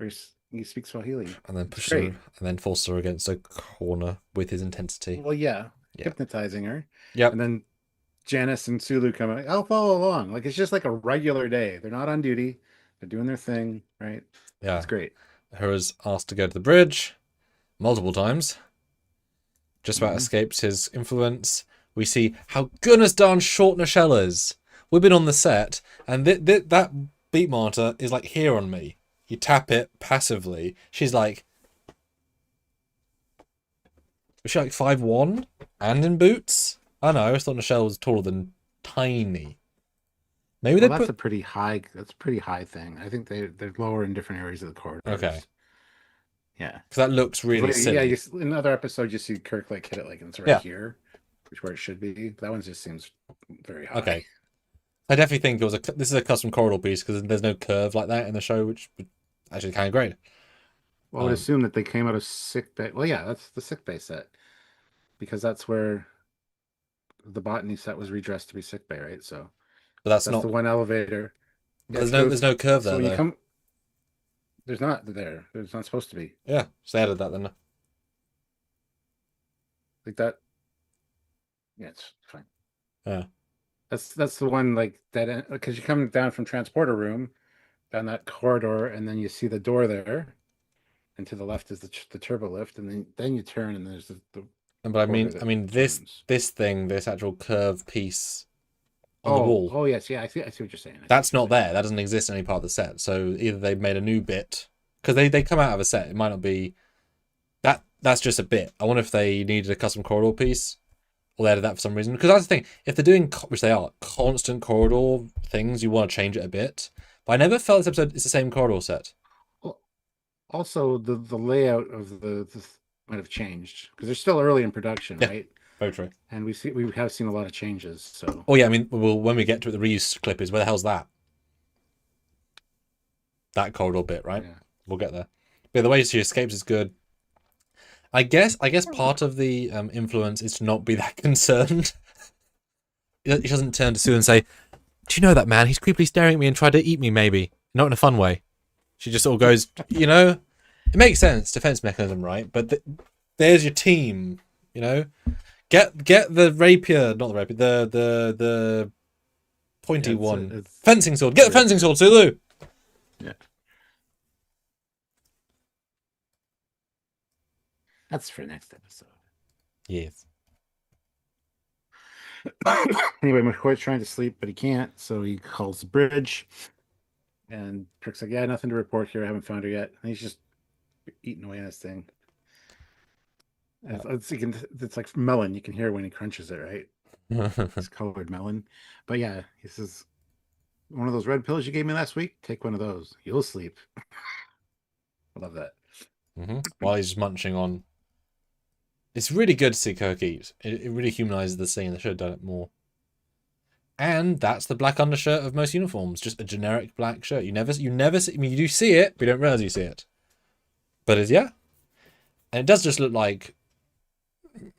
or you speak Swahili." And then It's pushes her, great. and then forces her against a corner with his intensity. Well, yeah, Yeah. hypnotizing her, Yep. and then Janice and Sulu come out. I'll follow along. Like it's just like a regular day. They're not on duty. They're doing their thing, right? Yeah. It's great. Her is asked to go to the bridge multiple times. Just about Hmm. escapes his influence. We see how goodness darn short Nichelle is. We've been on the set, and that beat monitor is like here on me. You tap it passively. She's like, is she like 5'1" and in boots? I know. I thought Nichelle was taller than tiny. Maybe Well, they put that's a pretty high thing. I think they're lower in different areas of the okay corridors. Yeah. because that looks really Because yeah, silly. in other episodes you see Kirk like hit it like it's right Yeah. here, which is where it should be. That one just seems very high. Okay. I definitely think this is a custom corridor piece because there's no curve like that in the show, which is actually kind of great. Well, I would assume that they came out of sick bay. Well, yeah, that's the sick bay set because that's where the botany set was redressed to be sick bay, right? So But that's that's the not. one elevator. But Yeah, it there's goes. no curve So there when you though. come, there's not there. There's not supposed to be Yeah, so they added that then. like that. Yeah, it's fine. Yeah, That's the one like that because you come down from transporter room down that corridor, and then you see the door there, and to the left is the turbo lift, and then you turn, and there's the but corridor I that mean turns. this actual curve piece on the wall. Oh yes, yeah. I see what you're saying. I see what That's you're not saying. there. That doesn't exist in any part of the set. So either they made a new bit because they come out of a set. It might not be that. That's just a bit. I wonder if they needed a custom corridor piece or they added that for some reason. Because that's the thing. If they're doing, which they are, constant corridor things, you want to change it a bit. But I never felt this episode is the same corridor set. Well, also the layout of the might have changed because they're still early in production, Yeah, right? very true. And we have seen a lot of changes. So Oh yeah, I mean, well, when we get to it, the reuse clip is where the hell's that? That corridor bit, right? yeah, We'll get there. But the way she escapes is good. I guess part of the influence is to not be that concerned. He doesn't turn to Sue and say, "Do you know that man? He's creepily staring at me and tried to eat me. Maybe not in a fun way." She just sort of goes, it makes sense, defense mechanism, right? But there's your team, you know. Get the rapier, not the rapier, the pointy one, it's fencing sword. Get the fencing sword, Sulu. yeah. That's for next episode. Yes. Anyway, McCoy's trying to sleep, but he can't, so he calls the bridge. And Kirk's like, "Yeah, nothing to report here. I haven't found her yet." And he's just eating away on his thing. It's like melon. You can hear when he crunches it, right? It's colored melon. But yeah, he says, "One of those red pills you gave me last week. Take one of those. You'll sleep." I love that. While he's just munching on. It's really good to see Kirk eat. It really humanizes the scene. They should have done it more. And that's the black undershirt of most uniforms. Just a generic black shirt. You never see. I mean, you do see it, but you don't realize you see it. But yeah, and it does just look like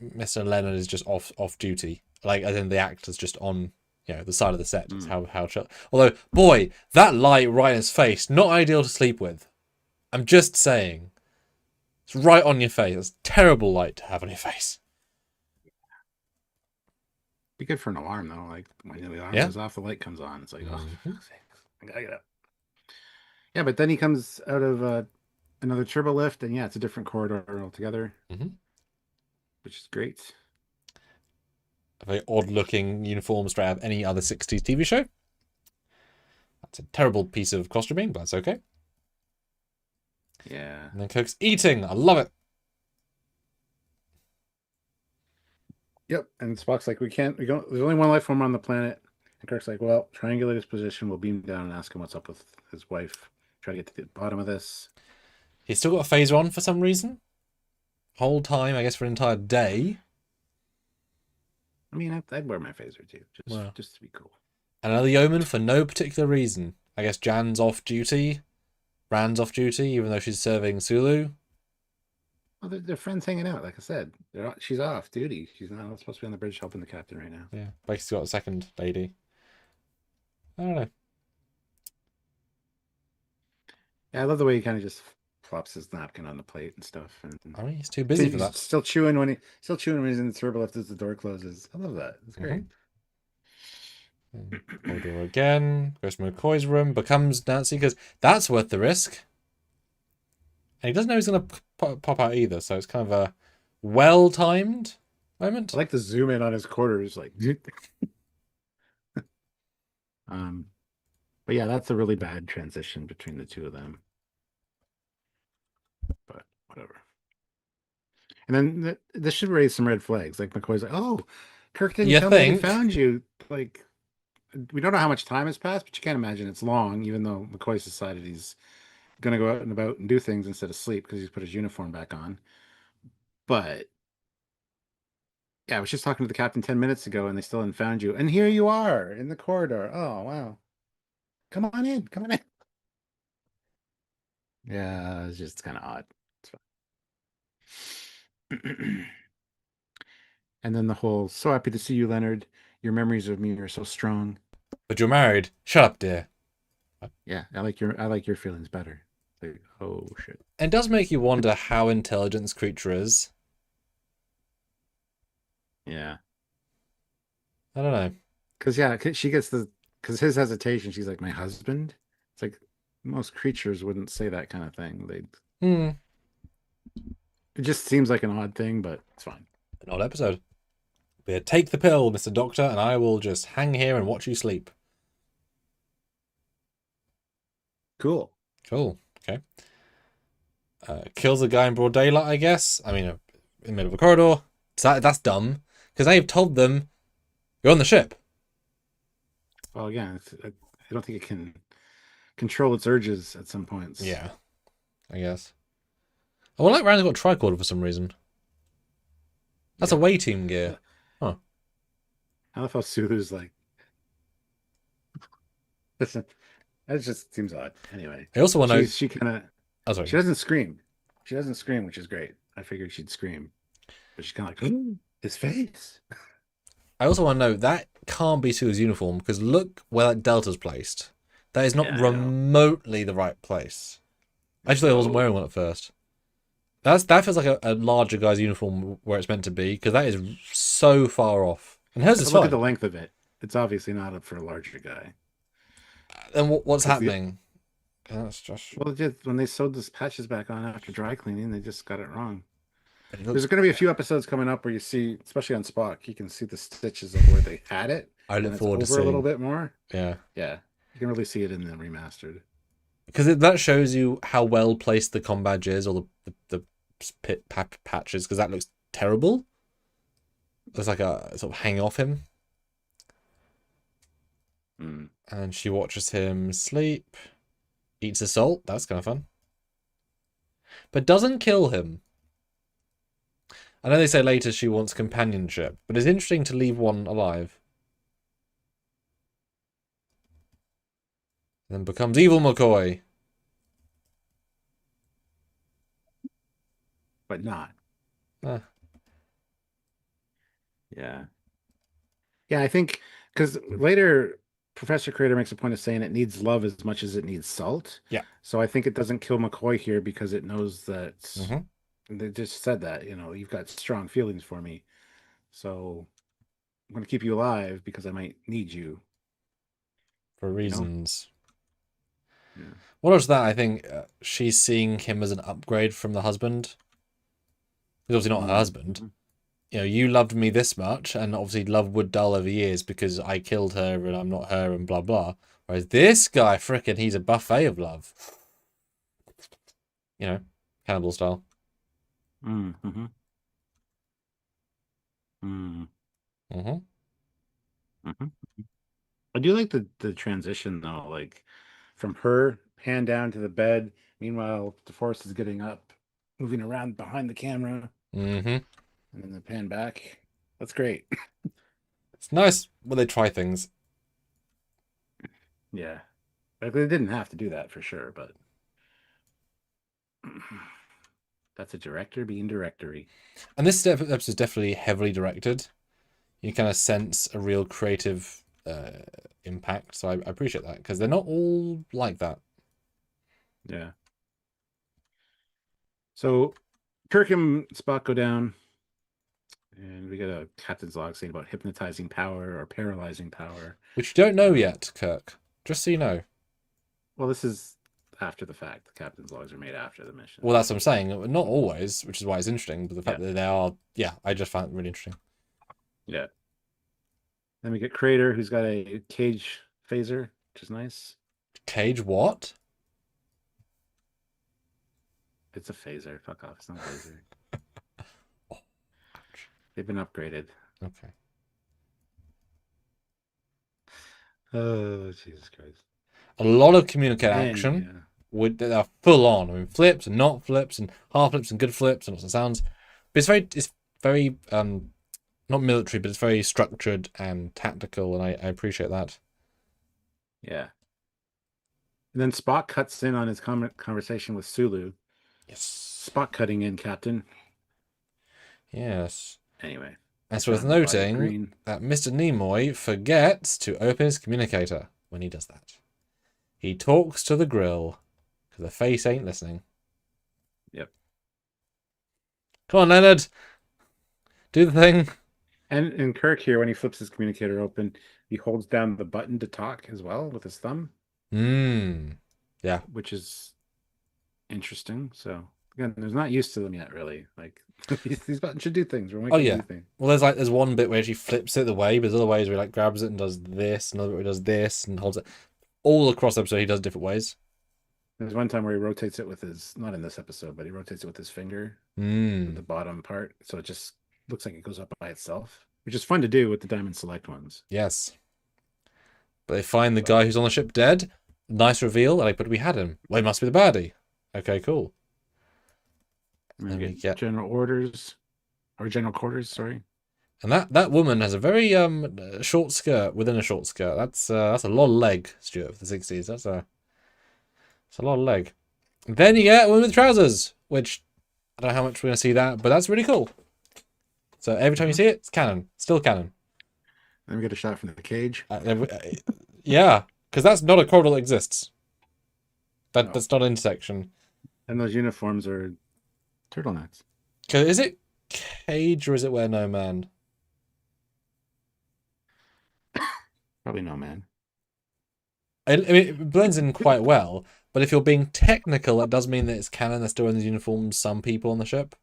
Mr. Leonard is just off duty. Like, as in the actor's just on, the side of the set. It's how although, boy, that light right in his face, not ideal to sleep with. I'm just saying. It's right on your face. It's terrible light to have on your face. Be good for an alarm though. Like when the alarm goes off, the light comes on. It's like, oh, I gotta get up. Yeah, but then he comes out of another turbo lift, and yeah, it's a different corridor altogether, which is great. A very odd-looking uniform straight out of any other 60s TV show. That's a terrible piece of costuming, but that's okay. Yeah. And then Kirk's eating. I love it. Yep. And Spock's like, we don't, there's only one life form on the planet. And Kirk's like, well, triangulate his position. We'll beam down and ask him what's up with his wife. Try to get to the bottom of this. He's still got a phaser on for some reason. Whole time, I guess, for an entire day. I mean, I'd wear my phaser too, just to be cool. And another yeoman for no particular reason. I guess Jan's off duty. Rand's off duty, even though she's serving Sulu. Well, they're friends hanging out. Like I said, she's off duty. She's not supposed to be on the bridge helping the captain right now. Yeah, basically got a second lady. I don't know. Yeah, I love the way he kind of just flops his napkin on the plate and stuff. And I mean, he's too busy for that. Still chewing when he's in the turbo lift as the door closes. I love that. It's great. Order again. Goes to McCoy's room. Becomes Nancy because that's worth the risk. And he doesn't know he's going to pop out either, so it's kind of a well-timed moment. I like the zoom in on his quarters, like. But yeah, that's a really bad transition between the two of them. But whatever. And then this should raise some red flags. Like McCoy's like, "Oh, Kirk didn't tell me he found you." Like, we don't know how much time has passed, but you can't imagine it's long. Even though McCoy's decided he's going to go out and about and do things instead of sleep because he's put his uniform back on. But Yeah, I was just talking to the captain 10 minutes ago and they still hadn't found you. And here you are in the corridor. Oh, wow. Come on in. Come on in. Yeah, it's just kind of odd. It's fine. And then the whole, so happy to see you, Leonard. Your memories of me are so strong. But you're married. Shut up, dear. Yeah, I like your feelings better. Like, oh shit. It does make you wonder how intelligent this creature is. Yeah. I don't know. Cause she gets cause his hesitation, she's like, my husband? It's like most creatures wouldn't say that kind of thing. Hmm. It just seems like an odd thing, but it's fine. An odd episode. But take the pill, Mr. Doctor, and I will just hang here and watch you sleep. Cool. Cool. Okay. Kills a guy in broad daylight, I guess. I mean, in the middle of a corridor. So that's dumb. Because they've told them, you're on the ship. Well, again, I don't think it can control its urges at some points. Yeah, I guess. I like Rand's got tricorder for some reason. That's a way team gear. Huh. I love how Sulu's like, listen, that just seems odd. Anyway, I also want to know... she kind of, Oh, sorry. she doesn't scream. She doesn't scream, which is great. I figured she'd scream, but she's kind of like, "Ooh, his face." I also want to know, that can't be Sulu's uniform, because look where that delta's placed. That is not Yeah, remotely the right place. I just thought I wasn't wearing one at first. That feels like a larger guy's uniform where it's meant to be, because that is so far off. And hers is Look fine. at the length of it. It's obviously not up for a larger guy. Then what's happening? That's just... Well, just when they sewed those patches back on after dry cleaning, they just got it wrong. It There's looks... going to be a few episodes coming up where you see, especially on Spock, you can see the stitches of where they had it. I look forward to over a little seeing. bit more. Yeah. Yeah, you can really see it in the remastered. Because that shows you how well placed the comm badge is, or the patches, because that looks terrible. Looks like a sort of hanging off him. Mm. And she watches him sleep, eats a salt. That's kind of fun. But doesn't kill him. I know they say later she wants companionship, but it's interesting to leave one alive. And then becomes evil McCoy. But not. Ah. Yeah. Yeah, I think because later Professor Creator makes a point of saying it needs love as much as it needs salt. Yeah. So I think it doesn't kill McCoy here because it knows that Mm-hmm. they just said that, you've got strong feelings for me. So I'm going to keep you alive because I might need you. For reasons. Yeah. What else that? I think she's seeing him as an upgrade from the husband. He's obviously not her husband. You loved me this much, and obviously love would dull over years because I killed her and I'm not her and blah blah. Whereas this guy, frickin', he's a buffet of love. Cannibal style. Mm-hmm. Mm. Mm-hmm. Mm-hmm. I do like the transition though, like from her hand down to the bed. Meanwhile, DeForest is getting up, moving around behind the camera, Mm-hmm. and then the pan back. That's great. It's nice when they try things. Yeah. Like they didn't have to do that for sure, but that's a director being directory. And this episode is definitely heavily directed. You kind of sense a real creative impact. So I appreciate that, because they're not all like that. Yeah. So Kirk and Spock go down, and we get a captain's log saying about hypnotizing power or paralyzing power. Which you don't know yet, Kirk. Just so you know. Well, this is after the fact. The captain's logs are made after the mission. Well, that's what I'm saying. Not always, which is why it's interesting. But the fact that they are, I just found it really interesting. Yeah. Then we get Crater, who's got a cage phaser, which is nice. Cage what? It's a phaser. Fuck off. It's not a phaser. Oh, ouch. They've been upgraded. Okay. Oh, Jesus Christ. A lot of communicate action. Yeah. They're full on. I mean, flips and not flips and half flips and good flips and lots of sounds. But it's very not military, but it's very structured and tactical, and I appreciate that. Yeah. And then Spock cuts in on his conversation with Sulu. Yes. Spock cutting in, Captain. Yes. Anyway. It's Turn worth on the body noting green. that Mr. Nimoy forgets to open his communicator when he does that. He talks to the grill because the face ain't listening. Yep. Come on, Leonard. Do the thing. And Kirk here, when he flips his communicator open, he holds down the button to talk as well with his thumb. Yeah. Which is interesting. So again, there's not used to them yet, really. Like these buttons should do things. We're making do things. Well, there's one bit where she flips it the way, but there's other ways where he like grabs it and does this, another bit where he does this and holds it. All across the episode, he does different ways. There's one time where he rotates it with his, not in this episode, but he rotates it with his finger, the bottom part, so it just looks like it goes up by itself, which is fun to do with the Diamond Select ones. Yes. But they find the guy who's on the ship dead. Nice reveal. Like, but we had him. Well, he must be the baddie. Okay, cool. And then we get general orders, or general quarters, sorry. And that woman has a very short skirt within a short skirt. That's a lot of leg, Stuart, for the 60s. That's a lot of leg. Then you get a woman with trousers, which I don't know how much we're gonna see that, but that's really cool. So every time you see it, it's canon. Still canon. Then we get a shot from the cage. Yeah, because that's not a corridor that exists. That's not an intersection. And those uniforms are turtlenecks. Is it Cage or is it Where No Man? Probably No Man. I mean, it blends in quite well, but if you're being technical, that does mean that it's canon. They're still wearing these uniforms, some people on the ship.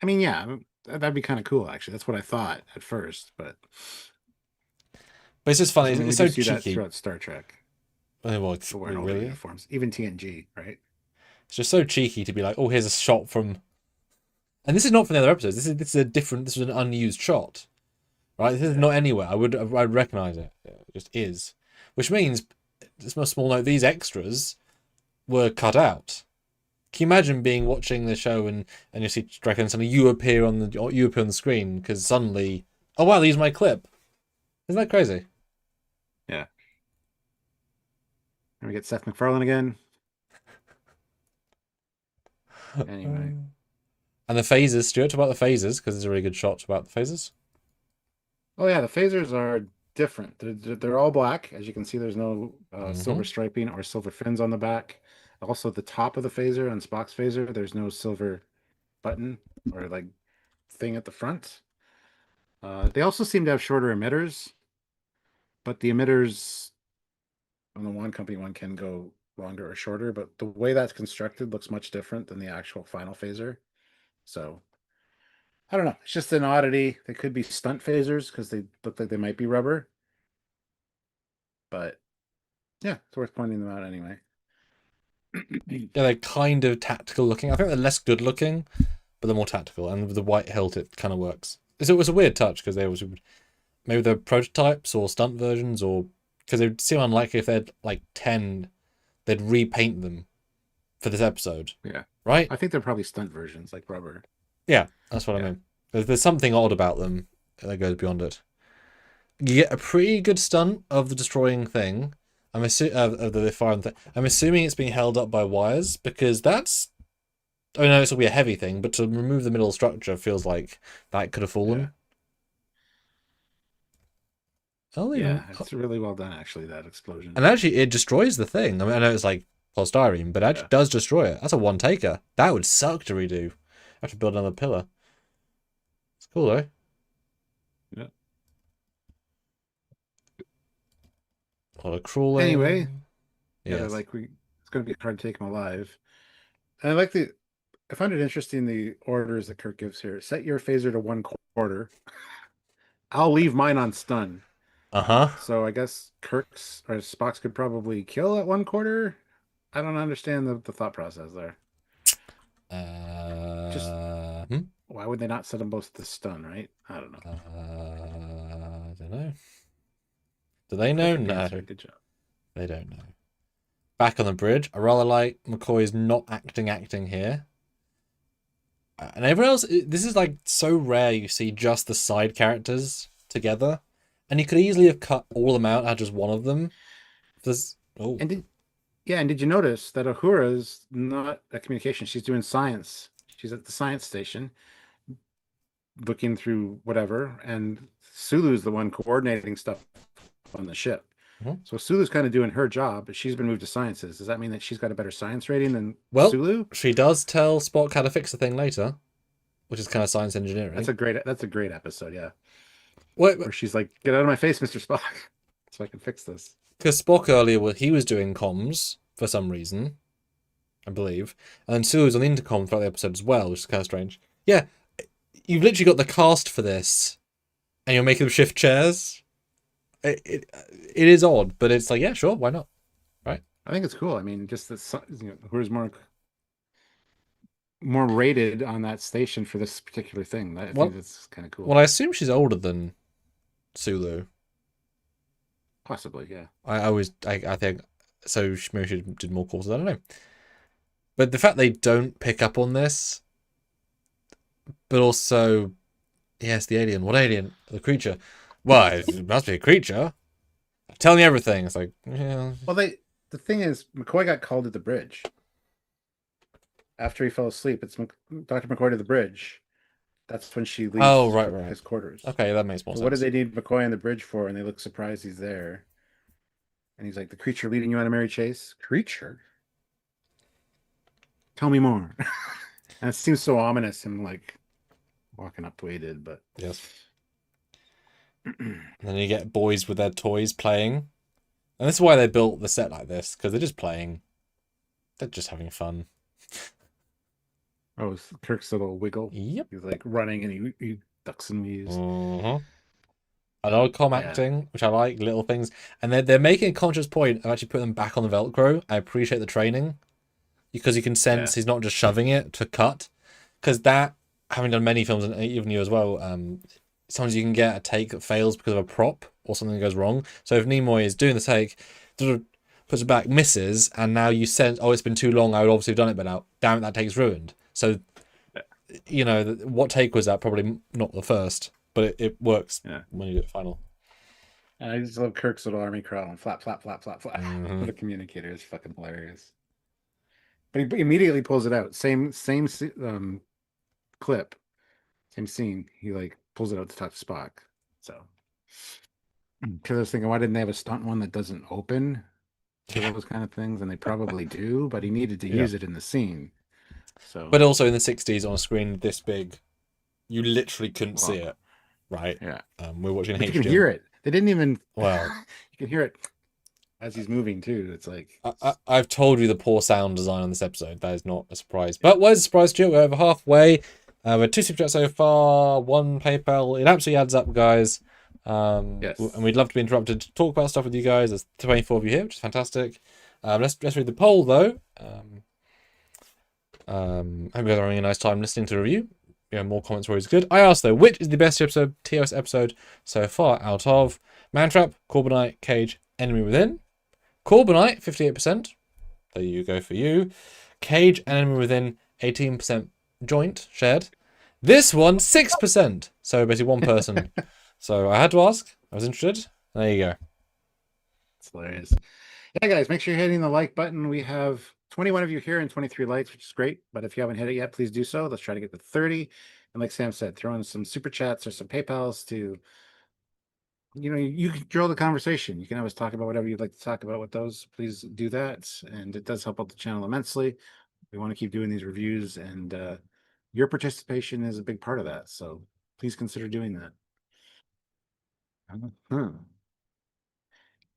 I mean, yeah, that'd be kind of cool, actually. That's what I thought at first, but it's just funny. It's so cheeky. That throughout Star Trek. Well, wearing all the uniforms, even TNG, right? It's just so cheeky to be like, oh, here's a shot from, and this is not from the other episodes. This is a different. This was an unused shot, right? This is not anywhere. I'd recognize it. It just is, which means, just a small note, these extras were cut out. Can you imagine watching the show and you see Trekyardians and suddenly you appear on the screen because suddenly, oh wow, they used my clip. Isn't that crazy? Yeah. And we get Seth MacFarlane again. Anyway. And the phasers, Stuart, about the phasers, because there's a really good shot about the phasers. Oh yeah, the phasers are different. They're all black. As you can see, there's no silver striping or silver fins on the back. Also, the top of the phaser on Spock's phaser, there's no silver button or like thing at the front. They also seem to have shorter emitters, but the emitters on the one company one can go longer or shorter, but the way that's constructed looks much different than the actual final phaser. So I don't know. It's just an oddity. They could be stunt phasers because they look like they might be rubber. But yeah, it's worth pointing them out anyway. Yeah, they're kind of tactical looking. I think they're less good looking, but they're more tactical. And with the white hilt, it kind of works. It was a weird touch because they was maybe they're prototypes or stunt versions, or because it would seem unlikely if they had like 10, they'd repaint them for this episode. Yeah. Right? I think they're probably stunt versions, like rubber. Yeah, that's what I mean. There's something odd about them that goes beyond it. You get a pretty good stunt of the destroying thing. Of the firing thing. I'm assuming it's being held up by wires because that's. I know this will be a heavy thing, but to remove the middle structure feels like that could have fallen. Yeah. Oh yeah, it's really well done, actually, that explosion. And actually, it destroys the thing. I mean, I know it's like polystyrene, but it actually does destroy it. That's a one taker. That would suck to redo. Have to build another pillar. It's cool though. Yeah. A lot of crawling. Anyway, it's going to be hard to take him alive. And I find it interesting the orders that Kirk gives here. Set your phaser to 1/4. I'll leave mine on stun. So I guess Kirk's or Spock's could probably kill at 1/4. I don't understand the thought process there. Why would they not set them both to stun, right? I don't know. I don't know. Do they know? No. Good job. They don't know. Back on the bridge. I rather like McCoy's not acting here. And everyone else, this is like so rare you see just the side characters together. And you could easily have cut all of them out, had just one of them. There's, oh, And did you notice that Ahura's not at communication? She's doing science. She's at the science station looking through whatever, and Sulu's the one coordinating stuff on the ship. mhm. So Sulu's kind of doing her job, but she's been moved to sciences. Does that mean that she's got a better science rating than Well, Sulu? she does tell Spock how to fix a thing later, which is kind of science engineering. That's a great episode, yeah. Wait, Where she's like, "Get out of my face, Mr. Spock, so I can fix this." because Spock earlier, he was doing comms for some reason, I believe. And then Sulu was on the intercom throughout the episode as well, which is kind of strange. Yeah, you've literally got the cast for this, and you're making them shift chairs. It is odd, but it's like, yeah, sure, why not? Right? I think it's cool. I mean, just that who's more rated on that station for this particular thing. I Well, think that's kind of well, cool. I assume she's older than Sulu. Possibly, yeah. I think so. Maybe she did more courses. I don't know. But the fact they don't pick up on this, but also, yes, the alien. What alien? The creature. Well, it must be a creature. Tell me everything. It's like, yeah. Well, the thing is, McCoy got called to the bridge after he fell asleep. It's Dr. McCoy to the bridge. That's when she Oh, leaves right. his quarters. Okay, that makes more So sense. what did they need McCoy on the bridge for? And they look surprised he's there. And he's like, "The creature leading you on a merry chase? Creature? Tell me more." And it seems so ominous, him like walking up the way he did, but Yes. And then you get boys with their toys playing. And this is why they built the set like this, because they're just playing. They're just having fun. oh, it's Kirk's little wiggle. Yep. He's like running and he ducks and weaves. Uh-huh. And old com Yeah. acting, which I like, little things. And they're making a conscious point of actually putting them back on the Velcro. I appreciate the training. Because you can sense he's not just shoving it to cut. Because that, having done many films, and even you as well, sometimes you can get a take that fails because of a prop or something that goes wrong. So if Nimoy is doing the take, puts it back, misses, and now you sense, oh, it's been too long, I would obviously have done it, but now, damn it, that take's ruined. So, you know, what take was that? Probably not the first, but it works when you do it final. And I just love Kirk's little army crawl and flap, flap, flap, flap, flap. Mhm. What a communicator is fucking hilarious. But he immediately pulls it out. Same clip, same scene. He like pulls it out to talk to Spock. So because I was thinking, why didn't they have a stunt one that doesn't open to those kind of things? And they probably do, but he needed to use it in the scene. So, But also in the 60s on a screen this big, you literally couldn't see it, right? Yeah. We're watching but HDR. you can hear it. They didn't even. Well, you can hear it as he's moving too. It's like I've told you the poor sound design on this episode. That is not a surprise. But what is a surprise to you? We're over halfway. We're 2 super chats so far, 1 PayPal. It absolutely adds up, guys. yes. And we'd love to be interrupted to talk about stuff with you guys. There's 24 of you here, which is fantastic. Let's read the poll though. Hope you guys are having a nice time listening to the review. You know, more comments are always good. I asked though, which is the best TOS episode so far out of Mantrap, Corbinite, Cage, Enemy Within? Corbinite, 58%. There you go for you. Cage and Enemy Within, 18% joint, shared. This one, 6%. So basically one person. So I had to ask. I was interested. There you go. It's hilarious. Yeah, guys, make sure you're hitting the like button. We have 21 of you here and 23 likes, which is great. But if you haven't hit it yet, please do so. Let's try to get to 30. And like Sam said, throw in some super chats or some PayPals to, you can drill the conversation. You can always talk about whatever you'd like to talk about with those. Please do that. And it does help out the channel immensely. We want to keep doing these reviews, and your participation is a big part of that. So please consider doing that.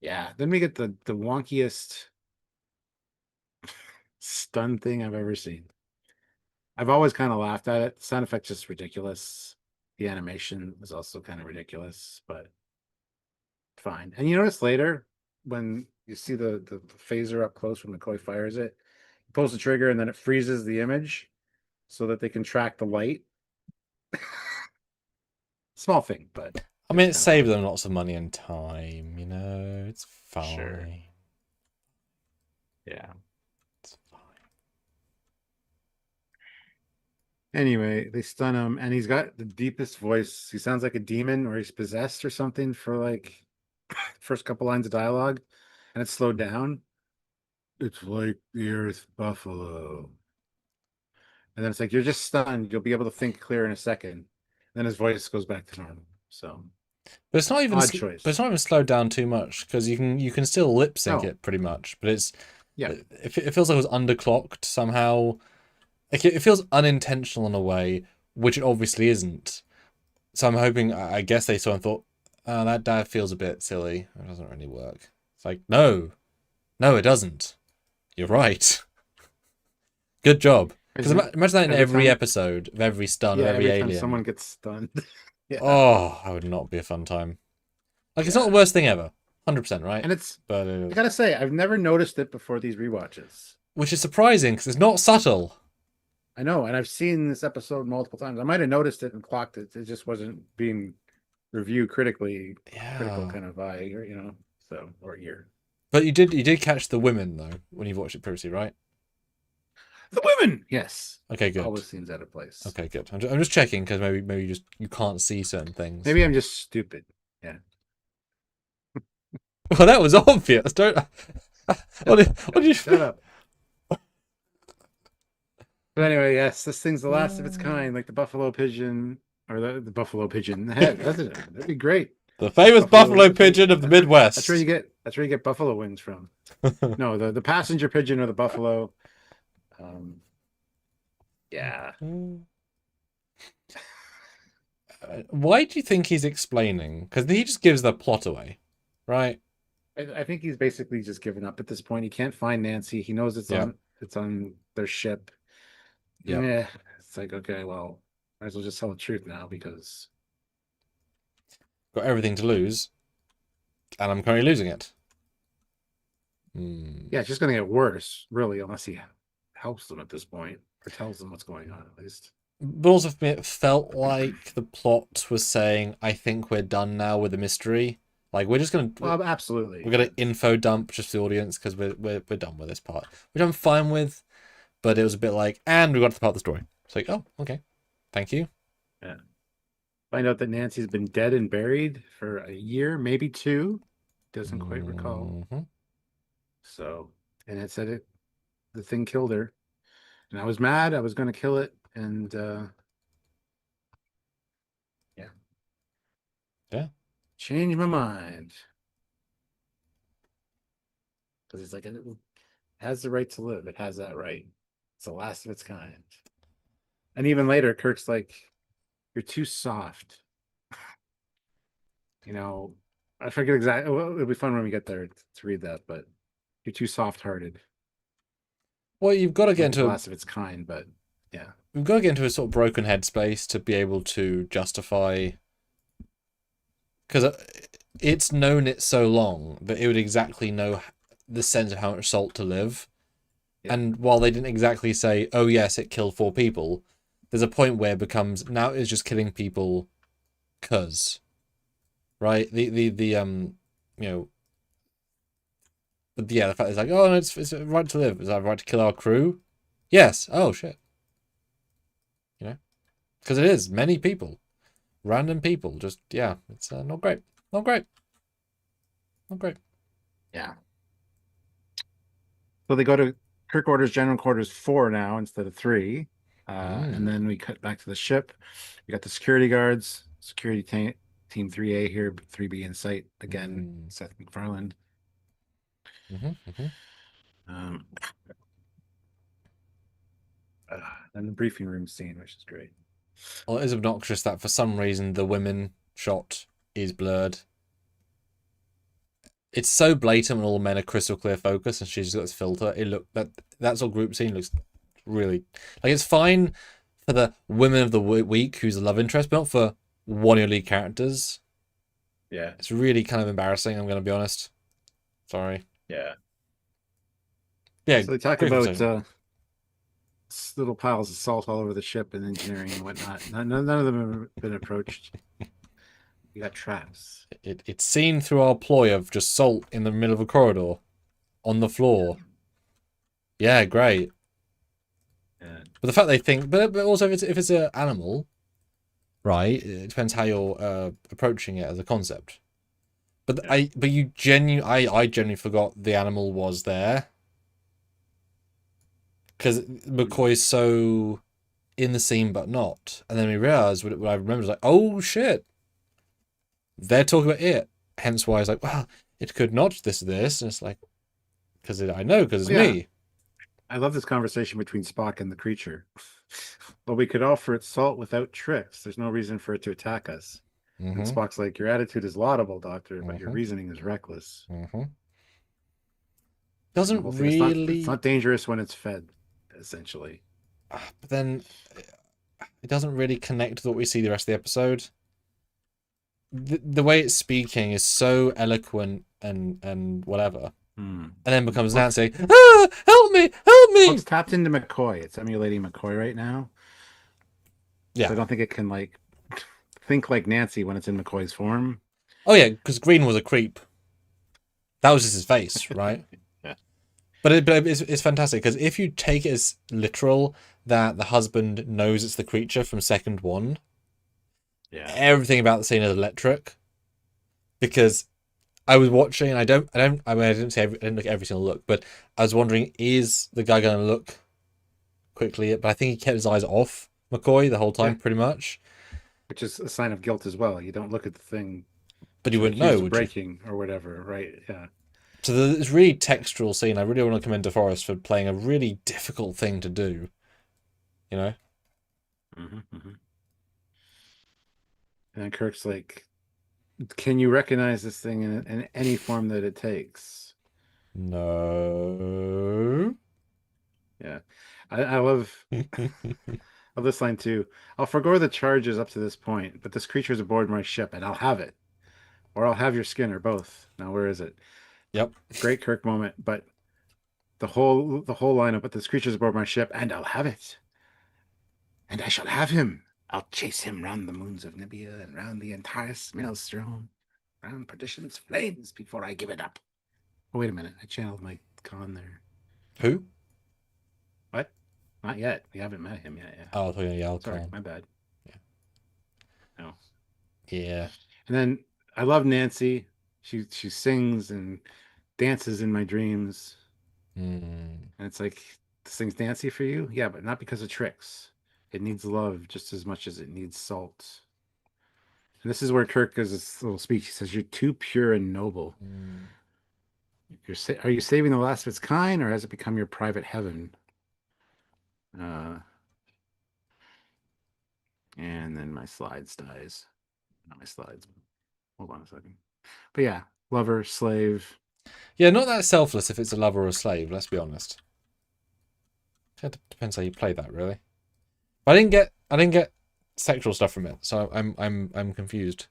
Yeah. Then we get the wonkiest stun thing I've ever seen. I've always kind of laughed at it. The sound effect's just ridiculous. The animation is also kind of ridiculous, but fine. And you notice later when you see the phaser up close when McCoy fires it, he pulls the trigger and then it freezes the image so that they can track the light. Small thing, but I mean, it saved them lots of money and time, you know? It's fine. Sure. Yeah. It's fine. Anyway, they stun him, and he's got the deepest voice. He sounds like a demon, or he's possessed or something for like first couple lines of dialogue, and it's slowed down. It's like the Earth Buffalo. And then it's like, you're just stunned. You'll be able to think clear in a second. Then his voice goes back to normal. So But it's not even odd but choice. it's not even slowed down too much because you can still lip sync No, it pretty much. But yeah. it feels like it was underclocked somehow. Like it feels unintentional in a way, which it obviously isn't. So I'm hoping, I guess they saw and thought, oh, that feels a bit silly. It doesn't really work. It's like, no, it doesn't. You're right. Good job. Because imagine that in every time, episode of every stun of yeah, every every time alien. someone gets stunned. Yeah. Oh, that would not be a fun time. Like, it's not the Yeah. worst thing ever. 100%, right? And it's, But I gotta say, I've never noticed it before these rewatches. which is surprising because it's not subtle. I know, and I've seen this episode multiple times. I might have noticed it and clocked it. It just wasn't being reviewed critically, critical Yeah. kind of eye, or so or ear. But you did catch the women though when you've watched it previously, right? The women, yes, Okay, good. always seems out of place. Okay, good. I'm just checking because maybe you can't see certain things. Maybe I'm just stupid. Yeah. Well, that was obvious. Don't. What did you? Shut up. But anyway, yes, this thing's the last of its kind, like the buffalo pigeon or the buffalo pigeon. Heck, that'd be great. The famous buffalo pigeon of the Midwest. That's where you get buffalo wings from. No, the passenger pigeon or the buffalo. Yeah. Why do you think he's explaining? Because he just gives the plot away, right? I think he's basically just given up at this point. He can't find Nancy. He knows it's on their ship. Yeah. It's like, okay, well, might as well just tell the truth now because Got everything to lose, and I'm currently losing it. yeah, it's just gonna get worse, really, unless he helps them at this point or tells them what's going on at least. But also for me, it felt like the plot was saying, "I think we're done now with the mystery. Like we're just gonna, Well, absolutely. we're gonna info dump just the audience because we're done with this part, which I'm fine with." But it was a bit like, and we got to the part of the story. It's like, oh, okay, thank you. Yeah. Find out that Nancy's been dead and buried for a year, maybe two. Doesn't quite recall. Mhm. So, and it said the thing killed her. And I was mad. I was going to kill it. And yeah. Yeah. Change my mind. Because it's like, it has the right to live. It has that right. It's the last of its kind. And even later, Kirk's like, you're too soft. I forget exactly. Well, it'll be fun when we get there to read that, but you're too soft-hearted. Well, you've got to get Like the into last of its kind, but yeah. we've got to get into a sort of broken headspace to be able to justify, because it's known it so long that it would exactly know the sense of how much salt to live. Yeah. And while they didn't exactly say, "Oh yes, it killed 4 people," there's a point where it becomes now it's just killing people, right? But yeah, the fact is like, oh, no, it's a right to live. Is that right to kill our crew? Yes. Oh shit. Because it is many people, random people. Just yeah, it's not great. Not great. Not great. Yeah. So they go to Kirk orders General Quarters 4 now instead of 3. And then we cut back to the ship. We got the security guards, team 3A here, 3B in sight again. Seth MacFarlane. And the briefing room scene, which is great. Well, it is obnoxious that for some reason the women shot is blurred. It's so blatant when all the men are crystal clear focus and she's just got this filter. That sort of group scene looks really like it's fine for the women of the week who's a love interest, but not for one of your lead characters. Yeah, it's really kind of embarrassing. I'm going to be honest. Sorry. Yeah. Yeah. So they talk about little piles of salt all over the ship and engineering and whatnot. None of them have been approached. You got traps. It's seen through our ploy of just salt in the middle of a corridor, on the floor. Yeah, great. Yeah. But the fact they think, but also if it's an animal, right? It depends how you're approaching it as a concept. But Yeah. I genuinely forgot the animal was there because McCoy's so in the scene but not, and then we realized what I remember was like, oh shit, they're talking about it. Hence why I was like, well, it could not this, and it's like, because I know, because it's Yeah. me. I love this conversation between Spock and the creature. But we could offer it salt without tricks. There's no reason for it to attack us. And Mm-hmm. Spock's like, your attitude is laudable, Doctor, but your Mm-hmm. reasoning is reckless. Mm-hmm. And the Doesn't whole thing, it's really, not dangerous when it's fed, essentially. but then it doesn't really connect with what we see the rest of the episode. The way it's speaking is so eloquent and whatever, and then becomes Nancy. Ah, help me, help Well, me. it's tapped into McCoy. It's emulating McCoy right now. Yeah. So I don't think it can like think like Nancy when it's in McCoy's form. Oh yeah, because Green was a creep. That was just his face, right? Yeah. But it's fantastic because if you take it as literal that the husband knows it's the creature from second one, Yeah. everything about the scene is electric. Because I was watching, and I mean, I didn't look at every single look, but I was wondering, is the guy going to look quickly? But I think he kept his eyes off McCoy the whole time, Yeah. pretty much. Which is a sign of guilt as well. You don't look at the thing But you you're wouldn't know, accused of would you? breaking or whatever, right? Yeah. So it's really textural scene. I really want to commend DeForest for playing a really difficult thing to do. You know? And then Kirk's like, can you recognize this thing in any form that it takes? No. Yeah. I love this line too. I'll forgo the charges up to this point, but this creature is aboard my ship and I'll have it. Or I'll have your skin or both. Now where is it? Yep. Great Kirk moment, but the whole lineup, but this creature's aboard my ship and I'll have it. And I shall have him. I'll chase him round the moons of Nibia and round the entire maelstrom, round perdition's flames before I give it up. Oh, wait a minute. I channeled my con there. Who? What? Not yet. We haven't met him yet. Yeah. Oh, I thought you were Yalcon. Sorry, my bad. Yeah. No. Yeah. And then I love Nancy. She sings and dances in my dreams. Mm. And it's like, this thing's Nancy for you? Yeah, but not because of tricks. It needs love just as much as it needs salt. And this is where Kirk does this little speech. He says, "You're too pure and noble. Mm. Are you saving the last of its kind, or has it become your private heaven?" And then my slides dies. Not my slides. Hold on a second. But yeah, lover, slave. Yeah, not that selfless if it's a lover or a slave, let's be honest. It depends how you play that, really. But I didn't get sexual stuff from it, so I'm confused.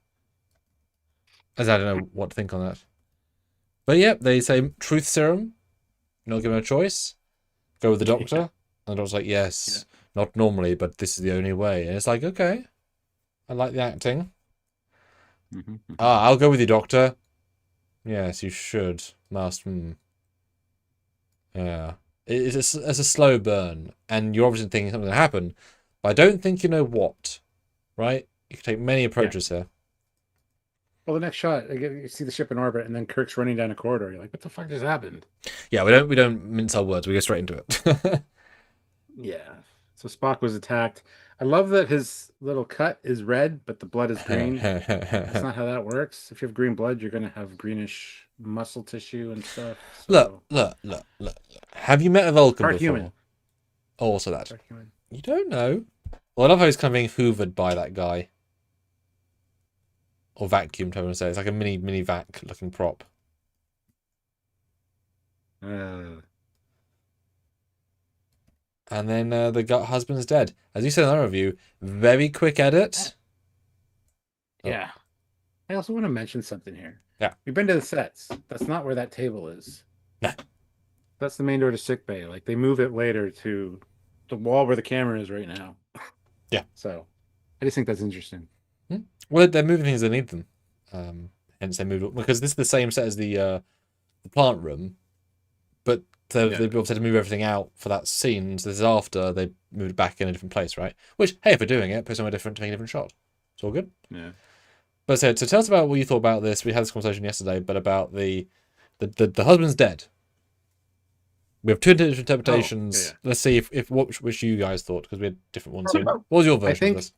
As I don't know what to think on that. But yeah, they say truth serum. You're not given a choice. Go with the doctor. Yeah. And the doctor's like, yes, not normally, but this is the only way. And it's like, okay. I like the acting. I'll go with you, doctor. Yes, you should. Must. Yeah. It's a slow burn, and you're obviously thinking something's going to happen, but I don't think you know what, right? You can take many approaches here. Well, the next shot, you see the ship in orbit, and then Kirk's running down a corridor. You're like, what the fuck just happened? Yeah, we don't mince our words. We go straight into it. Yeah. So Spock was attacked. I love that his little cut is red, but the blood is green. That's not how that works. If you have green blood, you're going to have greenish muscle tissue and stuff. So... Look. Have you met a Vulcan Part before? human. Also that. Part human. You don't know. Well, I love how he's kind of being hoovered by that guy. Or vacuumed, I want to say. It's like a mini vac looking prop. And then the husband's dead. As you said in our review, very quick edit. Yeah. I also want to mention something here. Yeah. We've been to the sets. That's not where that table is. No. That's the main door to sick bay. Like, they move it later to the wall where the camera is right now. Yeah. So I just think that's interesting. Well, they're moving things that need them. Hence they moved, because this is the same set as the plant room, but So they obviously had to move everything out for that scene. So this is after they moved back in a different place, right? Which, hey, if we're doing it, put somewhere different to make a different shot. It's all good. Yeah. But so tell us about what you thought about this. We had this conversation yesterday, but about the husband's dead. We have two different interpretations. Yeah. Let's see if which you guys thought, because we had different ones. So what was your version of this?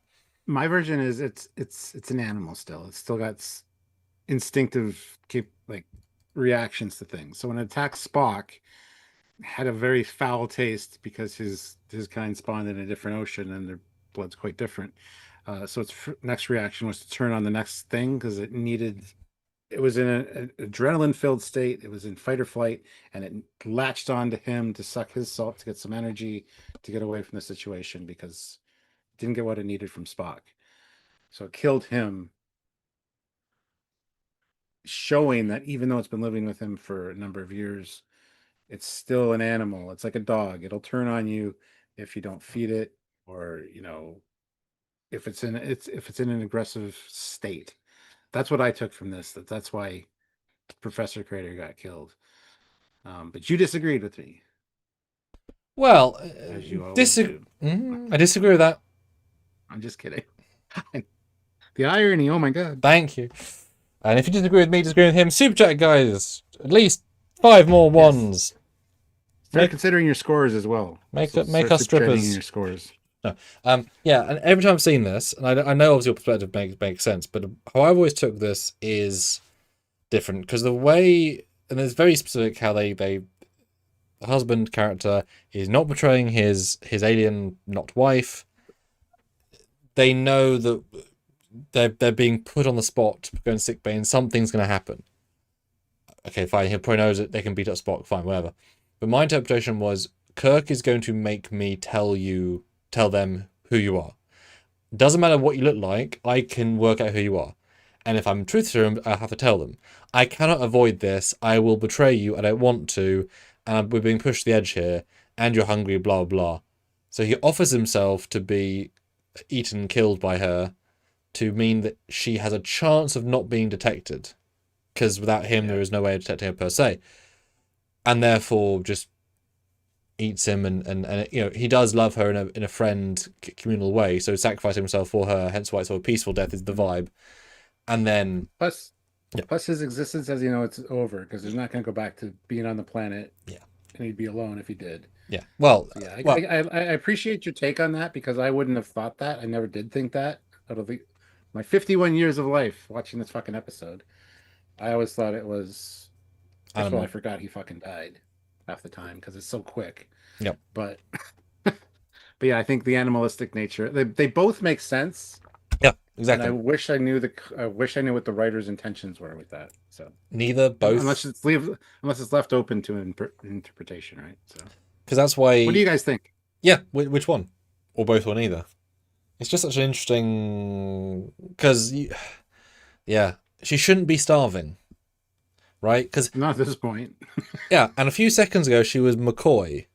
My version is it's an animal still. It's still got instinctive reactions to things. So when it attacks Spock, it had a very foul taste because his kind spawned in a different ocean and their blood's quite different. So its next reaction was to turn on the next thing because it was in an adrenaline-filled state. It was in fight or flight, and it latched onto him to suck his salt to get some energy to get away from the situation because it didn't get what it needed from Spock. So it killed him, showing that even though it's been living with him for a number of years, it's still an animal. It's like a dog. It'll turn on you if you don't feed it, or if it's in an aggressive state. That's what I took from this. That's why Professor Crater got killed. But you disagreed with me. Well, as you always do. I disagree with that. I'm just kidding. The irony, oh my god. Thank you. And if you disagree with me, disagree with him, super chat, guys. At least 5 more ones. Start considering your scores as well. Make us strippers. Your scores. No. Yeah, and every time I've seen this, and I know obviously your perspective makes sense, but how I've always took this is different because the way, and it's very specific how the husband character is not portraying his alien not wife. They know that they're being put on the spot to go in sick bay and something's going to happen. Okay, fine. He probably knows that they can beat up Spock. Fine, whatever. But my interpretation was Kirk is going to make me tell them who you are. Doesn't matter what you look like, I can work out who you are. And if I'm truthful to them, I have to tell them. I cannot avoid this. I will betray you. I don't want to. And we're being pushed to the edge here. And you're hungry, blah, blah. So he offers himself to be eaten, killed by her, to mean that she has a chance of not being detected. Because without him, there is no way of detecting her per se. And therefore, just eats him, and he does love her in a friend communal way, so sacrificing himself for her, hence why it's sort of peaceful death is the vibe. And then plus his existence, as it's over, because he's not going to go back to being on the planet, and he'd be alone if he did. I appreciate your take on that, because I wouldn't have thought that. I never did think that. Out of my 51 years of life watching this fucking episode, I always thought it was, first of all, I forgot he fucking died half the time because it's so quick. Yep. But yeah, I think the animalistic nature, they both make sense. Yeah, exactly. And I wish I knew what the writer's intentions were with that. So neither, both, unless it's left open to interpretation, right? So because that's why. What do you guys think? Yeah, which one, or both, or neither? It's just such an interesting, because she shouldn't be starving. Right? Because not at this point. Yeah, and a few seconds ago she was McCoy,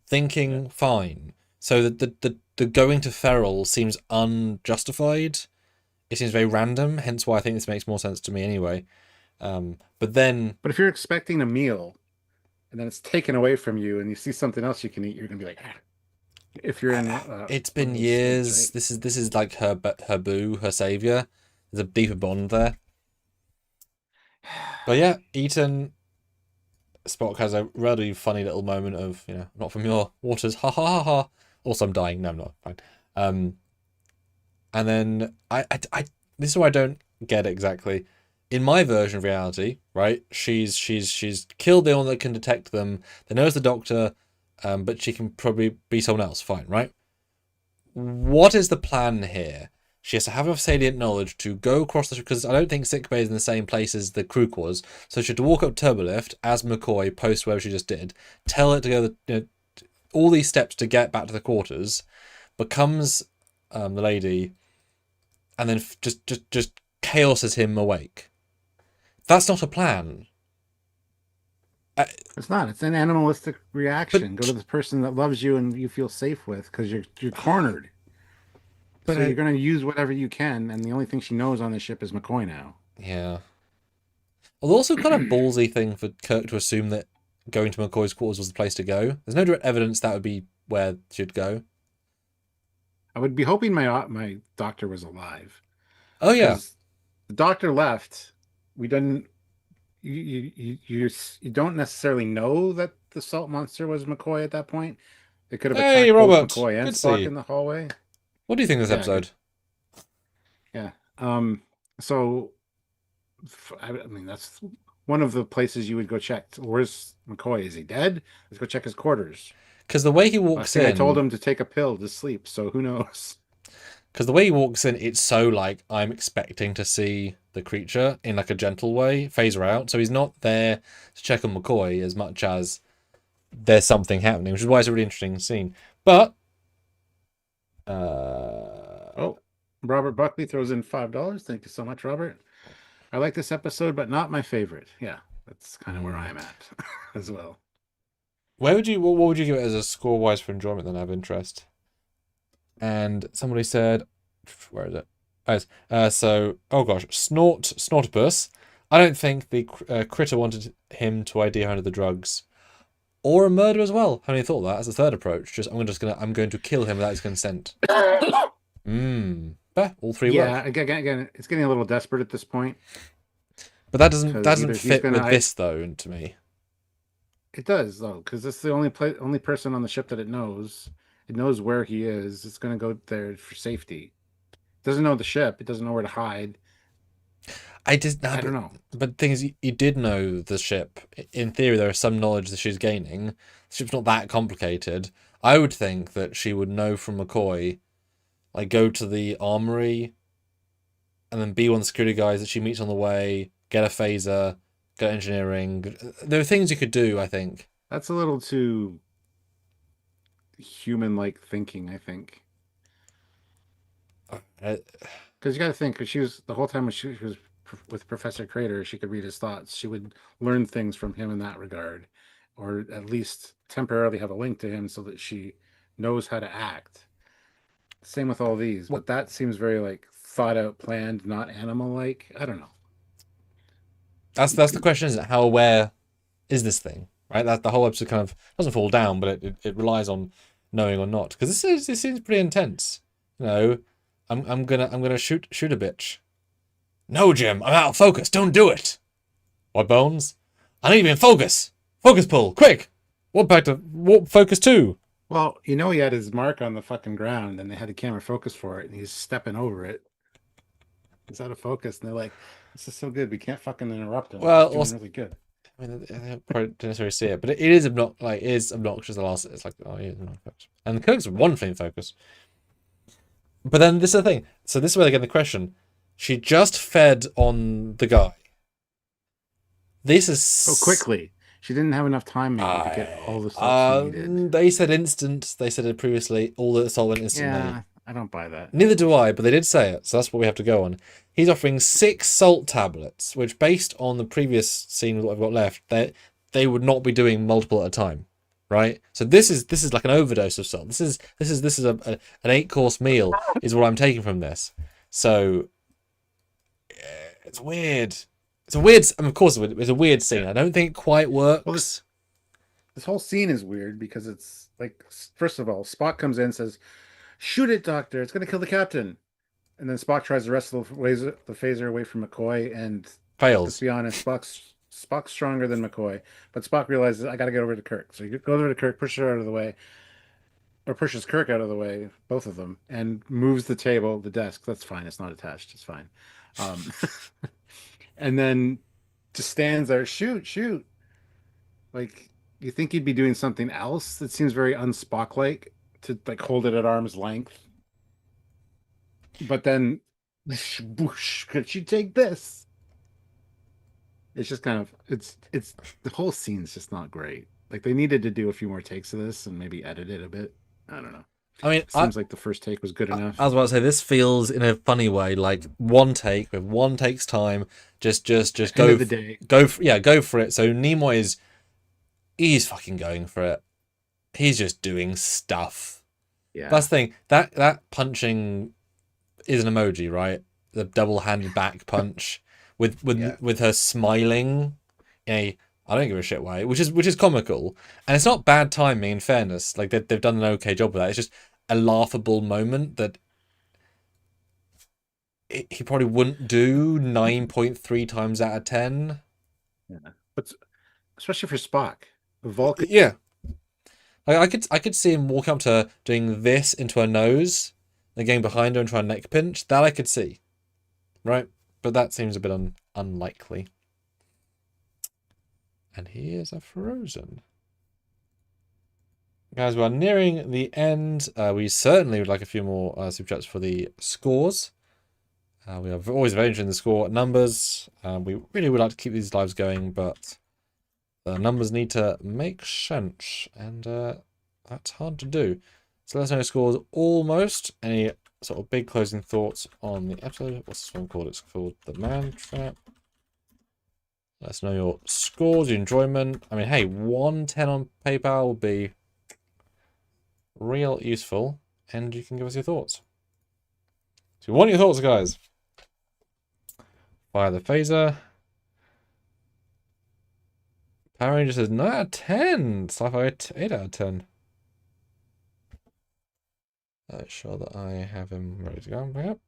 thinking fine. So the going to feral seems unjustified. It seems very random. Hence why I think this makes more sense to me anyway. But if you're expecting a meal, and then it's taken away from you, and you see something else you can eat, you're gonna be like, ah. If you're in, it's been years. Right? This is like her boo, her savior. There's a deeper bond there. But yeah, Eaton, Spock has a really funny little moment of, not from your waters, ha ha ha ha. Also, I'm dying. No, I'm not. Fine. And then I this is why I don't get it exactly. In my version of reality, right? She's killed the one that can detect them. They know it's the Doctor, but she can probably be someone else. Fine, right? What is the plan here? She has to have enough salient knowledge to go across because I don't think sickbay is in the same place as the crew was. So she had to walk up turbolift as McCoy post where she just did, tell it to go all these steps to get back to the quarters, becomes the lady, and then just chaoses him awake. That's not a plan. It's not. It's an animalistic reaction. Go to the person that loves you and you feel safe with, because you're cornered. But you're going to use whatever you can, and the only thing she knows on the ship is McCoy now. Yeah. Although also kind of ballsy thing for Kirk to assume that going to McCoy's quarters was the place to go. There's no direct evidence that would be where she'd go. I would be hoping my doctor was alive, Oh yeah. because the doctor left. We didn't. You don't necessarily know that the salt monster was McCoy at that point. It could have Hey attacked both Robert, McCoy and good to see Spock you. in the hallway. What do you think of this Yeah, episode? yeah. So I mean, that's one of the places you would go check. Where's McCoy? Is he dead? Let's go check his quarters. Because the way he I walks think I told in, him to take a pill to sleep, so who knows? it's so like I'm expecting to see the creature in like a gentle way, phase her out. So he's not there to check on McCoy as much as there's something happening, which is why it's a really interesting scene. But Oh, Robert Buckley throws in $5. Thank you so much, Robert. I like this episode, but not my favorite. Yeah, that's kind of where I'm at as well. what would you give it as a score wise for enjoyment then? I have interest. And somebody said, where is it? Oh gosh, Snortopus. I don't think the critter wanted him to ID her under the drugs, or a murder as well. Having thought that as a third approach, I'm going to kill him without his consent. All three Yeah, work. again, it's getting a little desperate at this point. But that doesn't Either he's fit gonna with this though. To me, It does though, because it's the only person on the ship that it knows. It knows where he is. It's going to go there for safety. It doesn't know the ship. It doesn't know where to hide. I don't know. But the thing is, you did know the ship. In theory, there is some knowledge that she's gaining. The ship's not that complicated. I would think that she would know from McCoy, like go to the armory, and then be one of the security guys that she meets on the way. Get a phaser, get engineering. There are things you could do. I think That's a little too human-like thinking, I think. Because you got to think, because she was the whole time when she was with Professor Crater, she could read his thoughts. She would learn things from him in that regard, or at least temporarily have a link to him so that she knows how to act. Same with all these, but that seems very like thought out, planned, not animal-like. I don't know. that's the question, isn't it? How aware is this thing? Right, that the whole episode kind of doesn't fall down, but it relies on knowing or not. Because this seems pretty intense. You know, I'm gonna shoot a bitch. No, Jim, I'm out of focus. Don't do it. What, Bones? I need to be in focus. Focus pull, quick. Warp focus 2. Well, he had his mark on the fucking ground, and they had a camera focus for it, and he's stepping over it. He's out of focus, and they're like, "This is so good, we can't fucking interrupt him." Well, He's doing really good. I mean, I probably didn't necessarily see it, but it is obnoxious. The last, it's like, oh, yeah, not focus. And the Kirk's wonderfully in focus. But then this is the thing. So this is where they get the question. She just fed on the guy. This is so quickly. She didn't have enough time maybe to get all the stuff she needed. They said instant. They said it previously. All the assault went instantly. Yeah, I don't buy that. Neither do I, but they did say it, so that's what we have to go on. He's offering 6 salt tablets, which, based on the previous scene with what I've got left, they would not be doing multiple at a time, right? So this is like an overdose of salt. This is an 8-course meal is what I'm taking from this. So it's weird. It's a weird. I mean, of course, it's a weird scene. I don't think it quite works. Well, this whole scene is weird because it's like, first of all, Spock comes in and says, "Shoot it, Doctor! It's going to kill the captain." And then Spock tries the rest of the phaser away from McCoy and Fails. Let's be honest, Spock's stronger than McCoy, but Spock realizes I got to get over to Kirk. So he goes over to Kirk, pushes her out of the way, or pushes Kirk out of the way, both of them, and moves the table, the desk. That's fine. It's not attached. It's fine. And then just stands there, shoot. Like, you think he'd be doing something else that seems very un-Spock-like, to like hold it at arm's length. But then, whoosh, could she take this? It's just kind of, it's the whole scene's just not great. Like, they needed to do a few more takes of this and maybe edit it a bit. I don't know. I mean, it seems like the first take was good enough. I was about to say, this feels in a funny way like one take with one take's time. Just go. End of the day. Go for it. So Nimoy he's fucking going for it. He's just doing stuff. Yeah. That's the thing. That punching is an emoji, right? The double-handed back punch with her smiling in a I don't give a shit way, which is comical, and it's not bad timing. In fairness, like they've done an okay job with that. It's just a laughable moment that he probably wouldn't do 9.3 times out of 10. Yeah. But especially for Spock, Vulcan. Yeah, I could see him walk up to her, doing this into her nose, then getting behind her and trying to neck pinch. That I could see, right? But that seems a bit unlikely. And here's a Frozen. Guys, we're nearing the end. We certainly would like a few more super chats for the scores. We are always very interested in the score numbers. We really would like to keep these lives going, but the numbers need to make sense, and that's hard to do. So let us know scores almost. Any sort of big closing thoughts on the episode? What's this one called? It's called The Man Trap. Let us know your scores, your enjoyment. I mean, hey, 110 on PayPal will be real useful, and you can give us your thoughts. So we want your thoughts, guys. Fire the phaser. Power Ranger says 9 out of 10. Sci-fi 8 out of 10. Sure that I have him ready to go. Yep.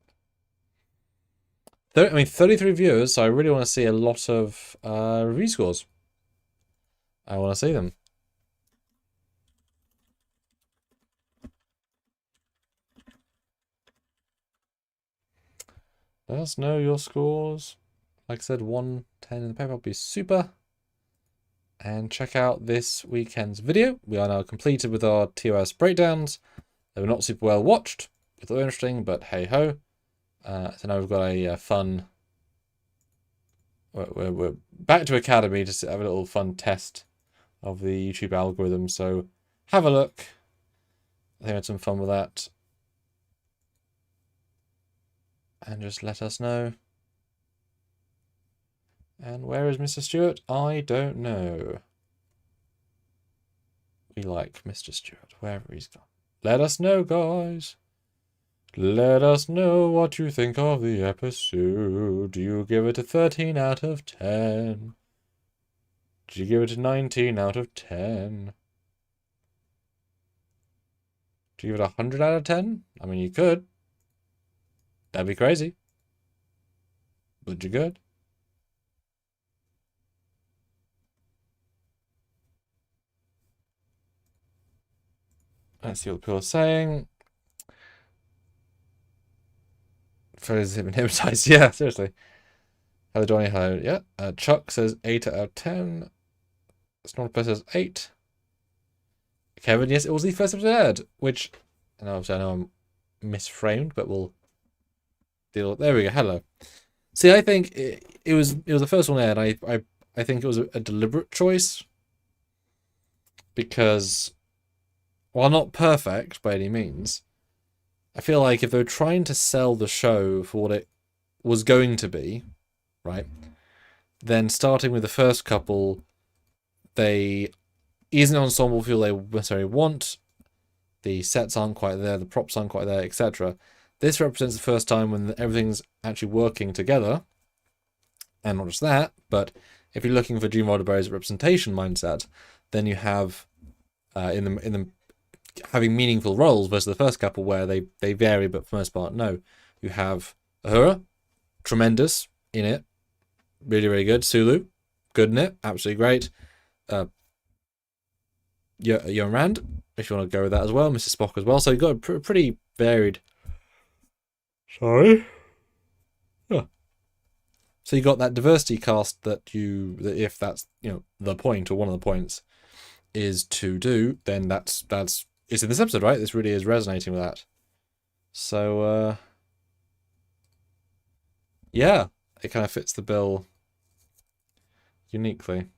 I mean, 33 viewers, so I really want to see a lot of review scores. I want to see them. Let us know your scores. Like I said, 110 in the paper would be super. And check out this weekend's video. We are now completed with our TOS breakdowns. They were not super well watched. We thought they were interesting, but hey ho. So now we've got a fun... We're back to Academy to have a little fun test of the YouTube algorithm. So have a look. I think I had some fun with that. And just let us know. And where is Mr. Stewart? I don't know. We like Mr. Stewart, wherever he's gone. Let us know, guys. Let us know what you think of the episode. Do you give it a 13 out of 10? Do you give it a 19 out of 10? Do you give it a 100 out of 10? I mean, you could. That'd be crazy. But you could. Let's see what people are saying. Photos hypnotized. Yeah, seriously. Hello, Johnny. Hello. Yeah. Chuck says 8 out of 10. Snortper says 8. Kevin, yes, it was the first episode aired, which, and obviously I know I'm misframed, but we'll deal. There we go. Hello. See, I think it was the first one aired. I think it was a deliberate choice because, while not perfect by any means, I feel like if they were trying to sell the show for what it was going to be, right, then starting with the first couple, they isn't an ensemble feel they necessarily want. The sets aren't quite there, the props aren't quite there, etc. This represents the first time when everything's actually working together. And not just that, but if you're looking for Gene Roddenberry's representation mindset, then you have in the having meaningful roles versus the first couple where they vary, but for the most part, no. You have Uhura, tremendous in it, really, really good. Sulu, good in it, absolutely great. Young Rand, if you want to go with that as well, Mrs. Spock as well. So you've got a pretty varied. Sorry. Yeah. So you got that diversity cast that if that's the point or one of the points is to do, then that's it's in this episode, right? This really is resonating with that. So yeah, it kind of fits the bill uniquely.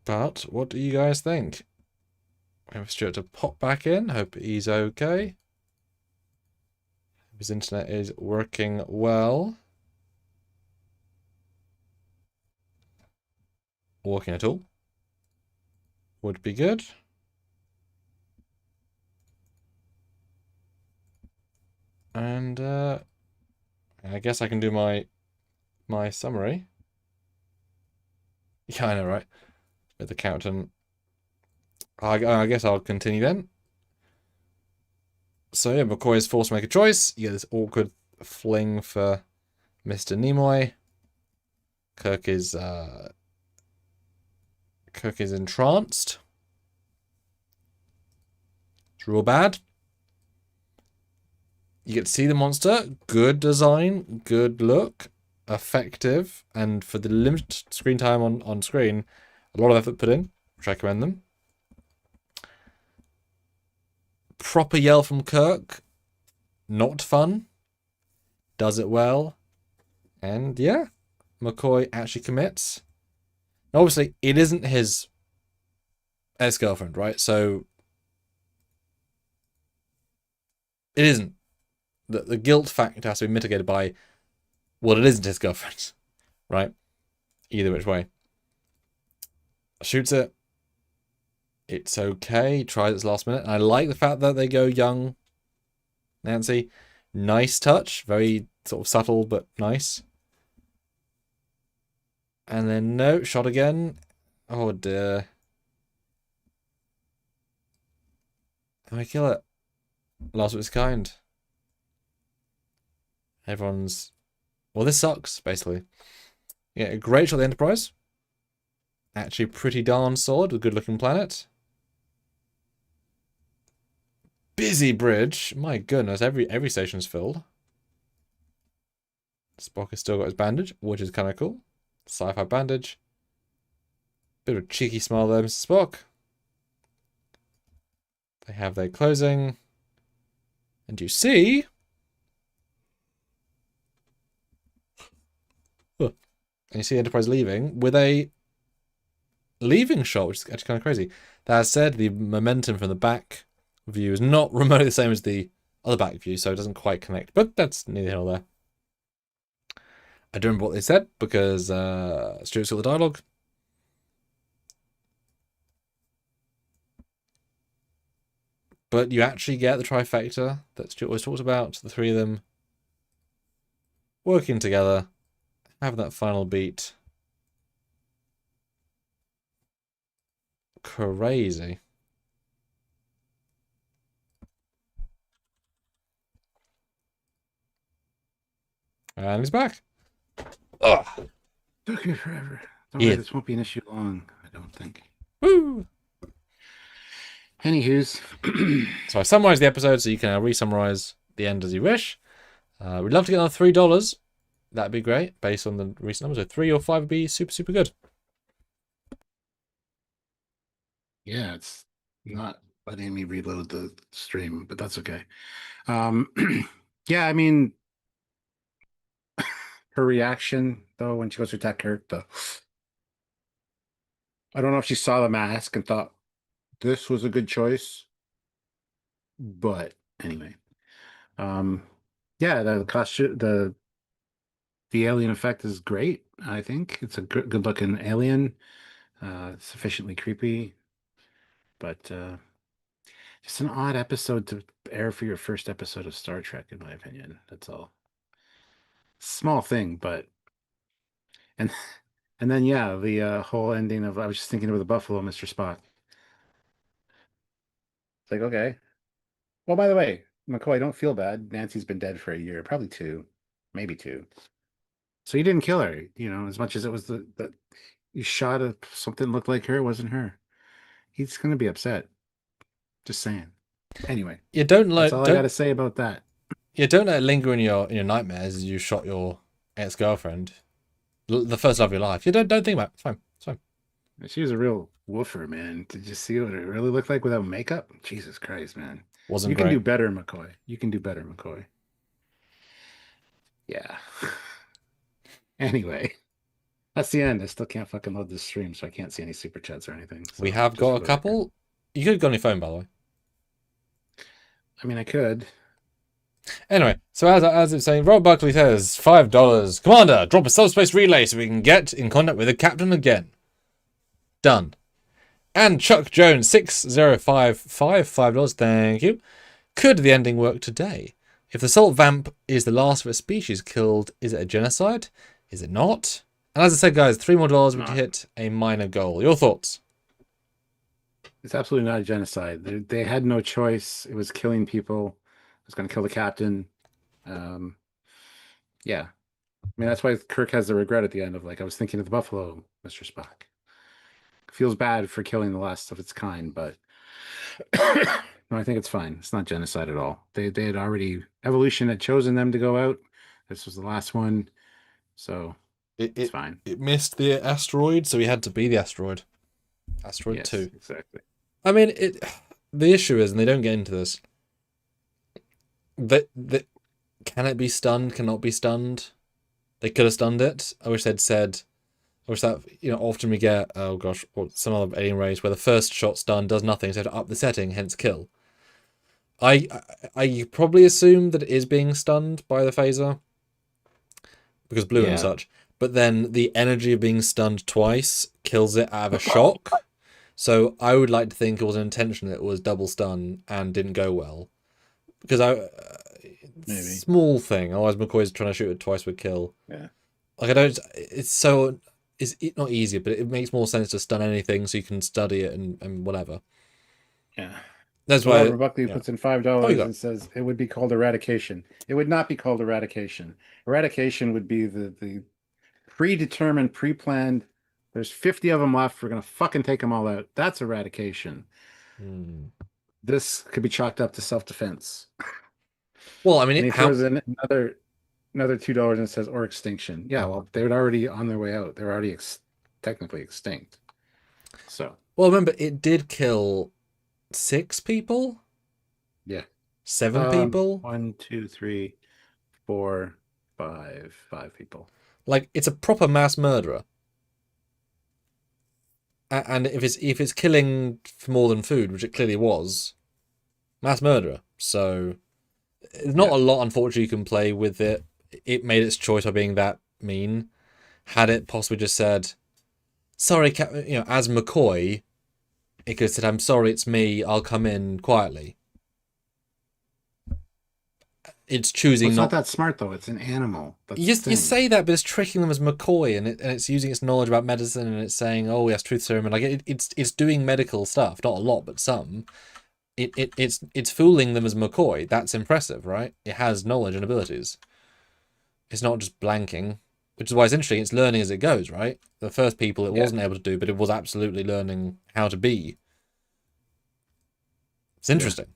But what do you guys think? We have Stuart to pop back in. Hope he's okay. His internet is working well. Working at all would be good. And I guess I can do my summary. Yeah, I know, right? With the captain. I guess I'll continue then. So yeah, McCoy is forced to make a choice. You get this awkward fling for Mr. Nimoy. Kirk is entranced. It's real bad. You get to see the monster. Good design, good look, effective, and for the limited screen time on screen, a lot of effort put in, which I commend them. Proper yell from Kirk. Not fun. Does it well. And yeah, McCoy actually commits. Now, obviously, it isn't his ex-girlfriend, right? So it isn't. The guilt factor has to be mitigated by, well, it isn't his girlfriend, right? Either which way. Shoots it. It's okay. He tries its last minute. And I like the fact that they go young Nancy. Nice touch. Very sort of subtle, but nice. And then, no, shot again. Oh, dear. And we kill it. Last of its kind. Everyone's... Well, this sucks, basically. Yeah, a great shot of the Enterprise. Actually, pretty darn solid with a good-looking planet. Busy bridge. My goodness, every station's filled. Spock has still got his bandage, which is kind of cool. Sci-fi bandage. Bit of a cheeky smile there, Mr. Spock. They have their closing. And you see... And you see Enterprise leaving with a leaving shot, which is actually kind of crazy. That said, the momentum from the back view is not remotely the same as the other back view, so it doesn't quite connect. But that's neither here nor there. I don't remember what they said because Stuart's got the dialogue. But you actually get the trifecta that Stuart always talks about. The three of them working together, having that final beat. Crazy. And he's back. Ugh. Took you forever. Don't Yeah. worry, this won't be an issue long, I don't think. Woo! Anywho's. So I summarized the episode so you can re-summarize the end as you wish. We'd love to get another $3. That'd be great, based on the recent numbers. So 3 or 5 would be super, super good. Yeah, it's not letting me reload the stream, but that's okay. Yeah, I mean, her reaction, though, when she goes to attack Kirk, I don't know if she saw the mask and thought this was a good choice. But anyway. Yeah, the costume, the alien effect is great, I think. It's a good looking alien. Sufficiently creepy. But just an odd episode to air for your first episode of Star Trek, in my opinion. That's all. Small thing, but and and then yeah, the whole ending of I was just thinking of the Buffalo, Mr. Spock. It's like, okay. Well, by the way, McCoy, don't feel bad. Nancy's been dead for a year, probably 2, maybe 2. So you didn't kill her, as much as it was the you shot something looked like her, it wasn't her. He's gonna be upset. Just saying. Anyway, You don't that's all I got to say about that. You don't let it linger in your nightmares as you shot your ex-girlfriend, the first love of your life. You don't think about it. It's fine. It's fine. She was a real woofer, man. Did you see what it really looked like without makeup? Jesus Christ, man. Wasn't You great. can do better, McCoy. You can do better, McCoy. Yeah. Anyway, that's the end. I still can't fucking load this stream, so I can't see any super chats or anything. So We have just got for a the couple. record. You could have got on your phone, by the way. I mean, I could. Anyway, so as it's saying, Rob Buckley says, $5. Commander, drop a subspace relay so we can get in contact with the captain again. Done. And Chuck Jones, 6055, $5. Thank you. Could the ending work today? If the salt vamp is the last of its species killed, is it a genocide? Is it not? And as I said, guys, $3 more would Not. hit a minor goal. Your thoughts? It's absolutely not a genocide. They had no choice. It was killing people. It was going to kill the captain. Um, yeah. I mean, that's why Kirk has the regret at the end of like, I was thinking of the buffalo, Mr. Spock. Feels bad for killing the last of its kind, but no, I think it's fine. It's not genocide at all. They had already evolution had chosen them to go out. This was the last one, so It, it's it fine. it missed the asteroid, so he had to be the asteroid. Asteroid Yes, 2. exactly. I mean, the issue is, and they don't get into this, that can it be stunned, cannot be stunned? They could have stunned it. I wish they'd said, I wish that, often we get, oh gosh, or some other alien race where the first shot stun does nothing, so to up the setting, hence kill. I probably assume that it is being stunned by the phaser because blue and Yeah. such, but then the energy of being stunned twice kills it out of a shock. So I would like to think it was an intention that it was double stun and didn't go well because Maybe. small thing. Otherwise, McCoy's trying to shoot it twice would kill. Yeah. Like I don't. It's so. It's not easier, but it makes more sense to stun anything so you can study it and whatever. Yeah. That's So why. Robert Buckley puts in $5 you go. and says it would be called eradication. It would not be called eradication. Eradication would be the predetermined, pre-planned. There's 50 of them left. We're gonna fucking take them all out. That's eradication. This could be chalked up to self-defense. Well, I mean, And he throws in another $2 and says or extinction. Yeah, well, they're already on their way out. They're already technically extinct. So. Well, remember, it did kill 6 people. Yeah. 7 people. 1, 2, 3, 4, 5 people. Like it's a proper mass murderer. And if it's killing for more than food, which it clearly was, mass murderer. So there's not a lot, unfortunately, you can play with it. It made its choice by being that mean. Had it possibly just said, "Sorry, as McCoy," it could have said, "I'm sorry, it's me. I'll come in quietly." It's choosing Well, it's not that smart though. It's an animal. That's you say that, but it's tricking them as McCoy, and it's using its knowledge about medicine, and it's saying, "Oh, yes, truth serum," and like it's doing medical stuff, not a lot, but some. It's fooling them as McCoy. That's impressive, right? It has knowledge and abilities. It's not just blanking, which is why it's interesting. It's learning as it goes, right? The first people it wasn't able to do, but it was absolutely learning how to be. It's interesting.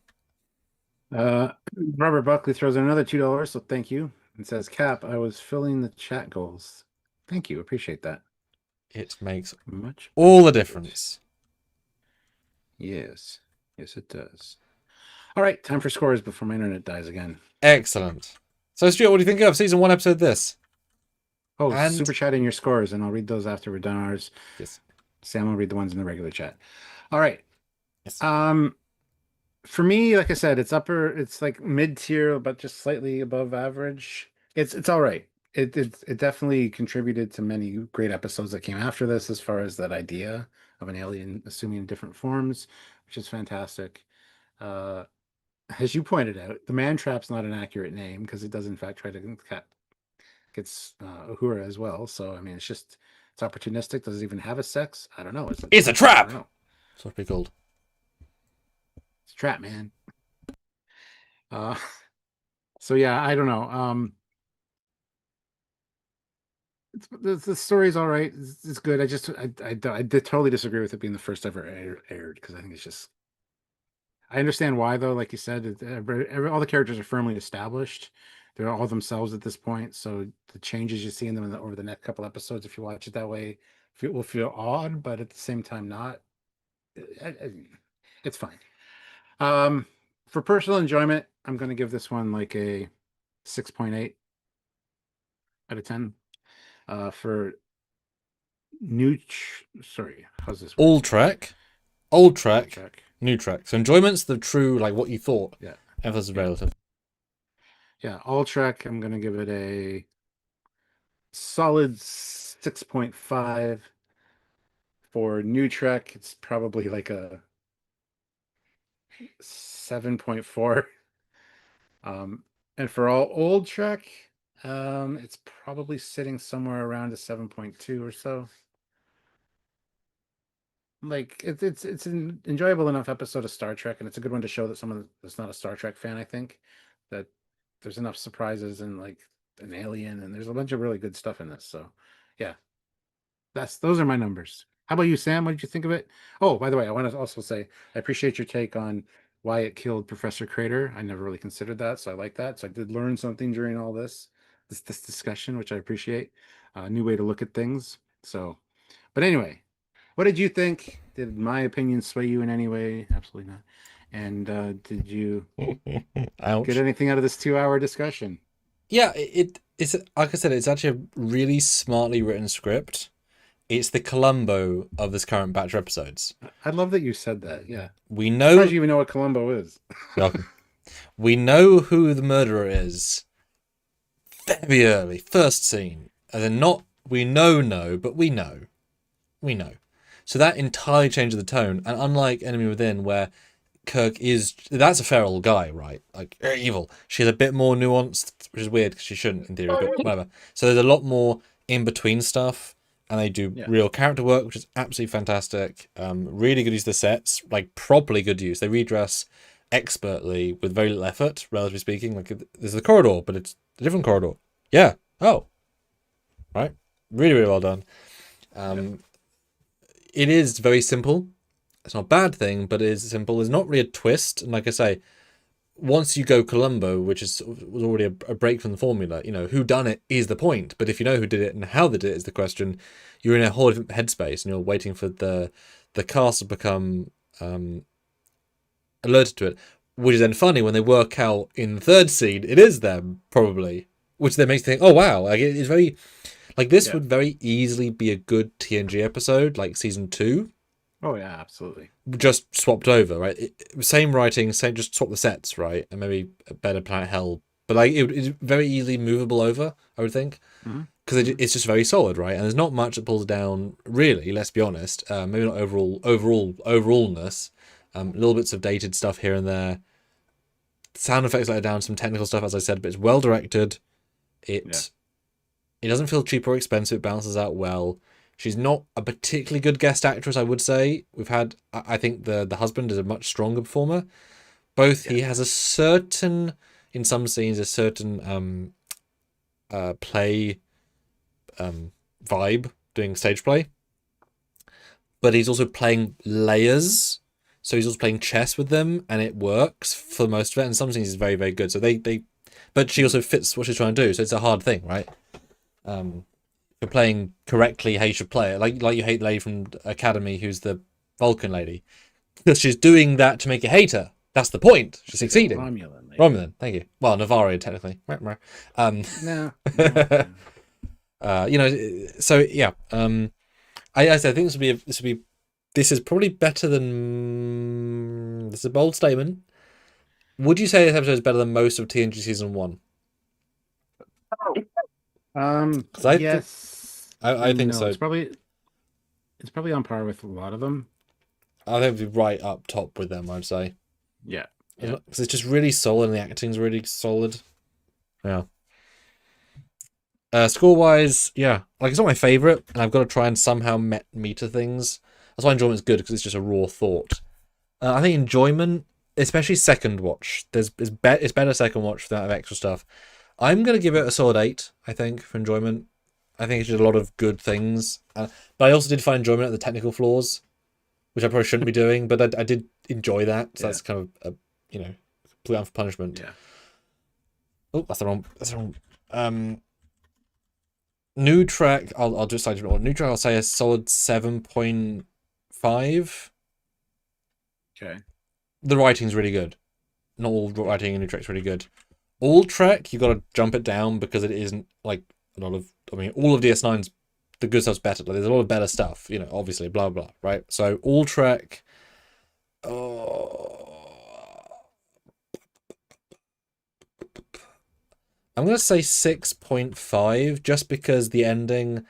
Robert Buckley throws in another $2, so thank you. And says, Cap, I was filling the chat goals. Thank you. Appreciate that. It makes much all the difference. Yes. Yes, it does. All right, time for scores before my internet dies again. Excellent. So, Stuart, what do you think of season 1, episode this? Oh, and super chat in your scores, and I'll read those after we're done ours. Yes. Sam will read the ones in the regular chat. All right. Yes. For me, like I said, it's like mid-tier, but just slightly above average. It's all right. It definitely contributed to many great episodes that came after this, as far as that idea of an alien assuming different forms, which is fantastic. As you pointed out, the man trap's not an accurate name because it does in fact try to gets Uhura as well. So I mean, it's opportunistic. Does it even have a sex? I don't know. It's a trap. That's what it'd be called. It's a trap, man. So yeah, I don't know. The story's all right. It's good. I totally disagree with it being the first ever aired because I think it's just. I understand why though. Like you said, all the characters are firmly established. They're all themselves at this point. So the changes you see in them over the next couple episodes, if you watch it that way, will feel odd, but at the same time not. It's fine. For personal enjoyment, I'm going to give this one like a 6.8 out of 10. For how's this work? Old Trek, new Trek. So enjoyment's the true, like what you thought. Yeah. Emphasis is relative. Yeah, all Trek, I'm going to give it a solid 6.5. For new Trek, it's probably like a 7.4. And for all old Trek, it's probably sitting somewhere around a 7.2 or so. Like it's an enjoyable enough episode of Star Trek, and it's a good one to show that someone that's not a Star Trek fan, I think, that there's enough surprises and like an alien, and there's a bunch of really good stuff in this. So, yeah, those are my numbers. How about you, Sam? What did you think of it? Oh, by the way, I want to also say I appreciate your take on why it killed Professor Crater. I never really considered that, so I like that. So I did learn something during all this discussion, which I appreciate. A new way to look at things. So, but anyway, what did you think? Did my opinion sway you in any way? Absolutely not. And did you get Ouch. anything out of this 2 hour discussion? Yeah, it's like I said, it's actually a really smartly written script. It's the Columbo of this current batch of episodes. I love that you said that. Yeah. We I'm surprised know you even know what Columbo is. we know who the murderer is very early, first scene. And then not we know, but we know. We know. So that entirely changes the tone. And unlike Enemy Within, where Kirk that's a feral guy, right? Like evil. She's a bit more nuanced, which is weird because she shouldn't in theory, but whatever. So there's a lot more in between stuff, and they do real character work, which is absolutely fantastic. Really good use of the sets, like properly good use. They redress expertly with very little effort, relatively speaking. Like this is the corridor, but it's a different corridor. Yeah. Oh. Right. Really, really well done. It is very simple. It's not a bad thing, but it is simple. There's not really a twist. And like I say, once you go Columbo, which was already a break from the formula, who done it is the point. But if you know who did it and how they did it is the question, you're in a whole different headspace and you're waiting for the cast to become alerted to it. Which is then funny when they work out in the third scene, it is them, probably. Which then makes you think, oh wow, like it's very like this would very easily be a good TNG episode, like season 2. Oh yeah, absolutely. Just swapped over, right? Same writing, just swap the sets, right? And maybe a better Planet Hell, but like it's very easily movable over, I would think, because it's just very solid, right? And there's not much that pulls it down, really. Let's be honest. Maybe not overallness. Little bits of dated stuff here and there. Sound effects let it down, some technical stuff, as I said, but it's well directed. It doesn't feel cheap or expensive. It balances out well. She's not a particularly good guest actress, I would say. I think the husband is a much stronger performer. He has a certain, in some scenes, a certain play vibe, doing stage play. But he's also playing layers. So he's also playing chess with them, and it works for most of it. And some scenes is very, very good. So but she also fits what she's trying to do. So it's a hard thing, right? For playing correctly how you should play it, like you hate the lady from Academy who's the Vulcan lady, because she's doing that to make you hate her. That's the point. She's succeeding. Romulan, thank you. Well, Navarro technically. No. So yeah. I think this is probably better than. This is a bold statement. Would you say this episode is better than most of TNG season 1? Yes. I think so. It's probably on par with a lot of them. I think it'd be right up top with them, I'd say. Yeah. Because it's just really solid and the acting's really solid. Yeah. Score-wise, yeah. Like, it's not my favourite, and I've got to try and somehow meter things. That's why enjoyment's good, because it's just a raw thought. I think enjoyment, especially second watch, it's better second watch without extra stuff. I'm going to give it a solid 8, I think, for enjoyment. I think it did a lot of good things. But I also did find enjoyment at the technical flaws, which I probably shouldn't be doing, but I did enjoy that. So that's kind of, complete unfair punishment. Yeah. Oh, that's the wrong. New Trek, I'll just say a different one. New Trek, I'll say a solid 7.5. Okay. The writing's really good. Not all writing in New Trek's really good. All Trek, you got to jump it down because it isn't like a lot of. I mean, all of DS9's the good stuff's better. Like, there's a lot of better stuff, obviously, blah blah, right? So all Trek. I'm gonna say 6.5, just because the ending.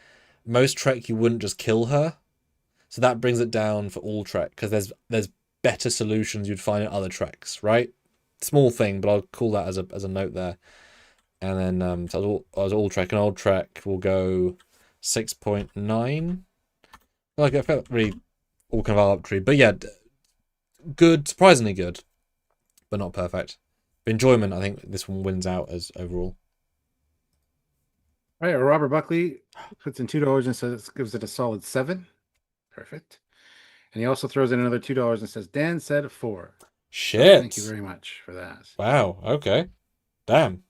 Most Trek, you wouldn't just kill her, so that brings it down for all Trek because there's better solutions you'd find in other Treks, right? small thing, but I'll call that as a note there. And then so I was all Trek, and old Trek will go 6.9. Like, I felt really all kind of arbitrary, but yeah, good, surprisingly good, but not perfect. For enjoyment, I think this one wins out as overall. All right, Robert Buckley puts in $2 and says gives it a solid 7. Perfect. And he also throws in another $2 and says Dan said 4. Shit. So thank you very much for that. Wow. Okay. Damn.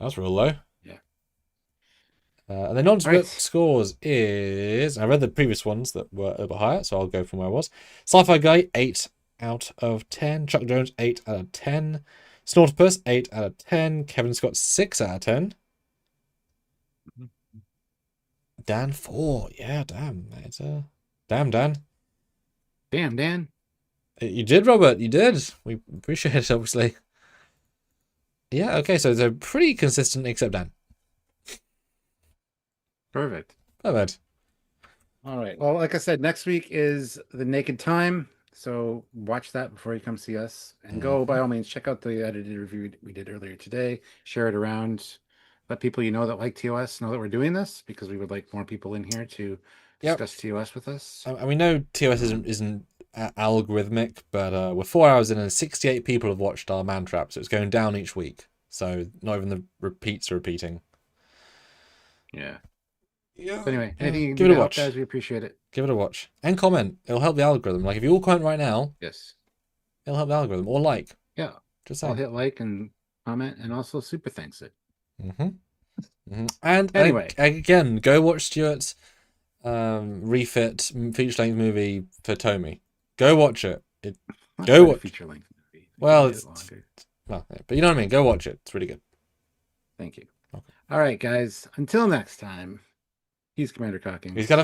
That's real low. Yeah. And the non-split Right. scores is, I read the previous ones that were a little bit higher, so I'll go from where I was. Sci-Fi Guy, 8 out of 10. Chuck Jones, 8 out of 10. Snortopus, 8 out of 10. Kevin Scott, 6 out of 10. Dan, 4. Yeah, damn. It's damn, Dan. Damn, Dan. You did, Robert. You did. We appreciate it, obviously. Yeah, okay, so they're pretty consistent, except Dan. Perfect. Perfect. All right. Well, like I said, next week is The Naked Time. So watch that before you come see us. And go, by all means, check out the edited review we did earlier today. Share it around. Let people you know that like TOS know that we're doing this, because we would like more people in here to discuss TOS with us. And we know TOS isn't algorithmic, but we're 4 hours in and 68 people have watched our Man Trap, so it's going down each week. So not even the repeats are repeating. Yeah. Yeah. So anyway, anything you can Give do it a to help, watch. guys, we appreciate it. Give it a watch. And comment. It'll help the algorithm. Like, if you all comment right now, yes, it'll help the algorithm. Or like. Yeah. Just I'll saying. hit like and comment and also super thanks it. And anyway, again, go watch Stuart's refit feature-length movie for Tommy. Go watch it. Go watch feature-length movie. Well, but you know what I mean. Go watch it. It's really good. Thank you. Okay. All right, guys. Until next time, he's Commander Cocking. He's got a